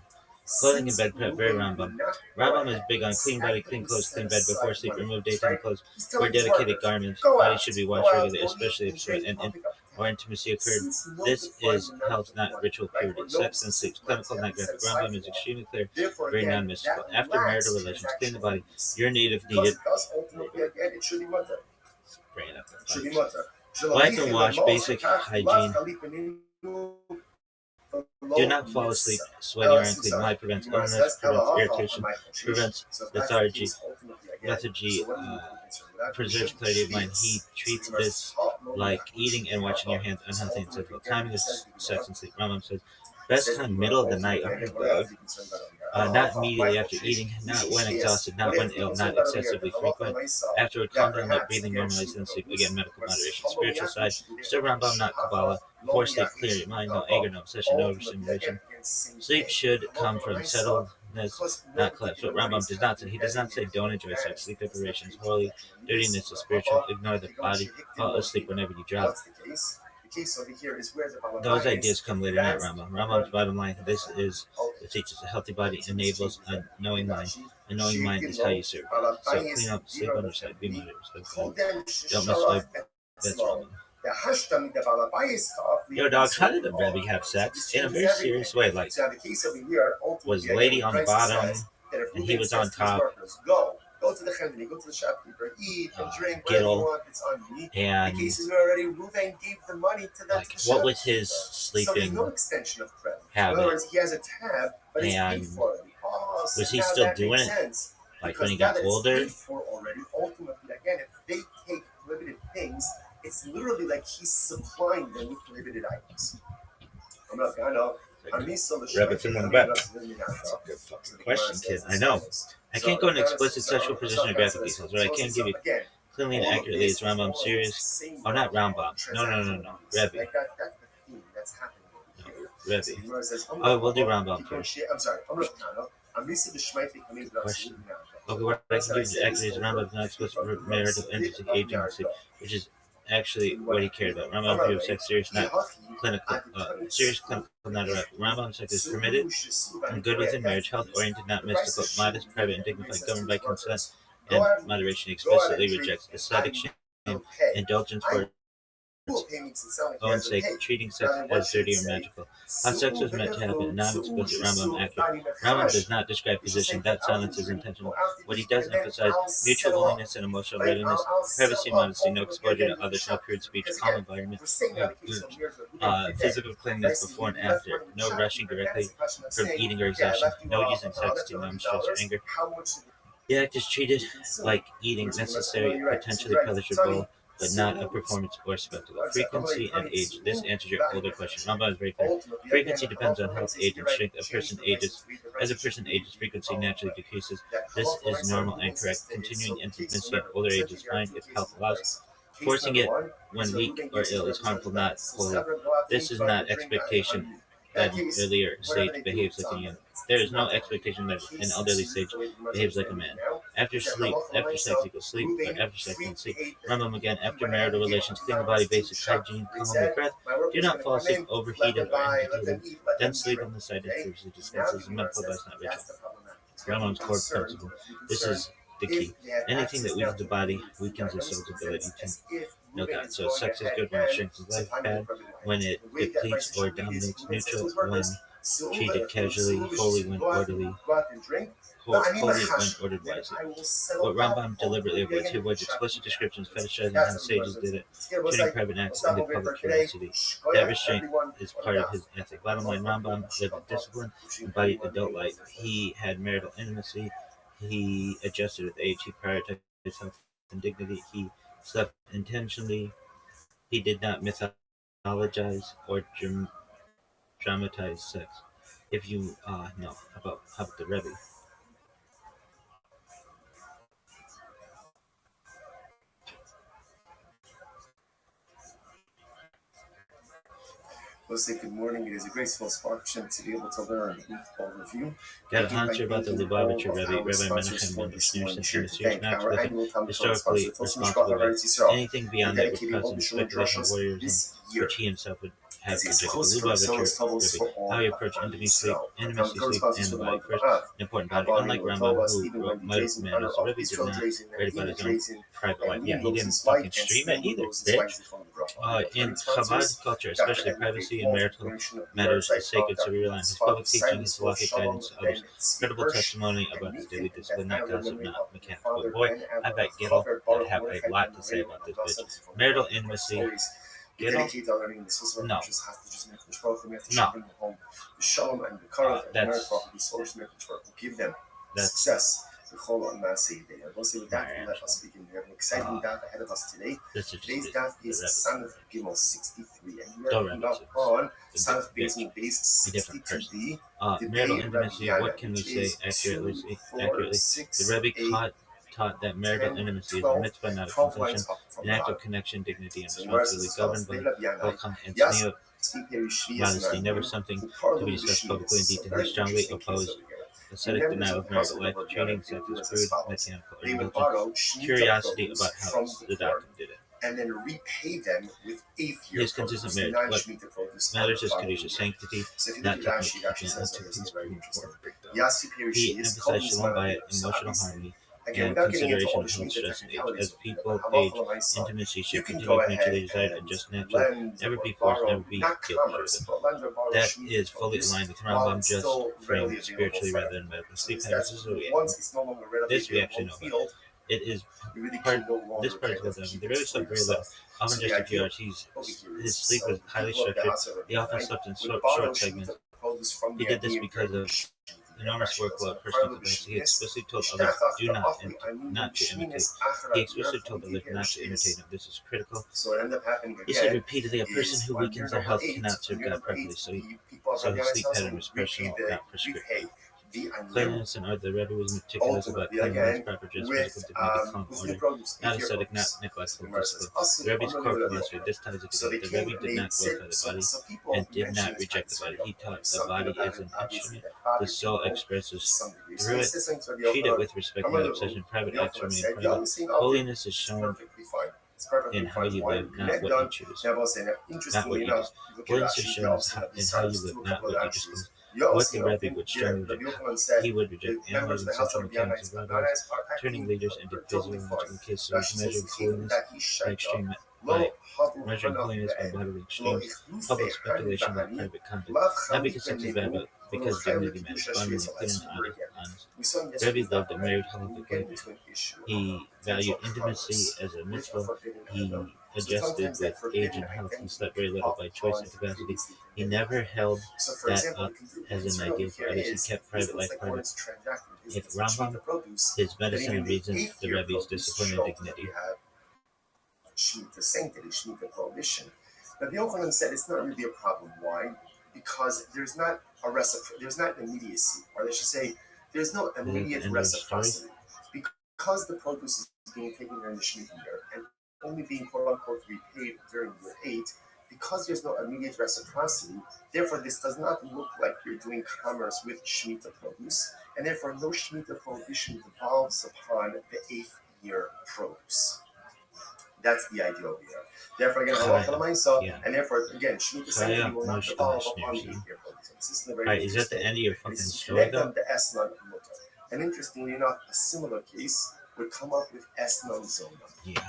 Clothing in bed prep, very Rambam. Rambam is big on clean body, clean clothes, clean bed before sleep, remove daytime clothes, wear dedicated garments. Body should be washed regularly, especially if sweat or intimacy occurred. This is health, not ritual purity. Sex and sleep, clinical, not graphic. Rambam is extremely clear, very non-mystical. After marital relations, clean the body. Urinative if needed. Bring it up. Wipe and wash, basic hygiene. Do not fall asleep sweaty or unclean. Why prevents illness, prevents irritation, prevents lethargy, preserves clarity of mind. He treats this like eating and washing your hands, unhealthy and sinful. Timing of sex and sleep. Rambam says, best time, middle of the night. Not immediately after eating, not when exhausted, not when ill, not excessively frequent. Afterward, calm down, let breathing normalize, then sleep. Again, medical moderation. Spiritual side, still Rambam, not Kabbalah. Before sleep, clear your mind, no anger, no obsession, no overstimulation. Sleep should come from settledness, not collapse. What Rambam does not say, he does not say don't enjoy sex. Sleep deprivation is holy, dirtiness is spiritual, ignore the body, fall asleep whenever you drop. Those ideas come later, not Rambam. Rambam's bottom line, this is, it teaches a healthy body, enables a knowing mind. A knowing mind is how you serve God. So clean up, sleep on your side, be moderate, respectful. Don't miss life, that's Rambam. Yo, dogs, how did the Rabbi have sex? In a very serious way, like, was the lady on the bottom, and he was on top? Go to the chendri, go to the shopkeeper, eat and drink whatever you want, it's on me. And the cases where already Ruven gave the money to them. Like, what was his sleeping no extension of credit. Habit? In other words, he has a tab, but it's paid for already. Was he still doing it? Like when he got older? Ultimately, again, if they take prohibited things, it's literally like he's supplying them with prohibited items. I'm not gonna. Rabbit's in one back. That's a good fucking question, kid. I know. I can't go into explicit sexual position or graphic details, but I can give you clearly and accurately is Rambam serious? Oh, not Rambam. No. Rabbi. Rabbi. Oh, we'll do Rambam first. I'm sorry. Question. Okay, what I can give you accurately is Rambam is not explicit marital entity agency, which is actually what he cared about. Rambam's view of sex serious, not clinical. Serious clinical, not erotic. Rambam's sex is permitted and good within marriage, health-oriented, not mystical, modest, private, and dignified, governed by consent and moderation. Explicitly rejects aesthetic shame, indulgence for its own sake, treating sex as dirty or magical. How sex was meant to happen, non-explicit. Rambam accurate. Rambam does not describe position. That silence is intentional. What he does emphasize: mutual willingness and emotional readiness, privacy, modesty, no exposure to others, no crude speech, calm environment, physical cleanliness before and after, no rushing directly from eating or exhaustion, no using sex to numb stress or anger. The act is treated like eating, necessary, potentially pleasurable, but not a performance or spectacle. Frequency and age. This answers your older question. Rambam is very clear. Frequency depends on health, age, and strength. As a person ages, frequency naturally decreases. This is normal and correct. Continuing intimacy at older age is fine if health allows. Forcing it when weak or ill is harmful, not holy. This is not expectation that an earlier stage behaves like a young. There is no expectation that an elderly stage behaves like a man. After sex equals sleep, or after sex and sleep. Rambam again, after marital relations, clean the body, basic hygiene, calm your breath. Do not fall asleep overheated or agitated. Then sleep on the side that previously discussed as a medical advice, not ritual. Rambam's core principle. This is the key. Anything that weakens the body weakens the soul's ability to know God. So sex is good when it strengthens life, bad when it depletes or dominates, neutral when treated casually, holy when orderly, holy when ordered wisely. What Rambam deliberately avoids, he avoids explicit descriptions, fetishizing how sages did it, turning private acts into public curiosity. That restraint is part of his ethic. Bottom line, Rambam lived a disciplined, embodied adult life. He had marital intimacy. He adjusted with age. He prioritized his health and dignity. He slept intentionally. He did not mythologize or dramatize sex. If you know about the Rebbe. We'll say good morning. It is a graceful sparkshin to be able to learn with all of you. Got an answer about the Lubavitcher Rabbi Menachem Mendel's Anderson, and a serious match with him, historically responsible way. Anything beyond that would cause him speculation of warriorism, which he himself would have projected. The Lubavitcher Rabbi, how he approached intimacy, sleep, and the body. First, an important body. Unlike Rambam, who wrote Midas Manners, the Rabbi did not write about his own private life. Yeah, he didn't fucking stream it either, bitch. In Chabad culture, especially privacy and marital matters is sacred, so we rely on his public teaching, his halakhic guidance, others' credible testimony about his daily discipline, not gossip, not mechanical. But boy, I bet Gittel would have a lot to say about this bitch. Marital intimacy. Gittel? No. That's success. Exciting daf ahead of us today. Today's daf is Sanaf Gimel 63, and we are on Sanaf base 62b. Marital intimacy. What can we say accurately? The Rebbe taught that marital intimacy is a mitzvah, not a consumption, an act of connection, dignity, and responsibility, governed by welcome and tzniut, modesty, never something to be discussed publicly in detail. He strongly opposed ascetic denial of marital life, treating sex as crude, mechanical, or indulgent curiosity about how the doctor did it. And then repay them with eighth year. His consistent marriage. What matters is Kedusha, sanctity, not technique. He emphasized shalom bayit, emotional harmony, and consideration of health, stress, and age. As people age, intimacy should continue mutually desired and just natural, never be forced, never be guilt-driven. That is fully aligned with Rambam, just framed spiritually rather than medically. Sleep habits is what we this we actually know about. It is this part is what the Rebbe slept very little, often just a few hours. His sleep was highly structured. He often slept in short segments. He did this because of enormous workload, personal capacity. He explicitly told others not to imitate. He explicitly told others not to imitate him. This is critical. He said repeatedly, a person who weakens their health cannot serve God properly. So his sleep pattern was personal, not prescriptive. Cleanliness and art. The Rebbe was meticulous about cleanliness, proper dress, physical dignity, calm order, not ascetic, not neglectful discipline. The Rebbe's core philosophy, this ties it together. The Rebbe did not glorify the body and did not reject the body. He taught the body is an instrument. The soul expresses through it. Treat it with respect, not obsession. Private acts remain private. Holiness is shown in how you live, not what you choose. Not what you choose. Holiness is shown in how you live, not what you choose. What the Rabbi would strongly reject. He would reject analyzing social mechanics of rabbis, turning leaders into physiological cases, measuring holiness by measuring holiness by bodily extremes, public speculation by private conduct, not because sex is bad, but because dignity matters, fundamentally clear and honest. Rabbi loved a married halakhic life. He valued intimacy as a mitzvah. He adjusted with age and health. He slept very little by choice and capacity. He never held that up as an ideal for others. He kept private life private. If Rambam, his medicine and reason, the Rebbe's discipline and dignity. Shemitah sanctity, Shemitah prohibition. Rabbi Yochanan said it's not really a problem. Why? Because there's not a there's not immediacy, or they should say there's no immediate reciprocity. Because the produce is being taken during the Shemitah year and only being quote unquote repaid during year 8, because there's no immediate reciprocity, therefore this does not look like you're doing commerce with Shemitah produce, and therefore no Shemitah prohibition devolves upon the 8th year produce. That's the idea over here. Therefore, again, and therefore, again, Shemitah sanctity will not devolve upon the 8th year produce. Right, is that the end of your fucking story, though? And interestingly enough, a similar case would come up with Esnon Zona. Yeah,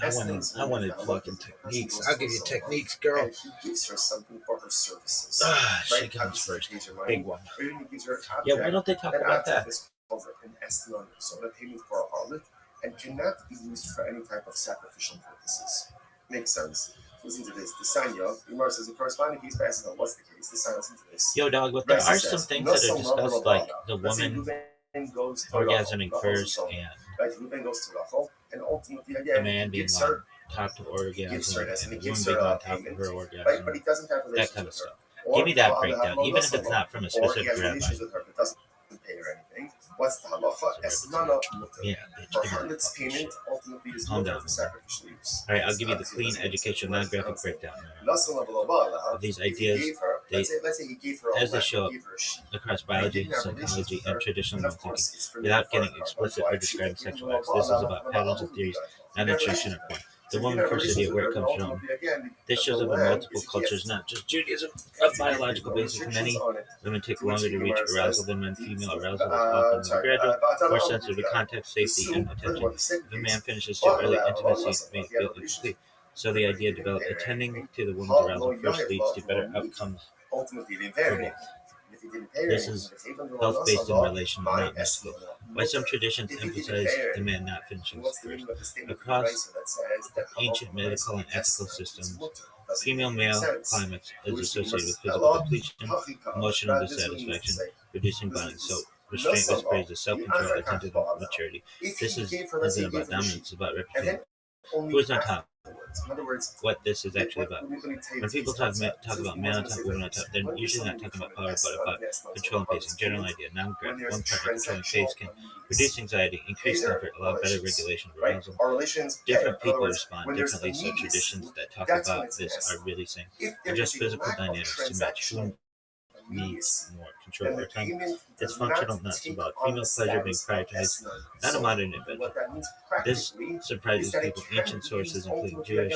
I wanted fucking techniques. I'll give you techniques, girl. And he gives her something for her services. She comes first. Big one. Yeah, why don't they talk about that? Over an Esnon Zona, payment for a harlot, and cannot be used for any type of sacrificial purposes. Makes sense. Listen to this. The Sanya, Umar says, the corresponding case passes on what's the case. The Sanya, listen to this. Yo, dog, but there are some things that are discussed, like the woman orgasming first and Right? Reuben goes to Rachel, and ultimately A again man being gives on her top of orgasm this, and and a he gives woman her being a on top of payment, her right? orgasm, But he doesn't have that relations kind of with her. stuff. Or Give me that breakdown, even if it's not from a or he specific has rabbi. relations with her but doesn't pay her anything. What's the halacha? So Esnana mutter. yeah, bitch, Her give me that harlot's fucking payment shit. ultimately is Calm mutter down, for man. sacrificial use. Alright, I'll give you the clean, educational, non-graphic breakdown of these If he ideas, gave her, let's say he gave her a as they lamb, show up he gave her a sheep, across but he biology, didn't have relations psychology, with and her, traditional then moral of course thinking, it's for without getting explicit or describing sexual acts. This is about patterns of theories, not instruction or point. The woman first idea where it comes from. This shows up in multiple cultures, not just Judaism. Of biological basis, many women take longer to reach arousal than men. Female arousal is often more gradual, more sensitive to context, safety, and attention. If a man finishes too early, intimacy may feel incomplete. So the idea developed attending to the woman's arousal first leads to better outcomes for both. This is health-based in relation, not mystical. Why some traditions emphasize the man not finishing first. Across ancient medical and ethical systems, female-male climax is associated with physical depletion, emotional dissatisfaction, reducing bonding. So restraint was praised as self-control, attentive maturity. This isn't about dominance, it's about reputation. Who is on top? What this is actually about. When people talk about man on top, woman on top, they're usually not talking about power, but about control and pacing. General idea, non-graph. One partner controlling pace can reduce anxiety, increase comfort, allow better regulation of arousal. Different people respond differently, so traditions that talk about this are really saying they're just physical dynamics to match who needs more control over time. It's functional, not symbolic. Female pleasure being prioritized, not a modern invention. This surprises people. Ancient sources, including Jewish,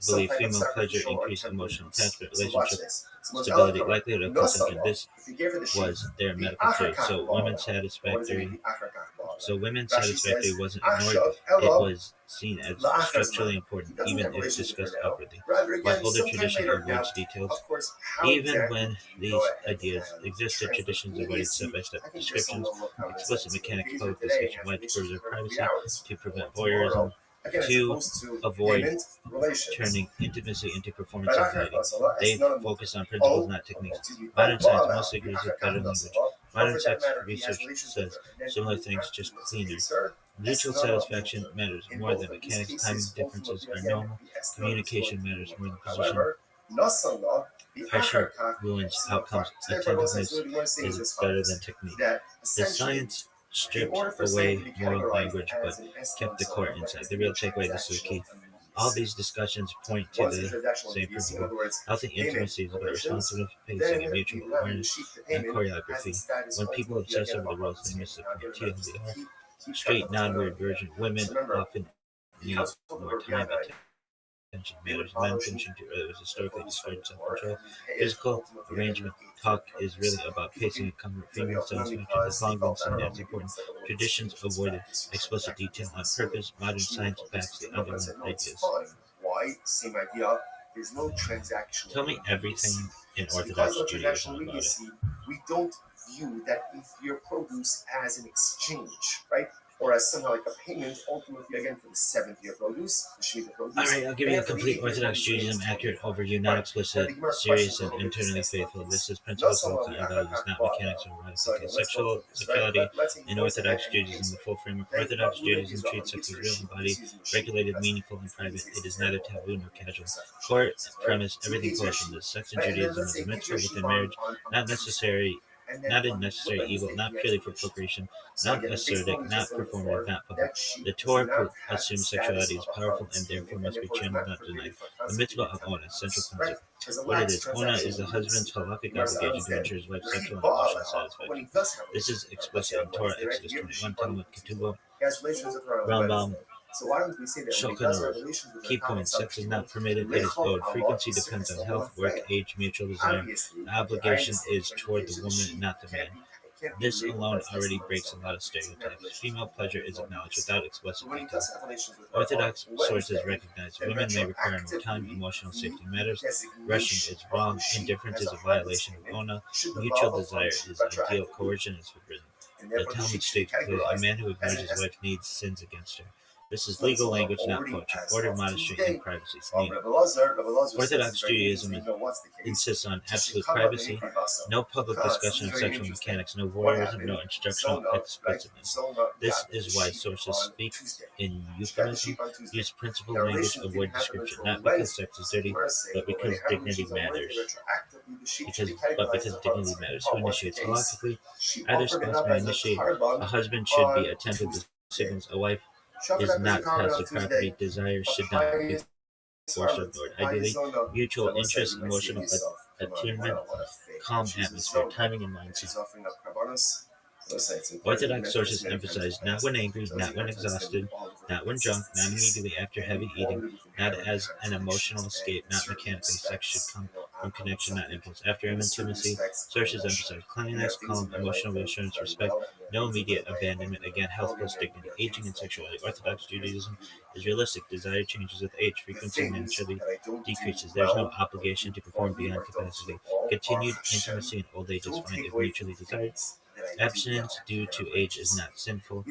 believe female pleasure increased emotional attachment, relationship stability, likelihood of consumption. This was their medical theory. So women's satisfactory wasn't ignored, it was seen as structurally important, even if discussed outwardly. Why older tradition avoids details. Even when these ideas existed, traditions avoided step-by-step descriptions, explicit mechanics, public discussion, wanted to preserve privacy, to prevent voyeurism, to avoid turning intimacy into performance anxiety. They focus on principles, not techniques. Modern science mostly agrees with better language. Modern sex research says similar things, just cleaner. Mutual satisfaction matters more than mechanics. Timing differences are normal. Communication matters more than position. Pressure ruins outcomes. Attentiveness is better than technique. The science stripped away moral language but kept the core inside. The real takeaway, this is the key. All these discussions point to the same principle. Healthy intimacy is about responsiveness, pacing, and mutual awareness, and choreography. When people obsess over the roles, they miss the point. TLDR. Straight, non-weird version. Women often need more time and attention matters. Men finishing too early was historically discouraged self-control. Physical arrangement talk is really about pacing and comfort. Female satisfaction has long been seen as important. Traditions avoided explicit detail on purpose. Modern science backs the underlying ideas. Tell me everything in Orthodox Judaism about it. We don't view that inferior produce as an exchange, right? Or as somehow like a payment, ultimately again for the 7th-year produce, the Shemitah produce. Alright, I'll give you a complete Orthodox Judaism accurate overview, not explicit, serious, and internally faithful. This is principles of and values, not mechanics or morality. Sexuality in Orthodox Judaism, the full framework. Orthodox Judaism treats sex as real, embodied, regulated, meaningful, and private. It is neither taboo nor casual. Core premise, everything flows from this. Sex in Judaism is a mitzvah within marriage, not a necessary evil, not purely for procreation, not ascetic, not performative, not public. The Torah assumes sexuality is powerful and therefore must be channeled, not denied. The mitzvah of Ona, central concept. What it is, Ona is the husband's halakhic obligation to ensure his wife's sexual and emotional satisfaction. This is explicit in Torah, Exodus 21, Talmud, Ketubah, Rambam, Shulchan Aruch. Key points: sex is not permitted; it is owed. Frequency depends on health, work, age, mutual desire. The obligation is toward the woman, not the man. This alone already breaks a lot of stereotypes. Female pleasure is acknowledged without explicit detail. Orthodox sources recognize women may require more time, emotional safety matters, rushing is wrong, indifference is a violation of Ona, mutual desire is ideal, coercion is forbidden. The Talmud states clearly, a man who ignores his wife's needs sins against her. This is legal language, not poetry. Order, modesty, and privacy. Orthodox Judaism insists on absolute privacy, no public discussion of sexual mechanics, no voyeurism, no instructional explicitness. This is why sources speak in euphemism, use principled language, avoid description, not because sex is dirty, but because dignity matters. Because dignity matters. Who initiates halachically? Either spouse may initiate. A husband should be attentive to signals. A wife is not passive property. Desire should not be forced or ignored. Ideally, mutual interest, emotional attunement, calm atmosphere, timing, and mindset. Orthodox sources emphasize not when angry, not when exhausted, not when drunk, not immediately after heavy eating, not as an emotional escape, not mechanically. Sex should come from connection, not impulse. After intimacy, sources emphasize cleanliness, calm, emotional reassurance, respect, no immediate abandonment. Again, health plus dignity. Aging and sexuality. Orthodox Judaism is realistic. Desire changes with age. Frequency naturally decreases. There is no obligation to perform beyond capacity. Continued intimacy in old age is fine if mutually desired. Abstinence due to age is not sinful.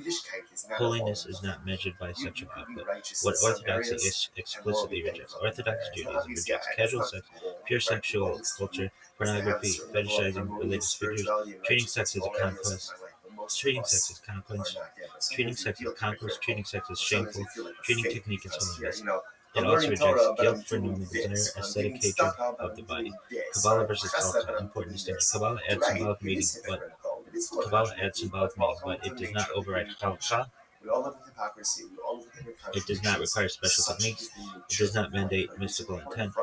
Holiness is not measured by sexual output. What orthodoxy explicitly rejects. Orthodox Judaism rejects casual sex, pure sexual culture, pornography, fetishizing religious figures, treating sex as a conquest, treating sex as conquest, treating sex as shameful, treating technique as holiness. It also rejects guilt for normal desire, aesthetic hatred of the body. Kabbalah versus Chalkha, important distinction. Kabbalah adds symbolic meaning, but it does not override Chalkha. It does not require special techniques. It does not mandate mystical intent.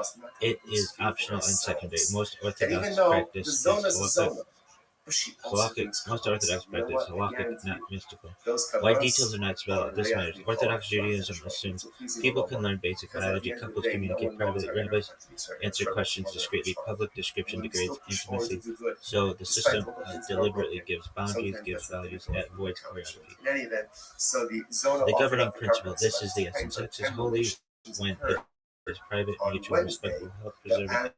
It is optional and secondary. Most Orthodox practice is halakhic, not mystical. Why details are not spelled out? This matters. Orthodox Judaism assumes people can learn basic biology, couples communicate privately, rabbis answer questions discreetly, public description degrades intimacy. So the system deliberately gives boundaries, gives values, avoids choreography. The governing principle, this is the essence. Sex is holy when it is private, mutual, respectful, health preserving,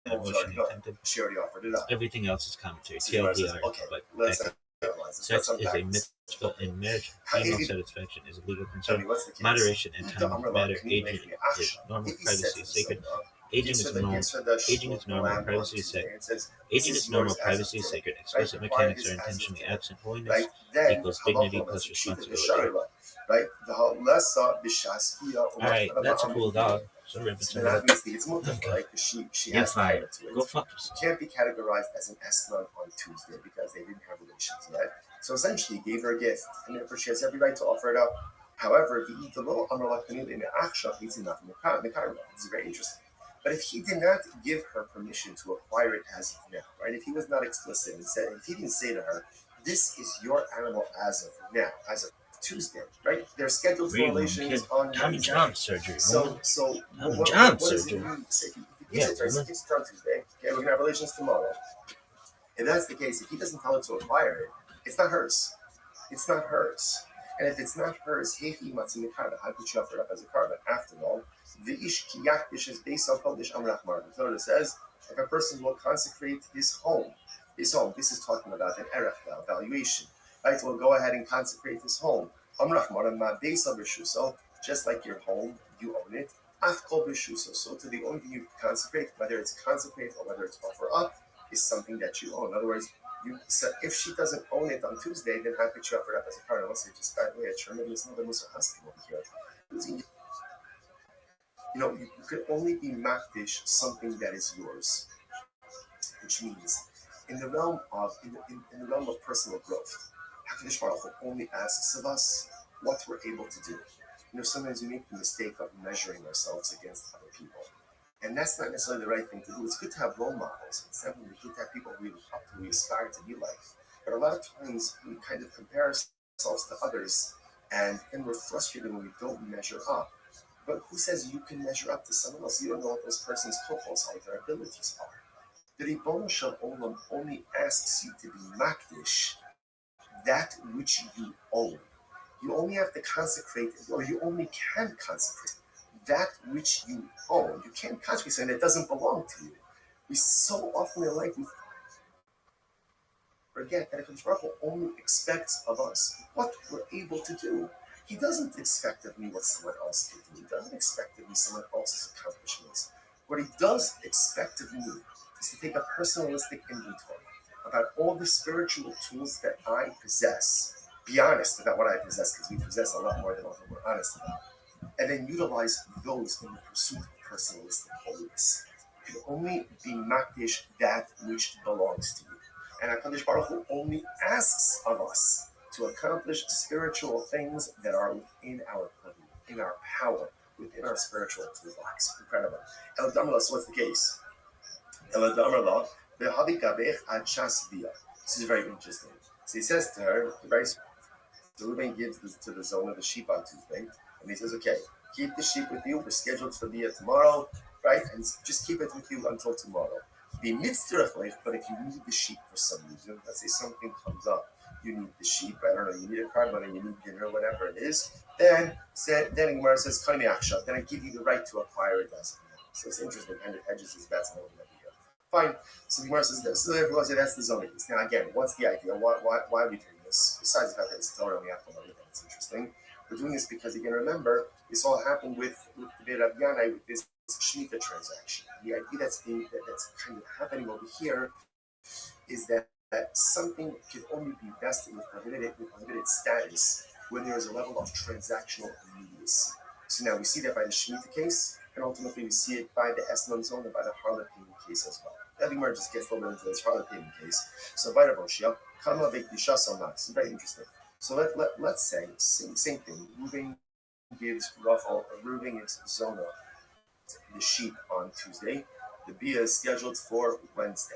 emotionally attentive. Everything else is commentary. TLDR, but sex is a mitzvah in marriage. Female satisfaction is a legal concern. Moderation and time matter. Aging is normal. Privacy is sacred. Aging is normal. Privacy is sacred. Explicit mechanics are intentionally absent. Holiness equals dignity plus responsibility. Alright, that's a cool dog. So And obviously, it's multiple, right? Because she has fine. twins. Go fuck yourself. Can't be categorized as an Eslan on Tuesday because they didn't have relations yet. So essentially, he gave her a gift, and therefore she has every right to offer it up. However, the Italo Amralakanil in the Aksha, he's enough in the Kaira. It's very interesting. But if he did not give her permission to acquire it as of now, right? If he was not explicit and said, if he didn't say to her, "This is your animal as of now," as of Tuesday, right? They're scheduled for relations on Tommy John surgery. So Tommy John what does surgery. it mean? So if he it's on Tuesday, okay, we're gonna have relations tomorrow. If that's the case, if he doesn't tell her to acquire it, it's not hers. It's not hers. And if it's not hers, how could she offer it up as a carbon? After all, the ish kiyak is based on Kodesh Amrachmar. The Torah says, if a person will consecrate his home, this is talking about an erech valuation, right? Will go ahead and consecrate his home. Amrachmar ma base of so just like your home, you own it. Afkol b'shuso. So to the only thing you consecrate, whether it's consecrate or whether it's offer up, is something that you own. In other words, so if she doesn't own it on Tuesday, then how could she offer it up as a card? Unless they just got away a tremendous number of husband over here. You could only be makdish something that is yours, which means in the realm of personal growth, HaKadosh Baruch Hu only asks of us what we're able to do. Sometimes we make the mistake of measuring ourselves against other people. And that's not necessarily the right thing to do. It's good to have role models. It's definitely good to have people we look up to, we aspire to be like. But a lot of times we kind of compare ourselves to others, and we're frustrated when we don't measure up. But who says you can measure up to someone else? You don't know what those person's kochos are, what their abilities are. The Ribono Shel Olam only asks you to be makdish that which you own. You only have to consecrate, or you only can consecrate that which you own. You can't consecrate something that doesn't belong to you. We so often in life we forget that HaKadosh Baruch Hu only expects of us what we're able to do. He doesn't expect of me what someone else can do. He doesn't expect of me someone else's accomplishments. What he does expect of me is to take a personalistic inventory about all the spiritual tools that I possess. Be honest about what I possess, because we possess a lot more than what we're honest about. And then utilize those in the pursuit of personalistic holiness. You can only be makdish that which belongs to you. And HaKadosh Baruch Hu only asks of us to accomplish spiritual things that are within our purview, in our power, within our spiritual toolbox. Incredible. El Damarla, so what's the case? El Damarla, Behavi Gabech Ad Shas Bia. This is very interesting. So he says to her, so Reuben gives this to the zone of the sheep on Tuesday, and he says, okay, keep the sheep with you. We're scheduled for Bia tomorrow, right? And just keep it with you until tomorrow. Be mitzvah, but if you need the sheep for some reason, let's say something comes up, you need the sheep, I don't know, you need a car money, you need dinner, whatever it is, then Gemara says, Kami Aksha, then I give you the right to acquire it as well. So it's interesting, kind of hedges his bets a little bit here. Fine. So the Gemara says this. So everyone says that's the zoning. Now again, what's the idea? Why are we doing this? Besides the fact that it's Torah, we have to know that it's interesting. We're doing this because, again, remember, this all happened with the Beit Rabbi Yanai, with this Shemitah transaction. The idea that's kind of happening over here is that something can only be vested with prohibited status when there is a level of transactional immediacy. So now we see that by the Shemitah case, and ultimately we see it by the Esnon zone and by the Harlot payment case as well. That Gemara just gets a little bit into this Harlot payment case. So by the Roshia, Kama Bekdisha Somach. This is very interesting. So let's say, same thing. Reuben gives Zona the sheep on Tuesday. The Bia is scheduled for Wednesday.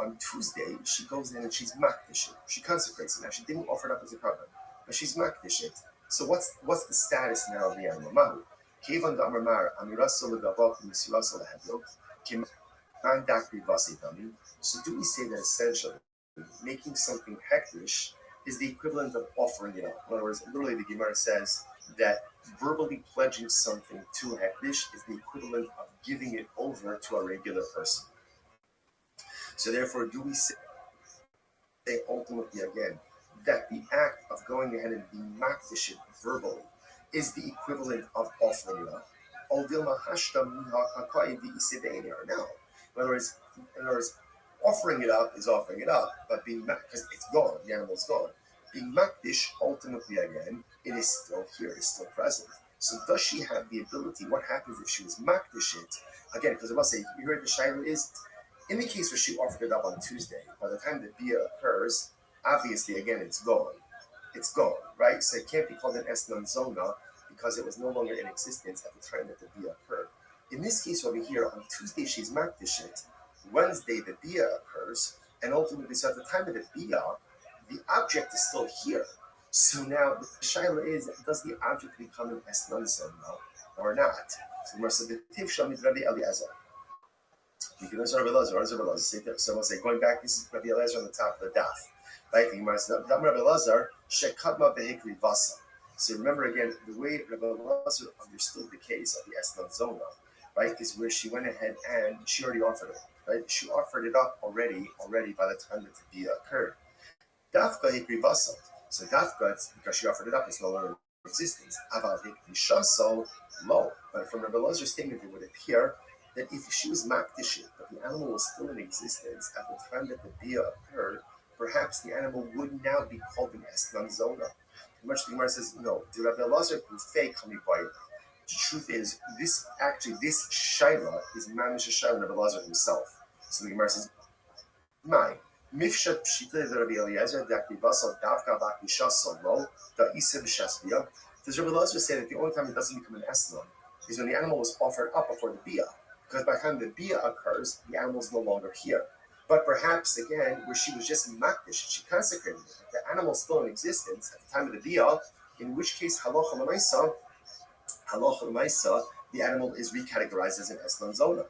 On Tuesday, she goes in and she's makdish it. She consecrates it. Now, she didn't offer it up as a carbon, but she's makdish it. So what's the status now of the animal? Mahu. Kevan da'amar amiraso legavot misiraso lehedlot. Keman dakri vasidami. So do we say that essentially making something hektish is the equivalent of offering it up? In other words, literally the Gemara says that verbally pledging something to hektish is the equivalent of giving it over to a regular person. So therefore, do we say ultimately again that the act of going ahead and being makdish it verbally is the equivalent of offering it up? No. In other words, offering it up is offering it up, but being because it's gone, the animal's gone. Being makdish, ultimately again, it is still here, it's still present. So does she have the ability? What happens if she was makdish it? Again, because I must say, you heard the shayla is, in the case where she offered it up on Tuesday, by the time the bia occurs, obviously, again, it's gone. It's gone, right? So it can't be called an esnon zona because it was no longer in existence at the time that the bia occurred. In this case over here, on Tuesday, she's makdish it. Wednesday, the bia occurs, and ultimately, so at the time of the bia, the object is still here. So now the shaila is, does the object become an esnon zona or not? So we're saying the tiv shamid Rabbi Eliezer. You can answer Rabbi Eliezer. So we'll say, going back, this is Rabbi Eliezer on the top of the daf. Right? Rabbi Eliezer, shekadma behikri vasa. So remember again, the way Rabbi Eliezer understood the case of the esnon zona, right, is where she went ahead and she already offered it. Right? She offered it up already by the time that the bia occurred. Dafka hikri vasa. So dafka, because she offered it up, it's no longer in existence. Aval hikri shaso lo. But from Rabbi Elazar's statement, it would appear that if she was makdish, but the animal was still in existence at the time that the bia occurred, perhaps the animal would now be called an esnon zona. Much the Gemara says, no, the Rabbi Elazar who fake kami bayit. The truth is, this shaila is mamish shaila Rabbi Elazar himself. So the Gemara says, "My mifshat pshita the Rabbi Eliezer dakli basal davka bakli shasal lo da isa b'shasbia." Does Rabbi Eliezer say that the only time it doesn't become an esnon is when the animal was offered up before the bia? Because by the time the bia occurs, the animal is no longer here. But perhaps again, where she was just makdish, she consecrated it. The animal is still in existence at the time of the bia, in which case halacha l'maisa, the animal is recategorized as an esnon zona.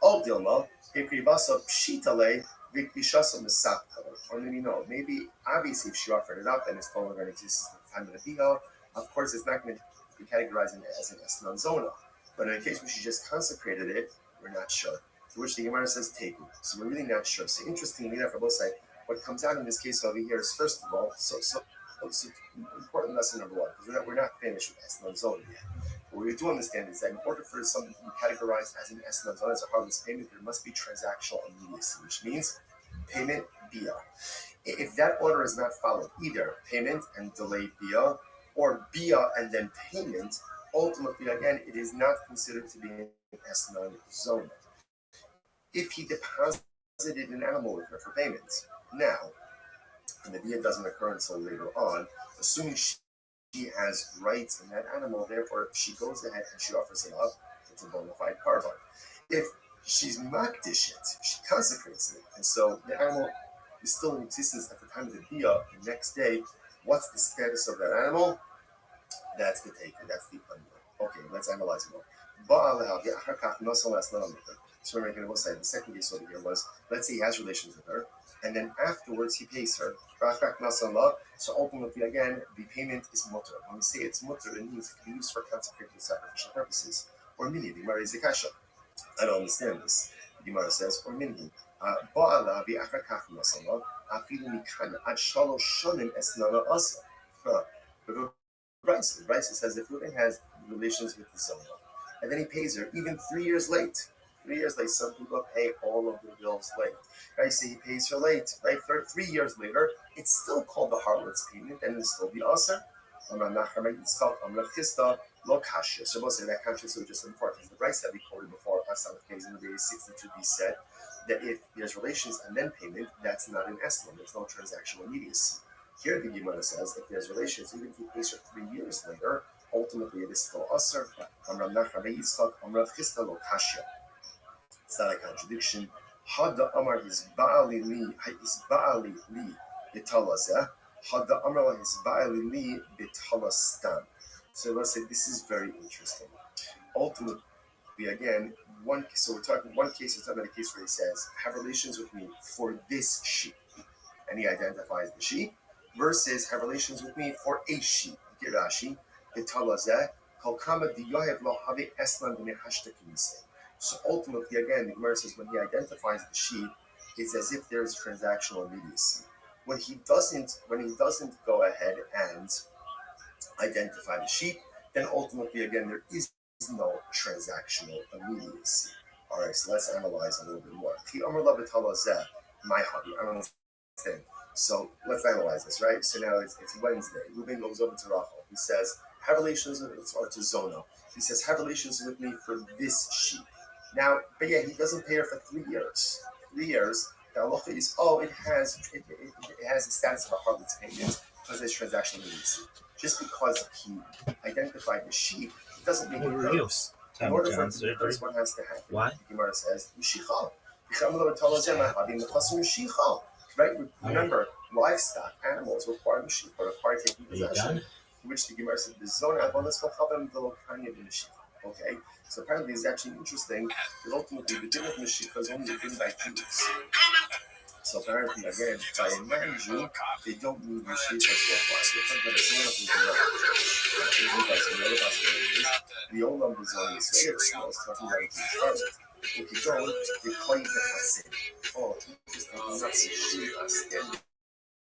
Al dilma hikrivasa pshitale vikvishasa misapka. Or maybe no, maybe obviously if she offered it up and it's no longer in existence at the time of the bia, of course it's not going to be categorized as an esnon zona. But in a case where she just consecrated it, we're not sure. To which the Gemara says teku. So we're really not sure. So interestingly enough, for both sides, what comes out in this case over here is first of all, so So important lesson number one, because we're not finished with Esnan Zona yet. What we do understand is that in order for something to be categorized as an Esnan Zona, as a harmless payment, there must be transactional immediacy, which means payment, bia. If that order is not followed, either payment and delayed bia, or bia and then payment, ultimately, again, it is not considered to be an Esnan Zona. If he deposited an animal with her for payment, now, and the bia doesn't occur until later on, assuming she has rights in that animal, therefore she goes ahead and she offers it up, it's a bona fide carbon. If she's makdish it, she consecrates it, and so the animal is still in existence at the time of the bia, the next day, what's the status of that animal? That's the taker, that's the unknown. Okay, let's analyze it more. So we're going to say the second case over here was, let's say he has relations with her, and then afterwards he pays her. So ultimately, again, the payment is mutter. When we say it's mutter, it means it can be used for consecrated sacrificial purposes. Or mini, the Gemara is a kasha. I don't understand this. The Gemara says, or mini. But Bryce says if Reuben has relations with the Zona, and then he pays her even 3 years late. 3 years late, some people pay all of their bills late. Right? So he pays her late. Right? 3 years later, it's still called the harlot's payment, and it's still the aser. So we'll say that conscience is just important. The Bryce that we quoted before, Asam pays in the day 62b said that if there's relations and then payment, that's not an eslam. There's no transactional immediacy. Here the Gemara says if there's relations, even if he pays her 3 years later, ultimately it is still aser. It's not a contradiction. Hada Amar his Baali li bitalazeh. Hada Amar his Baali li bitalastam. So let's say this is very interesting. Ultimately, again, we're talking about a case where he says, have relations with me for this sheep. And he identifies the sheep, versus have relations with me for a sheep. Girashi, bitalazeh, kalkama diyohev lo have eslan b'nehashtakimise. So ultimately, again, the Gemara says when he identifies the sheep, it's as if there is transactional immediacy. When he doesn't go ahead and identify the sheep, then ultimately, again, there is no transactional immediacy. All right, so let's analyze a little bit more. My hobby, I don't understand. So let's analyze this, right? So now it's Wednesday. Reuben goes over to Rachel. He says, have relations with me, or to Zona. He says, have relations with me for this sheep. Now, but yeah, he doesn't pay her for 3 years. 3 years, the halacha is, it has the status of a harlot's payment because there's transactional immediacy. Just because he identified the sheep, it doesn't make it gross. In order for it to be gross, what has to happen? Why? The Gemara says, right? Remember, livestock, animals require Mashiach, but require taking possession. Which the Gemara said, the zone okay, so apparently it's actually interesting that ultimately the din of Mashiach is only given by Jews. So apparently, again, by a non-Jew, they don't need Mashiach so far. The old numbers on this way, I was talking about it in Charlotte. If you don't, you claim the Hassan. Oh, interesting, not the sheep are standing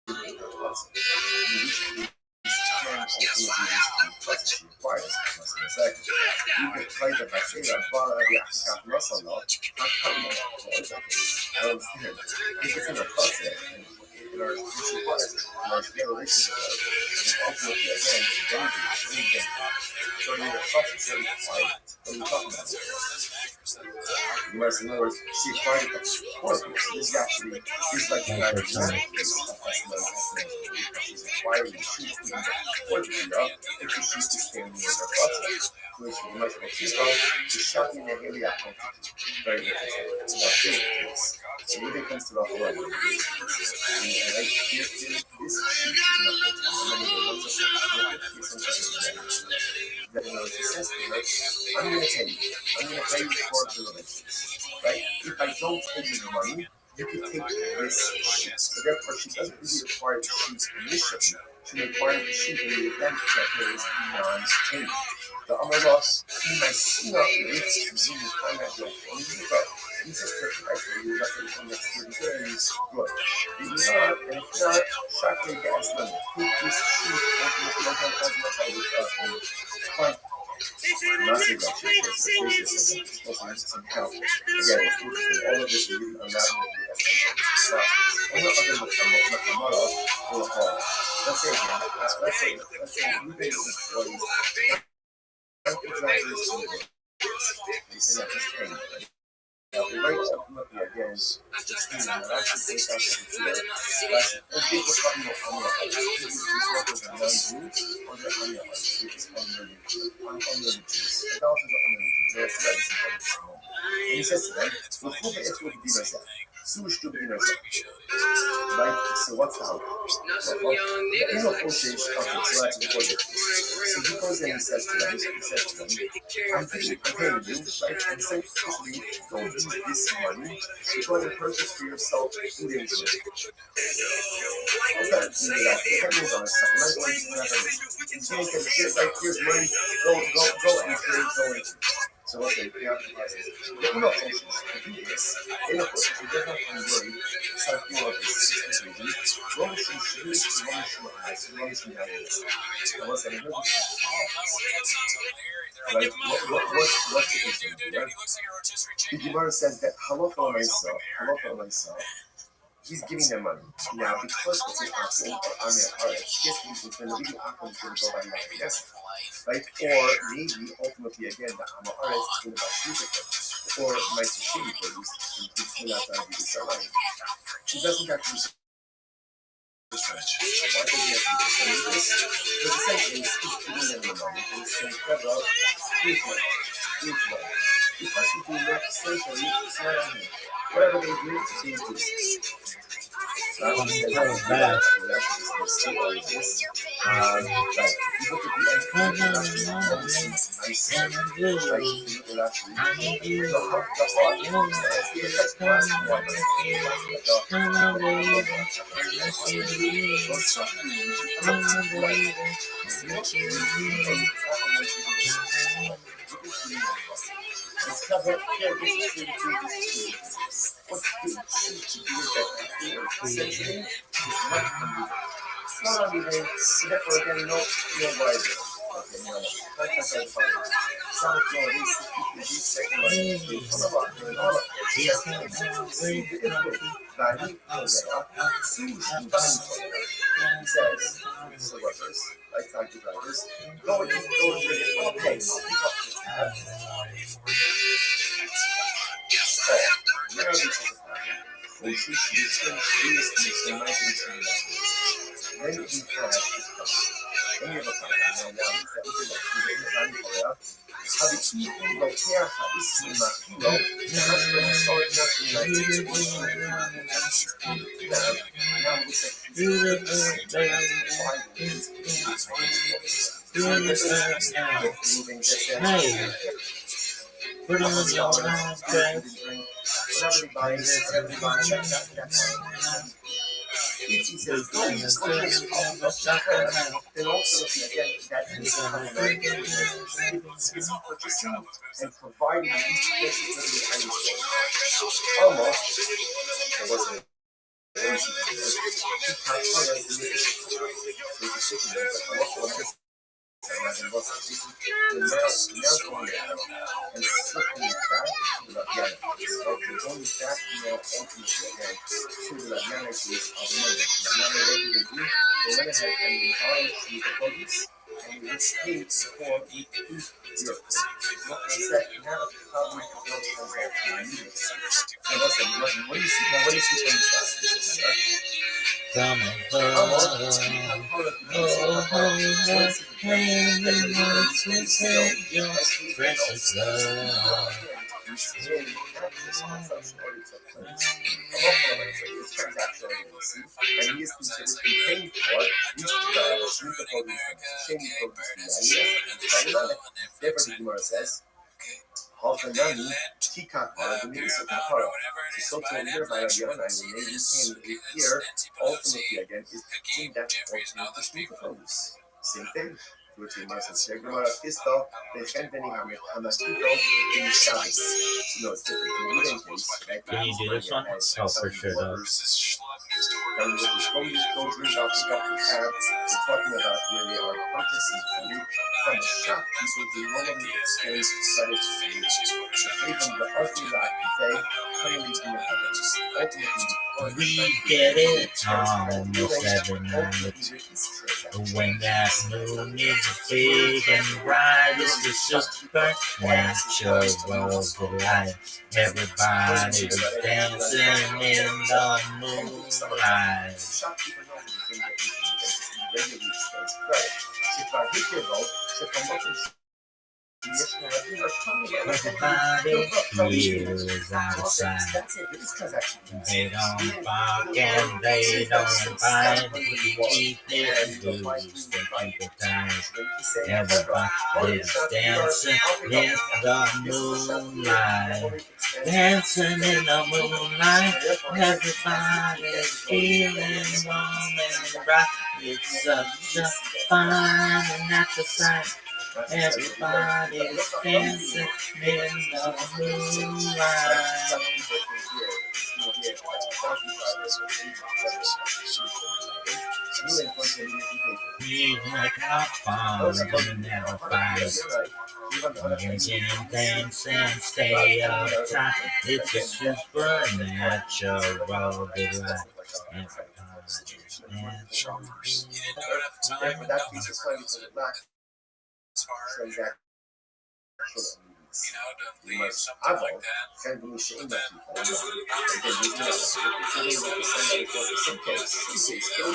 in the Hassan. You must, in other words, she acquired it. This is actually, she's like the guy who's she's acquiring the sheep before the year, if the sheep is standing in her process, which is much more cheaper, the shocking and really very interesting. It's about this case. So when it comes to the whole idea, this sheep is not that it says to her, I'm going to pay you. I'm going to pay you for the relations. Right? If I don't pay you the money, you can take this sheep. So therefore, she doesn't really require the sheep's permission. She requires the sheep in the event that there is non-payment. the Amala, he might see not rates to see the time at your but he says to try for you that in the next 30 days. Good. If not, and if not, Shakti gas them. Take this sheet of the local cosmo fine. Massive gracious supposed some help. Again, it's interesting. All of this is really unraveling the essence of the other than the Kamala or the Hall. Let's say you base employees not exactly the same. They say that this pain. Now, the right ultimately again is extreme, and I should take out the fear. But okay, what's happening on the other? These workers are non-Jews, or they're unrealized, which is unlearning Jews. The thousands of unlearning Jews. They're studies in the small. And he says to them, well, who the it would be myself? So should be myself. Right? So what's the outcome? The inner Oshish, okay, so that's the point. So he goes in and says to them, I'm paying you, right? And essentially, don't use this money to try to purchase for yourself food and drink. What's that? Depending on stuff. I'm not going to whatever it is. You can't get shit like here's money, go and trade, go and so okay, we have to process. The inner Oshish, to do this, inner Oshish, we don't have to worry. What's the issue? The Gemara says that halacha myself, he's giving them money. Now, because it's an apple or Aretz, yes, he's going to be apple is going to go by money. Yes, right? Or maybe ultimately again, the Aretz is going to buy fruit or my sashimi produce to pull out that of the he doesn't actually why does he have to do this? Because essentially he's giving them the money and he's saying, cover up, here's money. Because you do not essentially, it's not on him. Whatever they do, they do. That was bad. Not only they, therefore again, no wiser. Okay, no. That's not fine. Some floor, these second ones, they come about, and all of it. Yes, see the input. Value, he says, to the workers, like taxi drivers, go and drink it. Okay, so pick up the tab. Now this is the problem. We should return seriously to 1929. Then you have the then you have a problem. Now you set with the time for it. הביטוי לוקח האיסי מהקילו, אנחנו מסורת נתונים Put on your own dress. If he says, go and just then also looking again that is purchasing and providing these places almost it wasn't Precious love. And he is considered to be paying for therefore the Gemara says, Halfanami, Tikapara, the means of Kapara. So to hear by Rabbi Yonai, when they use him here, ultimately again, is in that ultimate dispute of produce. Same thing. which we must say, Gemara Fisto, Bechen Beni Hamakito, in Shabbos. So, no, it's different. In the Ruvain case, right? Can you do this one? Oh, for sure, though. And when the Shkomis go drink out, pick up the tab, we're talking about where they are purchasing food from the shopkeeper who normally extends credit to food. Even the ugly lack today, clearly in the heavens. We get it almost every night. When that moon is big and bright, it's the supernatural delight. Everybody was dancing in the moonlight. Everybody here is out of sight. They don't bark and they don't bite. We keep their booze, they keep it tight. Everybody's dancing in the moonlight. Dancing in the moonlight. Everybody's feeling warm and bright. It's such a fine and natural sight. Everybody's dancing in the moonlight. We like our fun, we never fight. Drinking and dancing, stay uptight. It's a supernatural delight. Everybody's dancing. That piece is funny because it lacks transaction. You must have all can be ashamed of people.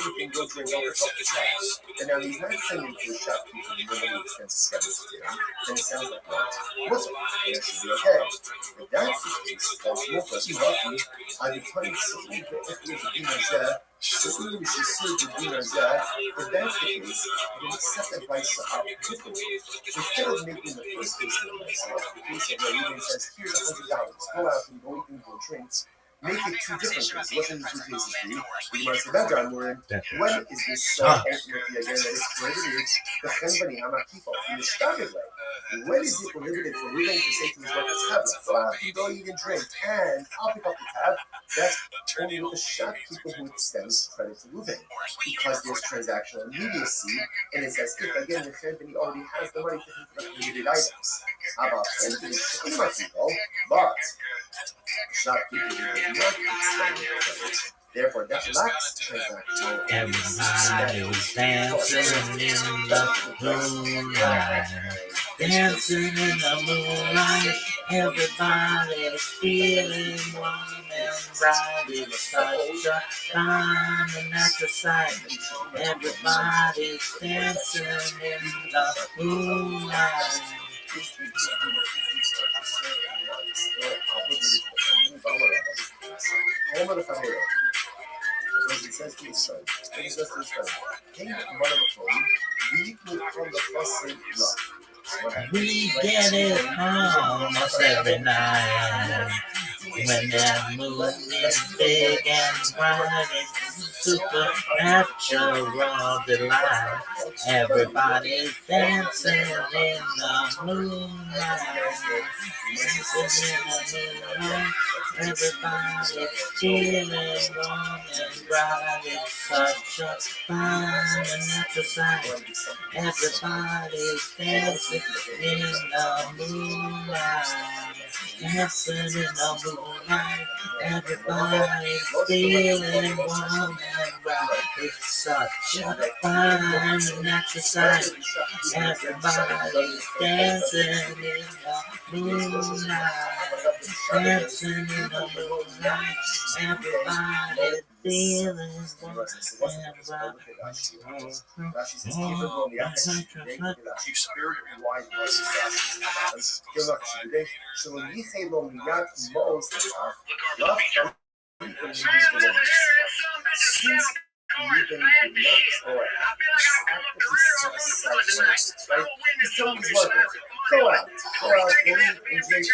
You can go drink all the trash. And now he's not sending to a shopkeeper who nobody expenses credits to him. Then it sounds like what? What's it? It should be okay. If that's the case, that's more person lucky. I'd be telling you that if that's the case, then accept advice differently. Instead of making the first case of myself, the case of where Ruben says, here's $100, go out and go eat and go drink, make it two different cases. What can the two cases be? You might say, that's right, Lauren. When is this ultimately again that it's prohibited? The Chenbani Hamakifa, in the standard way. When is it prohibited for Ruben to say to his workers, you go eat and drink, and I'll pick up the tab? That's only with the shopkeeper who extends credit to Ruben, because there's transactional immediacy, and it's as if, again, the Chenbani already has the money to pay for the prohibited items. How about Chenbani Shema, but shopkeeper who does not extend credit, therefore that lacks transactional. Everybody was dancing in the moonlight. Dancing in the moonlight. Everybody's feeling warm and bright. It's such a fine and natural sight. Everybody's dancing in the moonlight. Because it says to his son, we get it almost every night. When that moon is big and bright, it's supernatural delight. Everybody's dancing in the moonlight. Dancing in the moonlight. Everybody's feeling warm and bright. It's such a fine and natural sight. Everybody's dancing in the moonlight. Dancing in the moonlight. Everybody's feeling warm and bright. It's such a fine and natural sight. Everybody's dancing in the moonlight. Dancing in the moonlight. Everybody's feeling warm and bright. Go out, go and drink.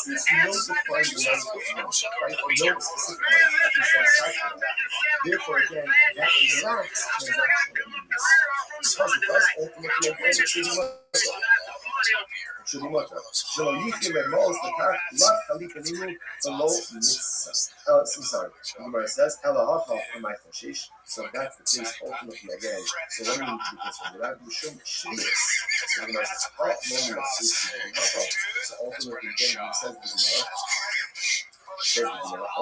Since you know the find the life, right? You know specific life, therefore, again, that lacks transactional. Because it does שלא ייחי למוז לכך לאו חליק אנינו ולא מצווה. I'm sorry. The Gemara says, "Elahacha amay choshish." So that's the case ultimately again. So what do we need to be concerned about? Mishum shlius. So the Gemara says, "Ha no So ultimately again, he says the Gemara.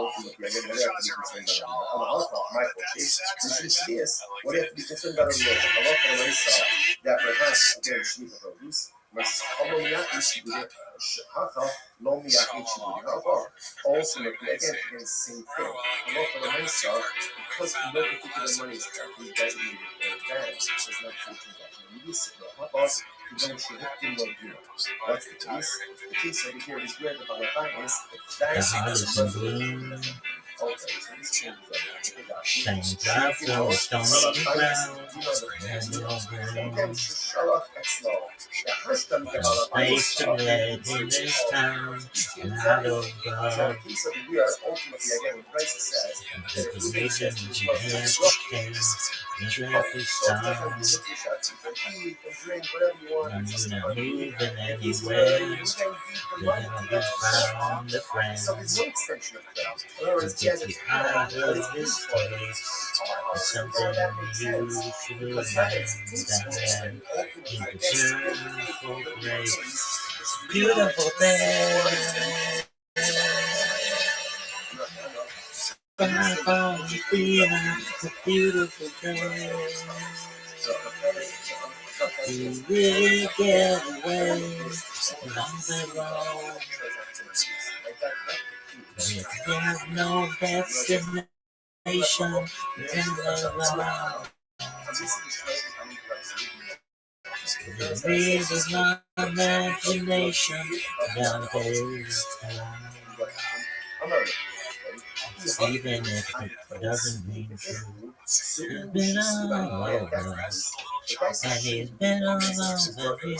Ultimately again, what do you have to be concerned about? Elahacha amay choshish. Mishum shlius. What do you have to be concerned about? Halacha amay that perhaps again shliach produce. Ultimately, again, the same thing. Because no particular money is currently designated in advance, there's no free transaction. What's the case? The case over here is where the Balabang is advanced. Okay, so this changes everything. Shines out from the stony ground. Space to live in this town, and out of God. We are ultimately, again, when Christ says, The reason you have to stand is every star. I'm not moving anywhere. You're gonna be found a friend. So there's no extension of credit. In other words, Get you out of this place. It's something you should learn that in the beautiful grace. Beautiful day. A beautiful day. You really get away along the road. If you have no destination, you're alone. There is no imagination nowadays. Even if it doesn't mean true, he's been all over, and he's been all over you.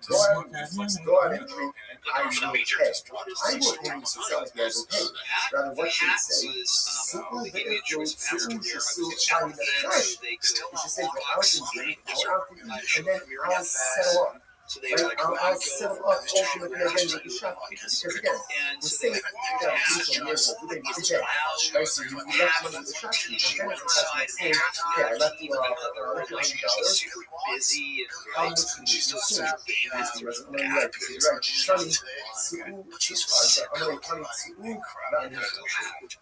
Go ahead and drink. I will pay. I will pay you to sell it as a pay. Rather, what should it say? You should say, go out and drink, go out to eat, and then I'll settle up. So they were like, I'll settle up ultimately again with the shop. Because again, we're saying that people years old, they today. Right? So you left money in the shop, and then it's the customer saying, okay, I left you $100. busy How much do you consume? Is the rest of the money right? Shani,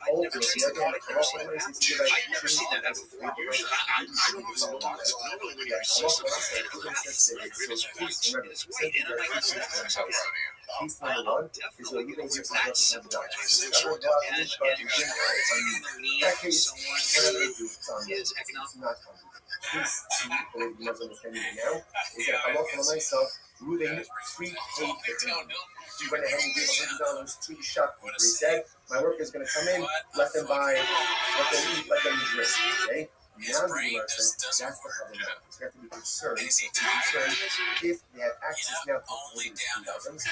ultimately, again, I've never seen that ever before. I don't know about this. Normally when you're a system, is great, and I'm like, piece number one is what you think you're supposed to do. and that case, someone is economic. Piece two, you must understand now, is that halacha myself ruling prepaid for him. He went ahead and gave $100 to the shopkeeper. He said, my worker's going to come in, let them buy, let them eat, let them drink. Okay? Now the Gemara says that's the problem. We have to be concerned. If they have access now to all these items.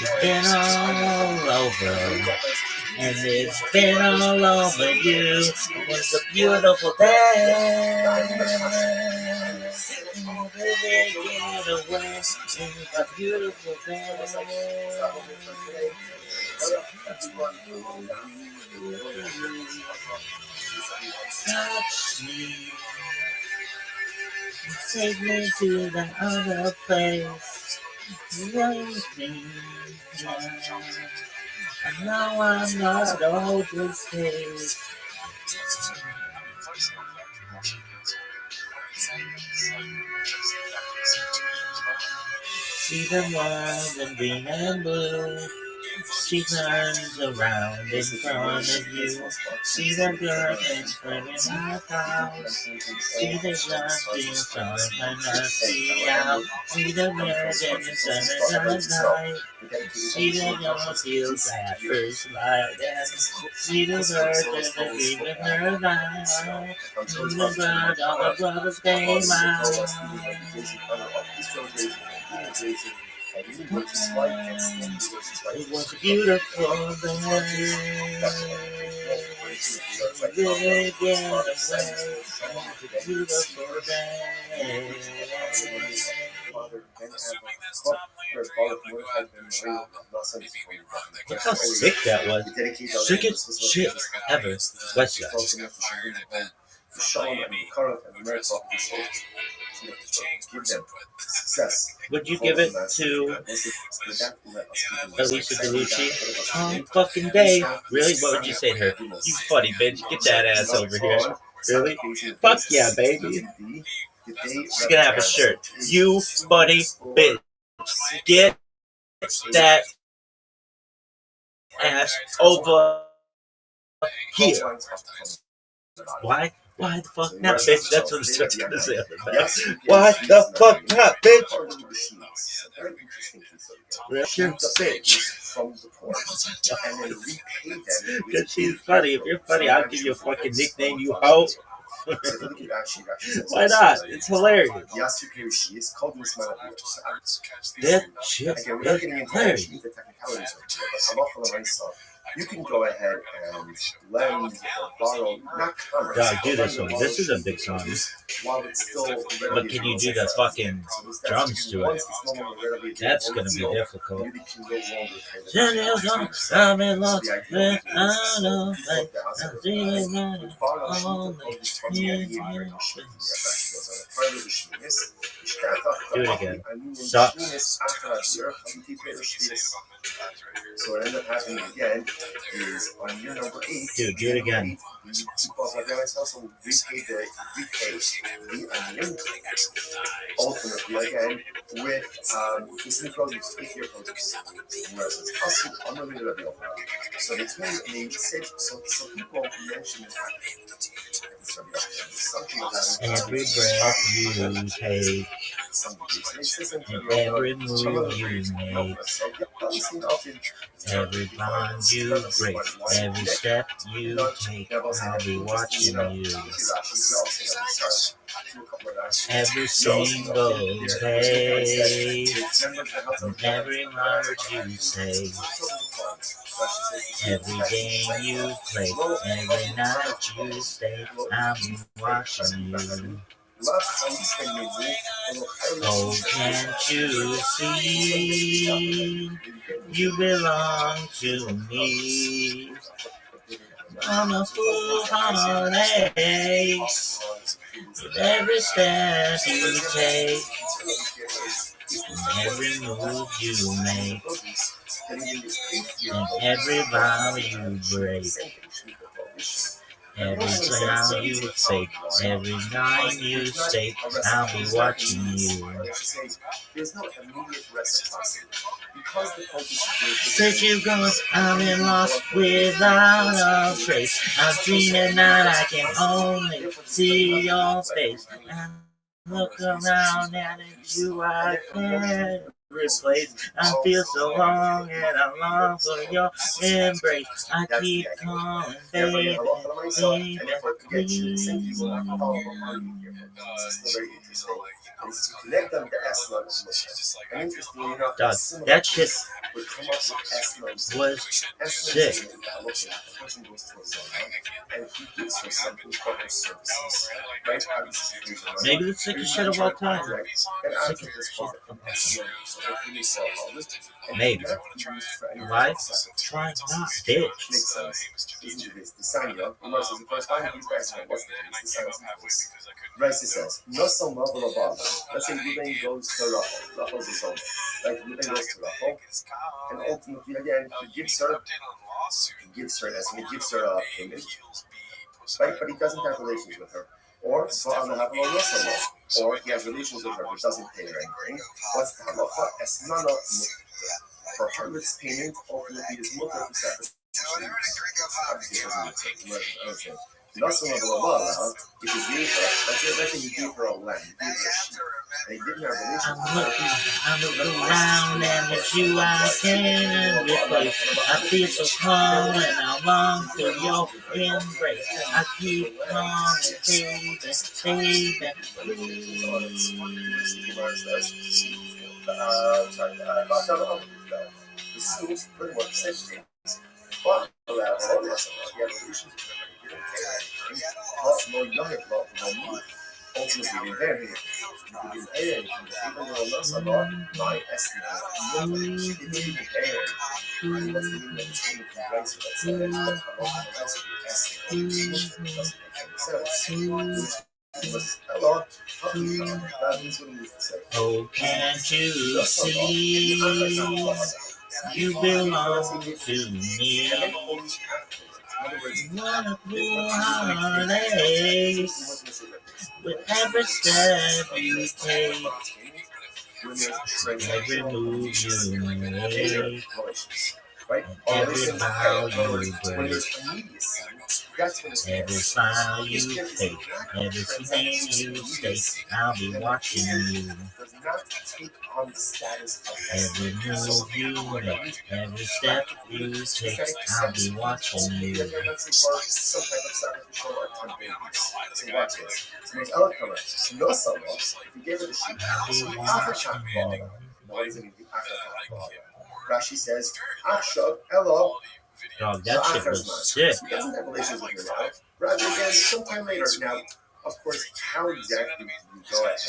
It's been all over, and it's been all over you. It was a beautiful day. Really get away. It was a beautiful day. Touch me, take me to the other place. Raise me now. I know I'm not hopeless case. See the world in green and blue. She turns around in front of you. See the girl in front of my house. See the jumping stars and I see out. See the birds in the sun at night. See the young fields at first light. See the birds in the green in their eyes. See the bird, all the brothers came out. It was a beautiful day. Really get away. It was a beautiful day. father then Look how sick that was. Sickest shit ever. What's that? Would you give it to Alicia DeLucci? Oh, fucking day. Really? What would you say to her? You funny bitch. Get that ass over here. Really? Fuck yeah, baby. She's gonna have a shirt. You funny bitch. Get that ass over here. Why? Why the fuck not, bitch? That's what it's gonna say on the back. Why the fuck not, bitch? You're a bitch. Because she's funny. If you're funny, I'll give you a fucking nickname, you hoe. Why not? It's hilarious. That shit is hilarious. You can go ahead and lend or borrow, not commerce. Dog, do this one. This is a big song. While it's still But can you do the fucking drums to it? That's gonna be difficult. I'm in love with do it again. Sucks. So what ended up happening again is on year number 8. Dude, do it again. Ultimately again with this new produce, 8-year produce. So between the six, so people mention this. Every breath you take, every move you make, every bond you break, every step you take, I'll be watching you. Every single day, every word you say, every game you play, every night you stay, I'll be watching you. Oh, can't you see, you belong to me. On a full holiday, with every step you take, and every move you make, and every vow you break, every sound you fake, every night you stake, I'll be watching you. Search you goes, I'm in lost without a trace. I'm dreaming that I can only see your face. I look around and it's you I can't replace. I feel so long and I long for your embrace. I keep calling, baby, baby, please. Dog, that shit was sick. Maybe the sickest shit of all time. Sickest shit of all time. Maybe. Why? Try not, bitch. Rice says, no so marvel about it. Let's say Ruben goes to Rachel. Rachel's his own. Like Ruben goes to Rachel. And ultimately, again, he gives her payment. Right? But he doesn't have relations with her. Or he has relations with her but doesn't pay her anything. What's the halacha? Esmana mukta. For harlot's payment, ultimately is mukta to sacrifice. Obviously, it doesn't make Nothing of Allah, if you gave her, let's say you gave her a lamb, you gave her a sheep, and you didn't have relations with her. I'm looking around and with you I can't replace. I feel so calm and I long for your embrace. I keep calling, baby, baby, please. The soup pretty much said things, but allow all this, you have relations with her. ultimately very even though lots of my estimate, it didn't compare. And what's the meaning of this thing from right? So that's what I'm also the rest of the estimate doesn't make any sense. Was hello, that is what it means to say. Oh, can't you see you belong to me? Wonderful heartache with every step you take, every move you make, Right? every bow you break, every smile you fake, every flame you stake. I'll be watching you. Every move you make, every step you take, I'll be watching you. Some type of sacrificial or tempting. So watch this. So most eloquent. No solo. If you gave it a sheep, what does it mean? Rashi says, Achshav Elo. Dog, that shit was sick. He doesn't have relations with her now. Rather than sometime later. Now, of course, how exactly do you go ahead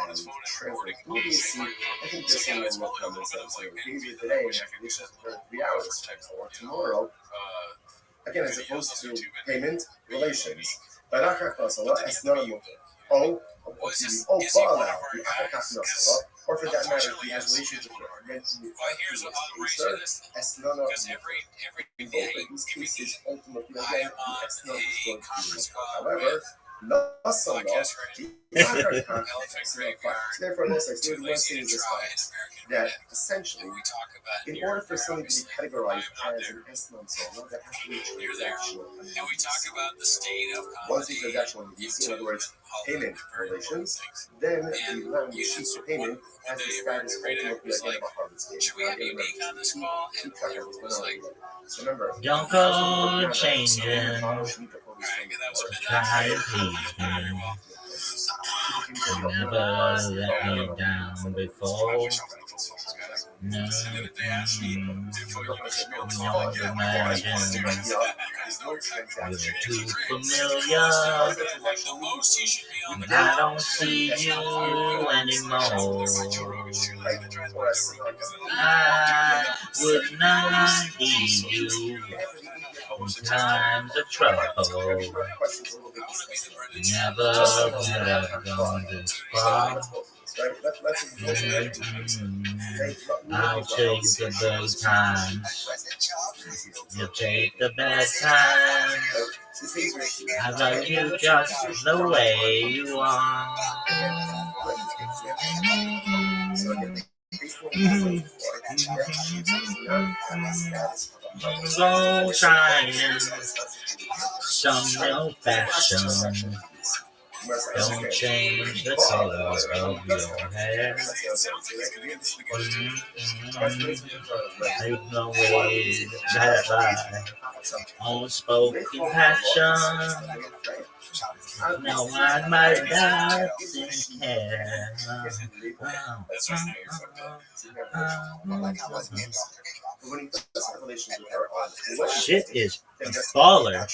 and translate immediacy? I think there's some more comments that say, easier today and have relations for 3 hours or tomorrow. Again, as opposed to payment relations. Or for that matter, he has relations with her. Well, here's what I'll reach to this, because every day, ultimately, I am on a conference call with podcast radio, Elephant Graveyard, Therefore, two lazy to try an American that man. essentially, We talk about in here, order for something to be categorized I'm not as there. an Islam zone, that has to be You're there. transactional. And we talk about the state of Once the comedy, transactional immediacy, in other words, payment relations, then the land sheet for payment has the status ultimately again of a harvest game. Should we have unique on this call? And it was like, so remember, Don't go changing, that was try and please me. You never let me down before. No, don't imagine you're too familiar, and I don't see you anymore. I would not leave you in times of trouble. Never would have gone this far. I'll take the good times. You'll take the bad times. I love you just the way you are. Go shining, some new fashion. Don't change the color of your hair. Make no way that by unspoken passion. No one might doubt and care. Shit is baller.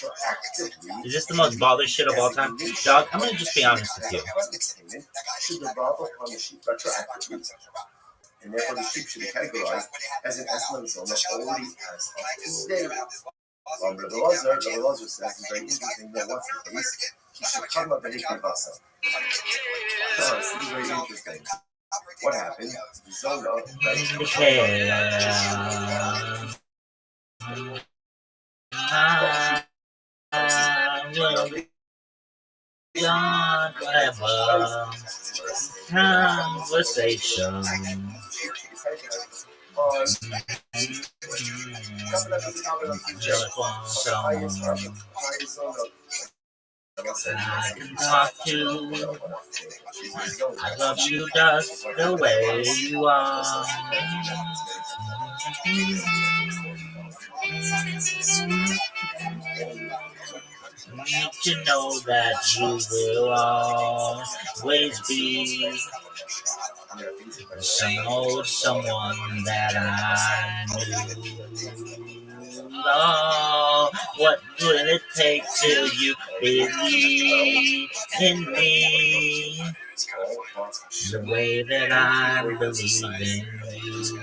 Is this the most baller shit of all time? Dog, I'm gonna just be honest with you. And therefore the sheep should be categorized as an Islam zone that already has of today. Rabbi Lazar says, it's very interesting that what's the case? He should come up and hit the vasa. This is very interesting. What happened? Zona, Beyond whatever conversation. I can talk to. I love you just the way you are. Need to know that you will always be The same old someone that I knew. Oh, what will it take till you believe in me? The way that I believe in you.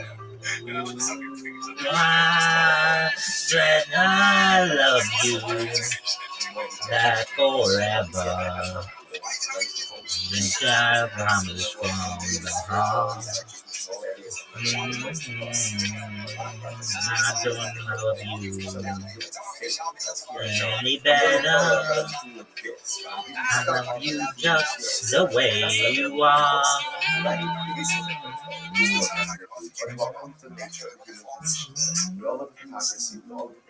I said I love you, that forever. Which I promise from the heart. I don't love you any better. I love you just the way you are. With all of the hypocrisy, with all of the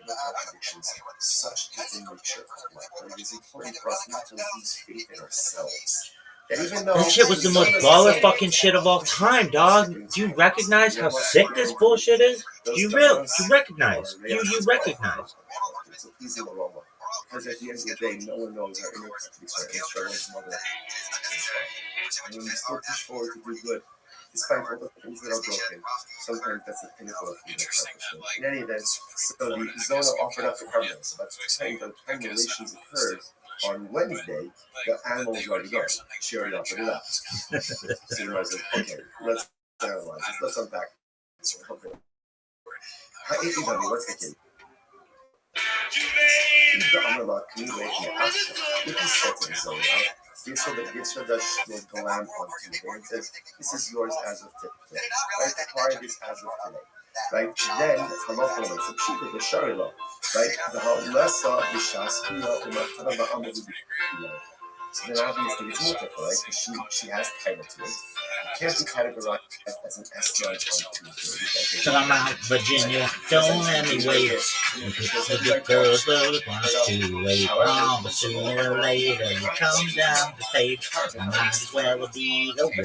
contradictions, such is the nature of life. But it is important for us not to lose faith in ourselves. That shit was the most baller fucking shit of all time, dog. Do you recognize how sick this bullshit is? Do you recognize? Do you recognize? It's a pleasing aroma. Because at the end of the day, no one knows our inner contradictions and struggles from other. And when we still push forward to do good, despite all the things that are broken, sometimes that's the pinnacle of human accomplishment. In any event, so the Zona offered up the carvings. About the time the relations occurred on Wednesday, the animal was already gone. She already offered it up. So I was like, okay, let's analyze this. Let's unpack this. Okay. AEW, what's the key? The Amrullah community if he said to the Zona, gives her the lamb on Tuesday and says, this is yours as of today. Right? Acquire this as of today. Right? Then, halacha is a cheaper the sharila. Right? The halasa b'shas u'matara ba'amadu b'yah. So then obviously it's multiple, right? Because she has title to it. It can't be categorized as an S-judge on Tuesday. So I'm out, Virginia. Don't let me wait. The good girls will want to wait. Oh, but sooner or later you come down to fate. I might as well be the one.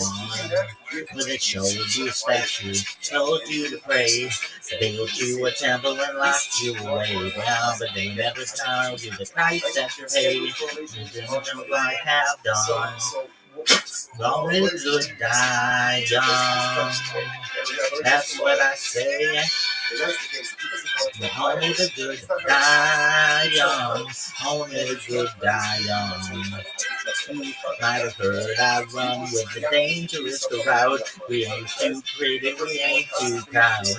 With it showed you respect you, told you to pray, built you a temple and locked you away. Well, but they never told you the price that you paid. You didn't like have done. Long live good die young. That's what I say. Only the good die young. Only the good die young. Might have heard I run with the dangerous crowd. We ain't too pretty, we ain't too proud. We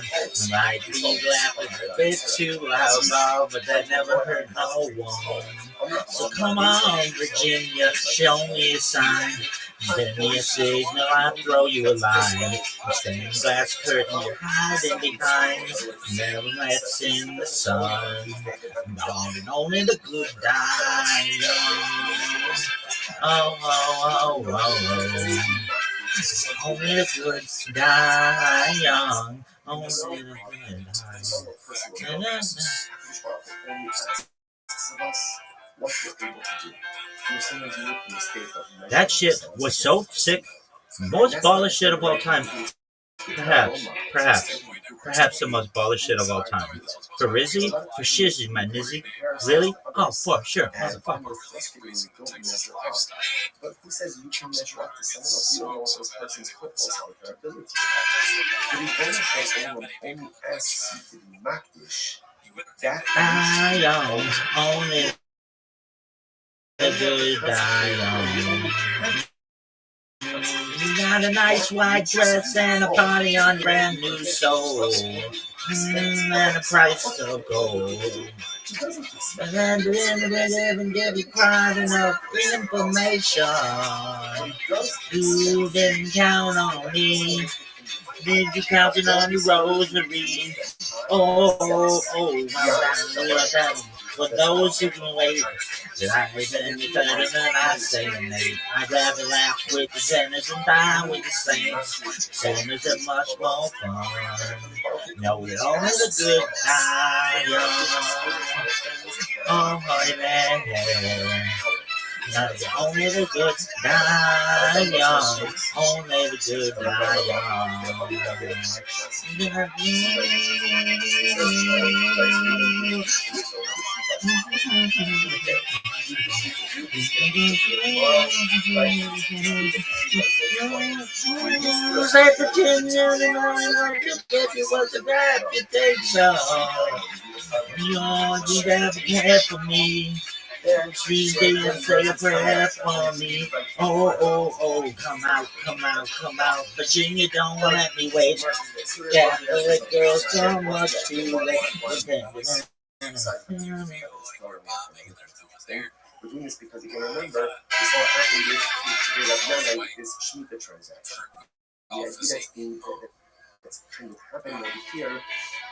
might be laughing a bit too loud, but that never hurt no one. So come on, Virginia, show me a sign. Send me a signal, I'll throw you a line. A stained glass curtain you're hiding behind. Never lets in the sun. Only the good die young. Oh, oh, oh, oh, oh. Only the good die young. Only the good die young. That shit was so sick. Most baller shit of all time. Perhaps the most baller shit of all time. For Rizzy? For Shizzy, my Nizzy? Really? Oh, for sure, motherfucker. But who says you can measure up to someone else? You don't know what those person's footballs are, their abilities. But if only asks you to be makdish, that I am only the good die young. You got a nice white dress and a party on brand new soul. And a price of gold. And didn't give you quite enough information. You didn't count on me. Did you count it on your rosary? For those who can wait, life and eternity, and I say name. I'd rather laugh with the sinners and die with the saints. Sinners are much more fun. No, it only the good die young. Oh, man. No, only the good die young. Only the good die At the gym, it was a reputation. You never cared for me. She didn't say a prayer for me. Oh, come out. Virginia, don't let me wait. Yeah, the girl's so much too late. We're doing this because you can remember this all happened with this Shemitah transaction. The idea that's kind of happening over here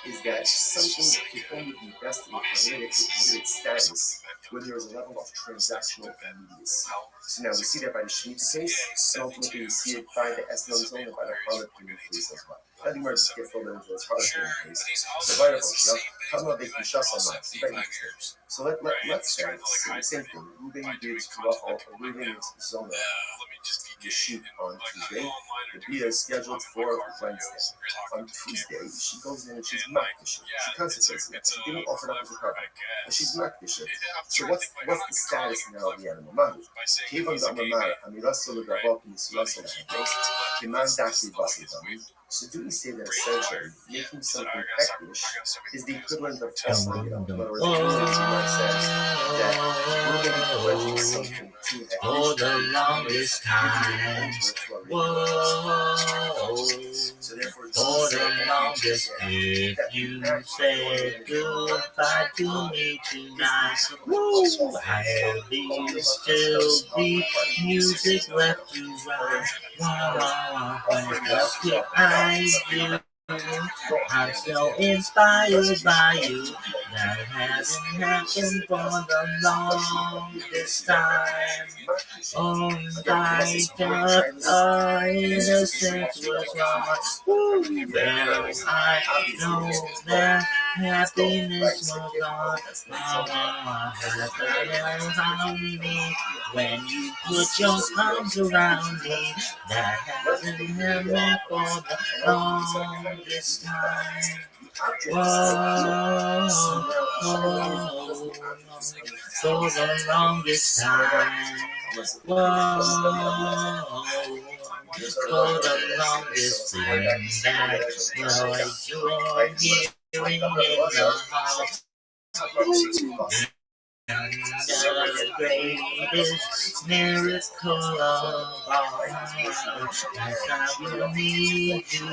is that something can only be best in committed status when there is a level of transactional immediacy. So now we see that by the Shemitah case, and ultimately we see it by the Esnon zone and by the Harlequin case as well. I think we're just get filled into this Harlequin case. So right about so let's start. Same thing. Ruben gives Ruben Zona the sheep on Tuesday. The Bia is scheduled for Wednesday. On Tuesday, she goes in and she's makdishit. She consecrates it. She didn't offer it up as a carbon. And she's makdishit. So what's the status now of the animal? Mahu. Kevon da Amamar, Amirasolo Gavok, Nisulaso Gavok, Kiman Daki Vasidami. So do we say that essentially making something hektish is the equivalent of offering it up? In other words, Tuesday says that we're going to be pledging something to hektish. For the longest time. So therefore, for the longest, if you say goodbye to me tonight, I'll be still be music left to run. I do. I'm so inspired by you. That hasn't happened for the longest time. Oh, our innocence was lost. Well, I know that happiness was lost. On me when you put your arms around me. That hasn't happened for the longest time. Whoa, for the longest time. Whoa, for the longest time. That's what you're hearing in your heart. And the greatest miracle of all, that's how you need you,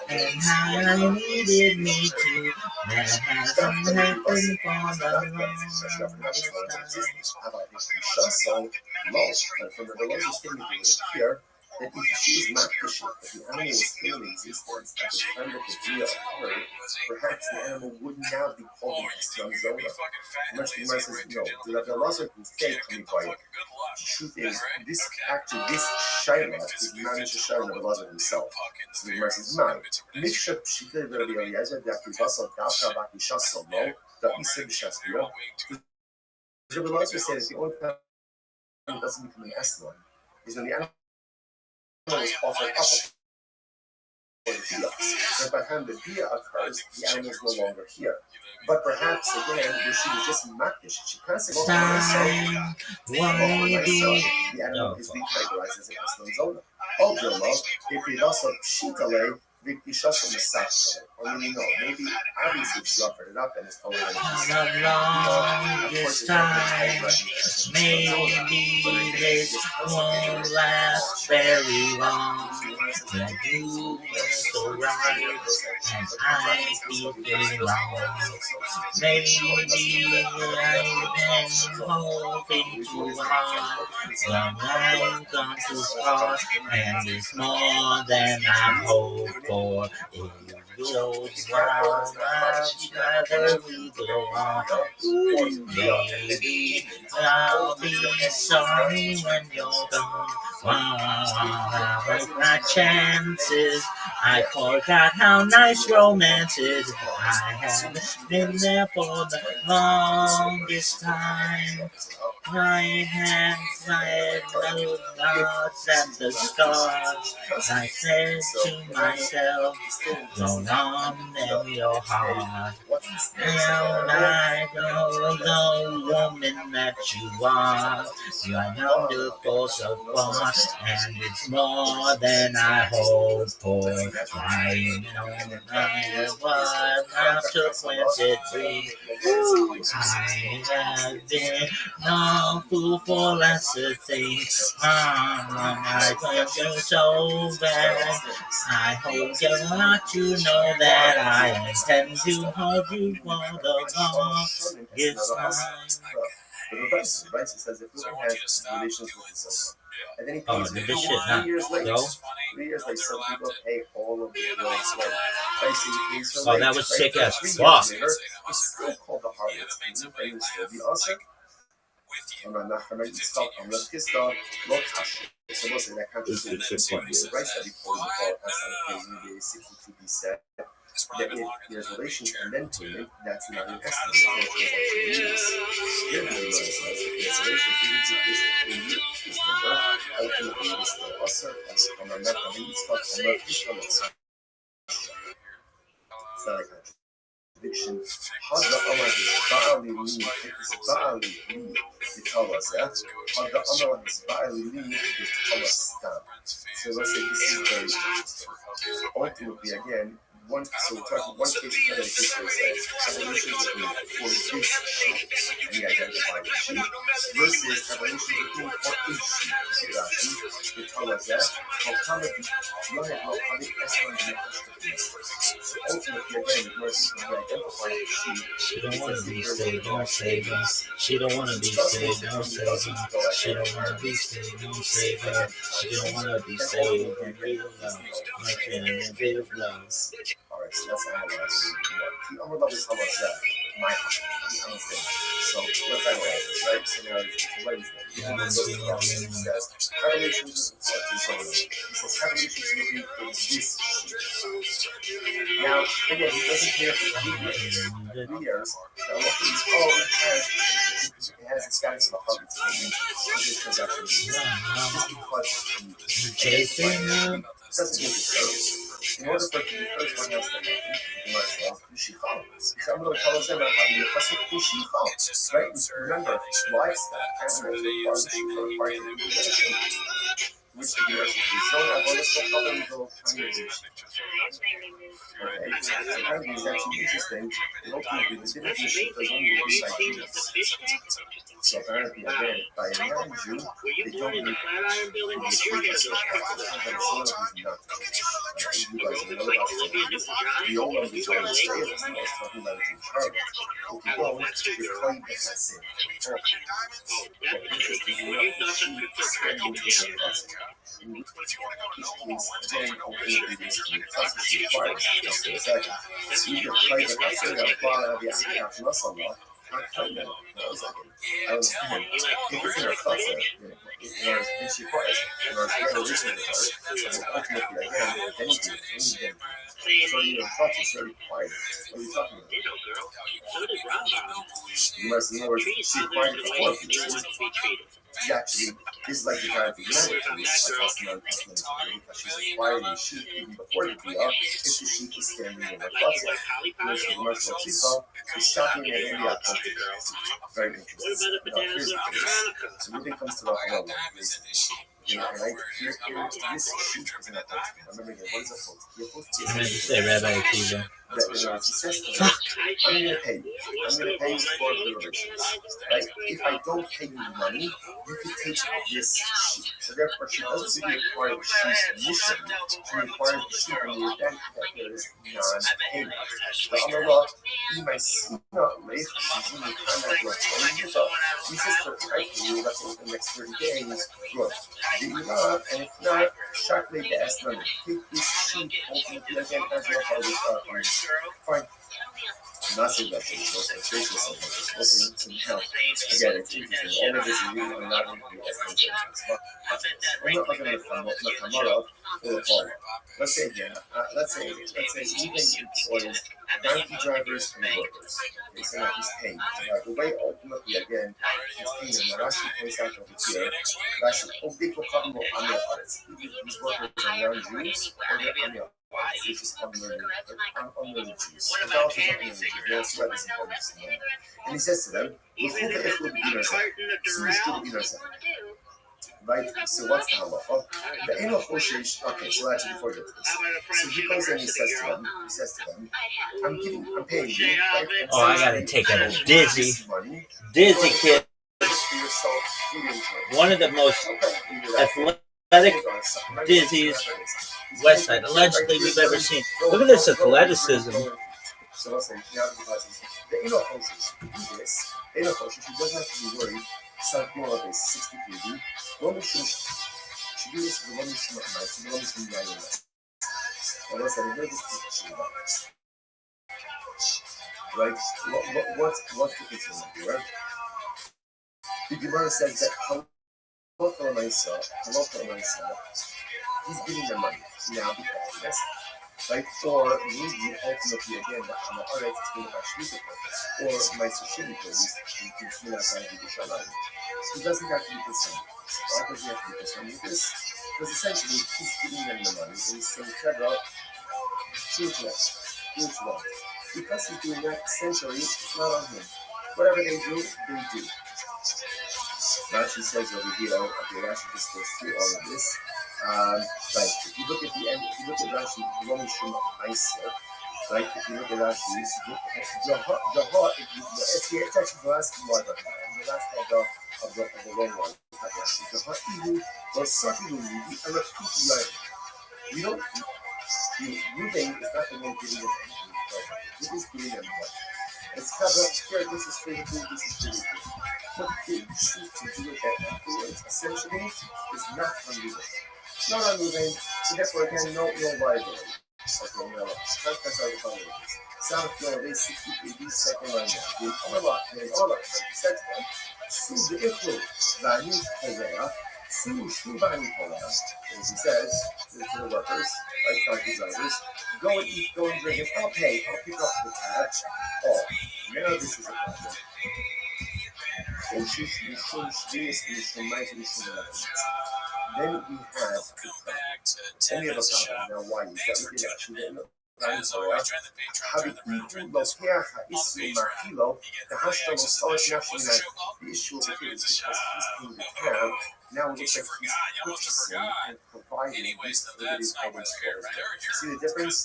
and how I needed me too. That hasn't happened for the longest time. That if she is not the sheep, that the animal is still in existence at the time that the Bria occurred, perhaps the animal would now be called an Eslam Zona. Much the Gemara says, no, the Rabbi Lazar can say to me by it. The truth is, this Shaila is not a Shaila of Lazar himself. So the Gemara says, no, Mifsha Pshita Rabbi Eliezer, the Akivasa, Dafka, Baki Shasa, Lo, the Isa Bishasbio. Rabbi Lazar said that the only time it doesn't become an Eslam is when the animal is offered up for the Bia. And by the time the Bia occurs, the animal is no longer here. But perhaps again, if she was just makdish, she can't say for herself, the animal is being categorized as an Eslam Zona. Oh, dear love, if we lost a Pshitale, we shut from the Sakale. Or maybe no, maybe obviously she offered it up and it's totally the longest time. Maybe this won't last very long. When you were so right and I feel wrong. Maybe I've been hoping too hard. When I'm gone too far, and it's more than I hoped for. It goes round, rather we go on. Maybe I'll be sorry when you're gone. My chances, I forgot how nice romance is. I haven't been there for the longest time. My hands, my head, no thoughts at the stars. I said to myself, go on in your heart. And I know the woman that you are. You're wonderful, so far, and it's more than I hoped for. I know I was consequently. I have been no fool for lesser things. I want you so bad. I hope you're not to know that I intend to hold you for the longest time. The Rabbi says if a woman has relations with his son, and then he pays Did this shit not 3 years later, go? 3 years later, some people pay all of the bills late. Right? So he pays her Oh, late, that was right? sick as 3 years fuck. later, it's still called the harvest. And it will still be awesome. So what's in that country? Right? That because the Paul has on the 62b said that if there's relations and then payment, that's not an estimate. Here the Gemara says if there's relations, even if this number, ultimately it is still usher, and I'm not going to eat stuff, I'm not this one. It's not a contradiction. Hada Amar is Ba'ali Li, is Ba'ali Li, the Tawas, yeah? Hada Amar is Ba'ali Li, the Tawas Stam. So let's say this is very interesting. Ultimately, again, one case of relations between for this sheep, and he identified the sheep, versus a relations between for a sheep. Rashi, the Talazah, so ultimately, again, the person who identified the sheep, She don't want to be saved, don't save her. She don't want to be saved, don't save her. She don't want to be saved, don't save her. She don't want to be saved and real love. Nothing in real love. Alright, so let's analyze it a little more. The Amar is how much that my understand. So let's analyze this, right? So now it's Wednesday. He says, Revelations he says, Revelations looking for this sheep. Now, again, he doesn't care for 3 years. Now, look at his phone, it has the status of a hundred. Just because Chasing them. doesn't make it so. In order for it to be first, one has to happen. Right? Remember, livestock, animals are part of the possession. Which the Gemara says, so I want to stop other little tiny things. Okay, and I think it's actually interesting. And ultimately, the definition does only agree by Jews. So apparently, again, by a non-Jew, they don't need the old one was always Israel, I was talking about it in Charlotte. If you go, you're claiming that that's it. But interesting enough, she spending the process. In which case, again, ultimately, this she requires just a second. You can claim that that's it, apply the African muscle law. I understand. If it's in a process, then she requires it. And I was originally and ultimately, again, anything. So you're talking, so required. What are you talking about? You must know she required it before she actually is like the guy at the United States, a customer because she's acquiring the sheep even before the PR, if the sheep is standing in her plaza. Whereas the commercial people is shopping in India. Very interesting. Now, here's the thing. So when it comes to the halal, and this sheep is in a post. Remember again, what is a post? I meant to say Rabbi Akiva. He says to her, I'm going to pay you. I'm going to pay you for the relations. Right? If I don't pay you money, you can take this sheep. So therefore, she doesn't really require the sheep's mission. She requires the sheep in the event that there is non-payment. The Amarah, my sina late, she's in the kind of he says to her, right, you that's in the next 30 days, good. Do you not? And if not, sharply the estimate. Take this sheep, ultimately again, as your harvest. Fine. Not saying that she's most gracious and supposed to help. Again, it's interesting. All of this is really not going to be estimation. I'm not looking at the Kamara or the Paul. Let's say again, let's say even employees, donkey drivers and workers. Okay, so now he's paying. Now, the way ultimately, again, he's paying, and Rashi points out over here, Rashi, these workers are non-Jews or they're Amir. It's just unlearning Jews. Idolaters are unlearning Jews. They don't sweat this in. And he says to them, right? So what's the halacha? Okay, so actually before we get to this, so he goes and he says to them, I'm paying you. Right? Oh, I gotta take a dizzy kid. One of the most athletic dizzies West Side allegedly we've ever seen. Look at this athleticism. So listen, now the Eno coaches do this. Eno coaches, he doesn't have to be worried. Sankhmora is 60 kg. One should do this for the one who's not nice, the one who's not nice. Well, listen, here's this right? What's the concern here, right? The Gemara says that Halakha Maisa, he's giving them money now because yes, right? Or maybe ultimately again the Hamaharet is going to have Shmita purpose, or Maisa Shini purpose, in outside of the Shalom. He doesn't have to be concerned with this. Why does he have to be concerned with this? Because essentially he's giving them the money and he's saying, Trevor, do it well. Because he's doing that, essentially, it's not on him. Whatever they do, they do. Rashi says over here, okay, Rashi just goes through all of this. Right, if you look at the end, if you look at Rashi, Romi Shema Meiser, right, if you look at Rashi, it's actually the last one, the last of the wrong one. We don't, moving is not the one giving them anything. It is giving them money. It's here, this is pretty good, this is pretty good. What they choose to do with that afterwards, essentially, is not unmoving. It's not unmoving, so therefore, again, no liability. Okay, no, that's how the following is. South Florida, 63 second line down. The Orlock, he said to them, Su the Iflu, Vani Korea, Su Shubani Korea. As he says to the workers, like truck drivers, go and eat, go and drink, and I'll pay, I'll pick up the tab. Oh, now this is a problem. Then we have a problem. Now, why is that? We did actually get the issue of the kids is because he's in the town. Now it looks like he's purchasing and providing these items for them. See the difference?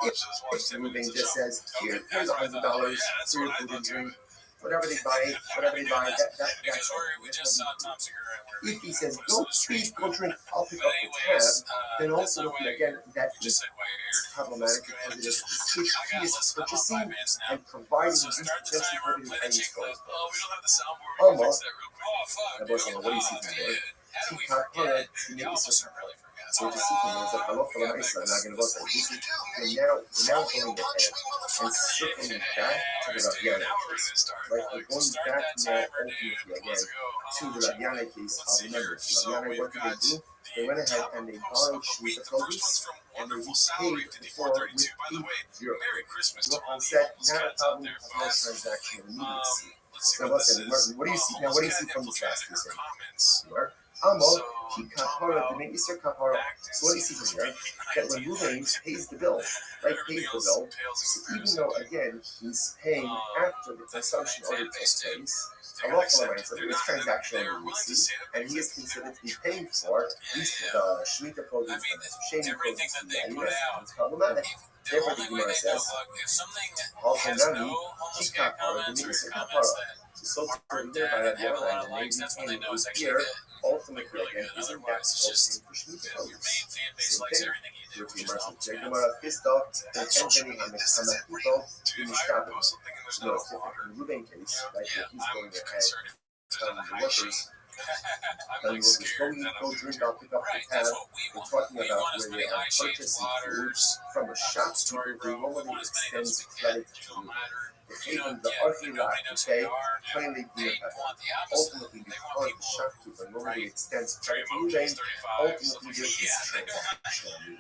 If the moving just says, here's $100 for your food and drink, whatever they buy, that's if he says, go eat, go drink, I'll pick up the tab, then also looking again, that is problematic because it is he is purchasing and providing these potentially prohibited items for his almost, what do you see from there? He can't put it, he may be certain. So to see from there is that Allah for the Isa, not going to go there. We're now going ahead and circling back to the Rabiana case. Right? We're going back now ultimately again to the Rabiana case of remember. Rabiana, what did they do? They went ahead and they borrowed Shmita produce and they paid for with €8. Look on set, not a problem of no transaction of immediacy. So listen, what do you see now? What do you see from this last piece here? Amo, he kapara, the maybe sir kapara. So what do you see from here? That when Ruvain pays the bill, right, pays the bill, so even though again he's paying after the consumption order takes place, Allah so there is transactional immediacy, and he is considered to be paying for these Shemitah produce and the Sheni produce and the Ayunas, and it's problematic. Therefore the Gemara says, Halchanami, he kapara, the maybe sir kapara. So by that and maybe here, ultimately again, isn't that also for Shemitah produce? Same thing. The Gemara pissed off, and Anthony Hamakuto in Mishkabos. No, it's different. In the Ruben case, right, he's going ahead telling the workers, go drink, I'll pick up the tab. We're talking about where they are purchasing food from a shopkeeper who normally extends credit to you. Even the Orthodox today plainly ultimately because the shopkeeper normally extends credit to you, ultimately there is transaction.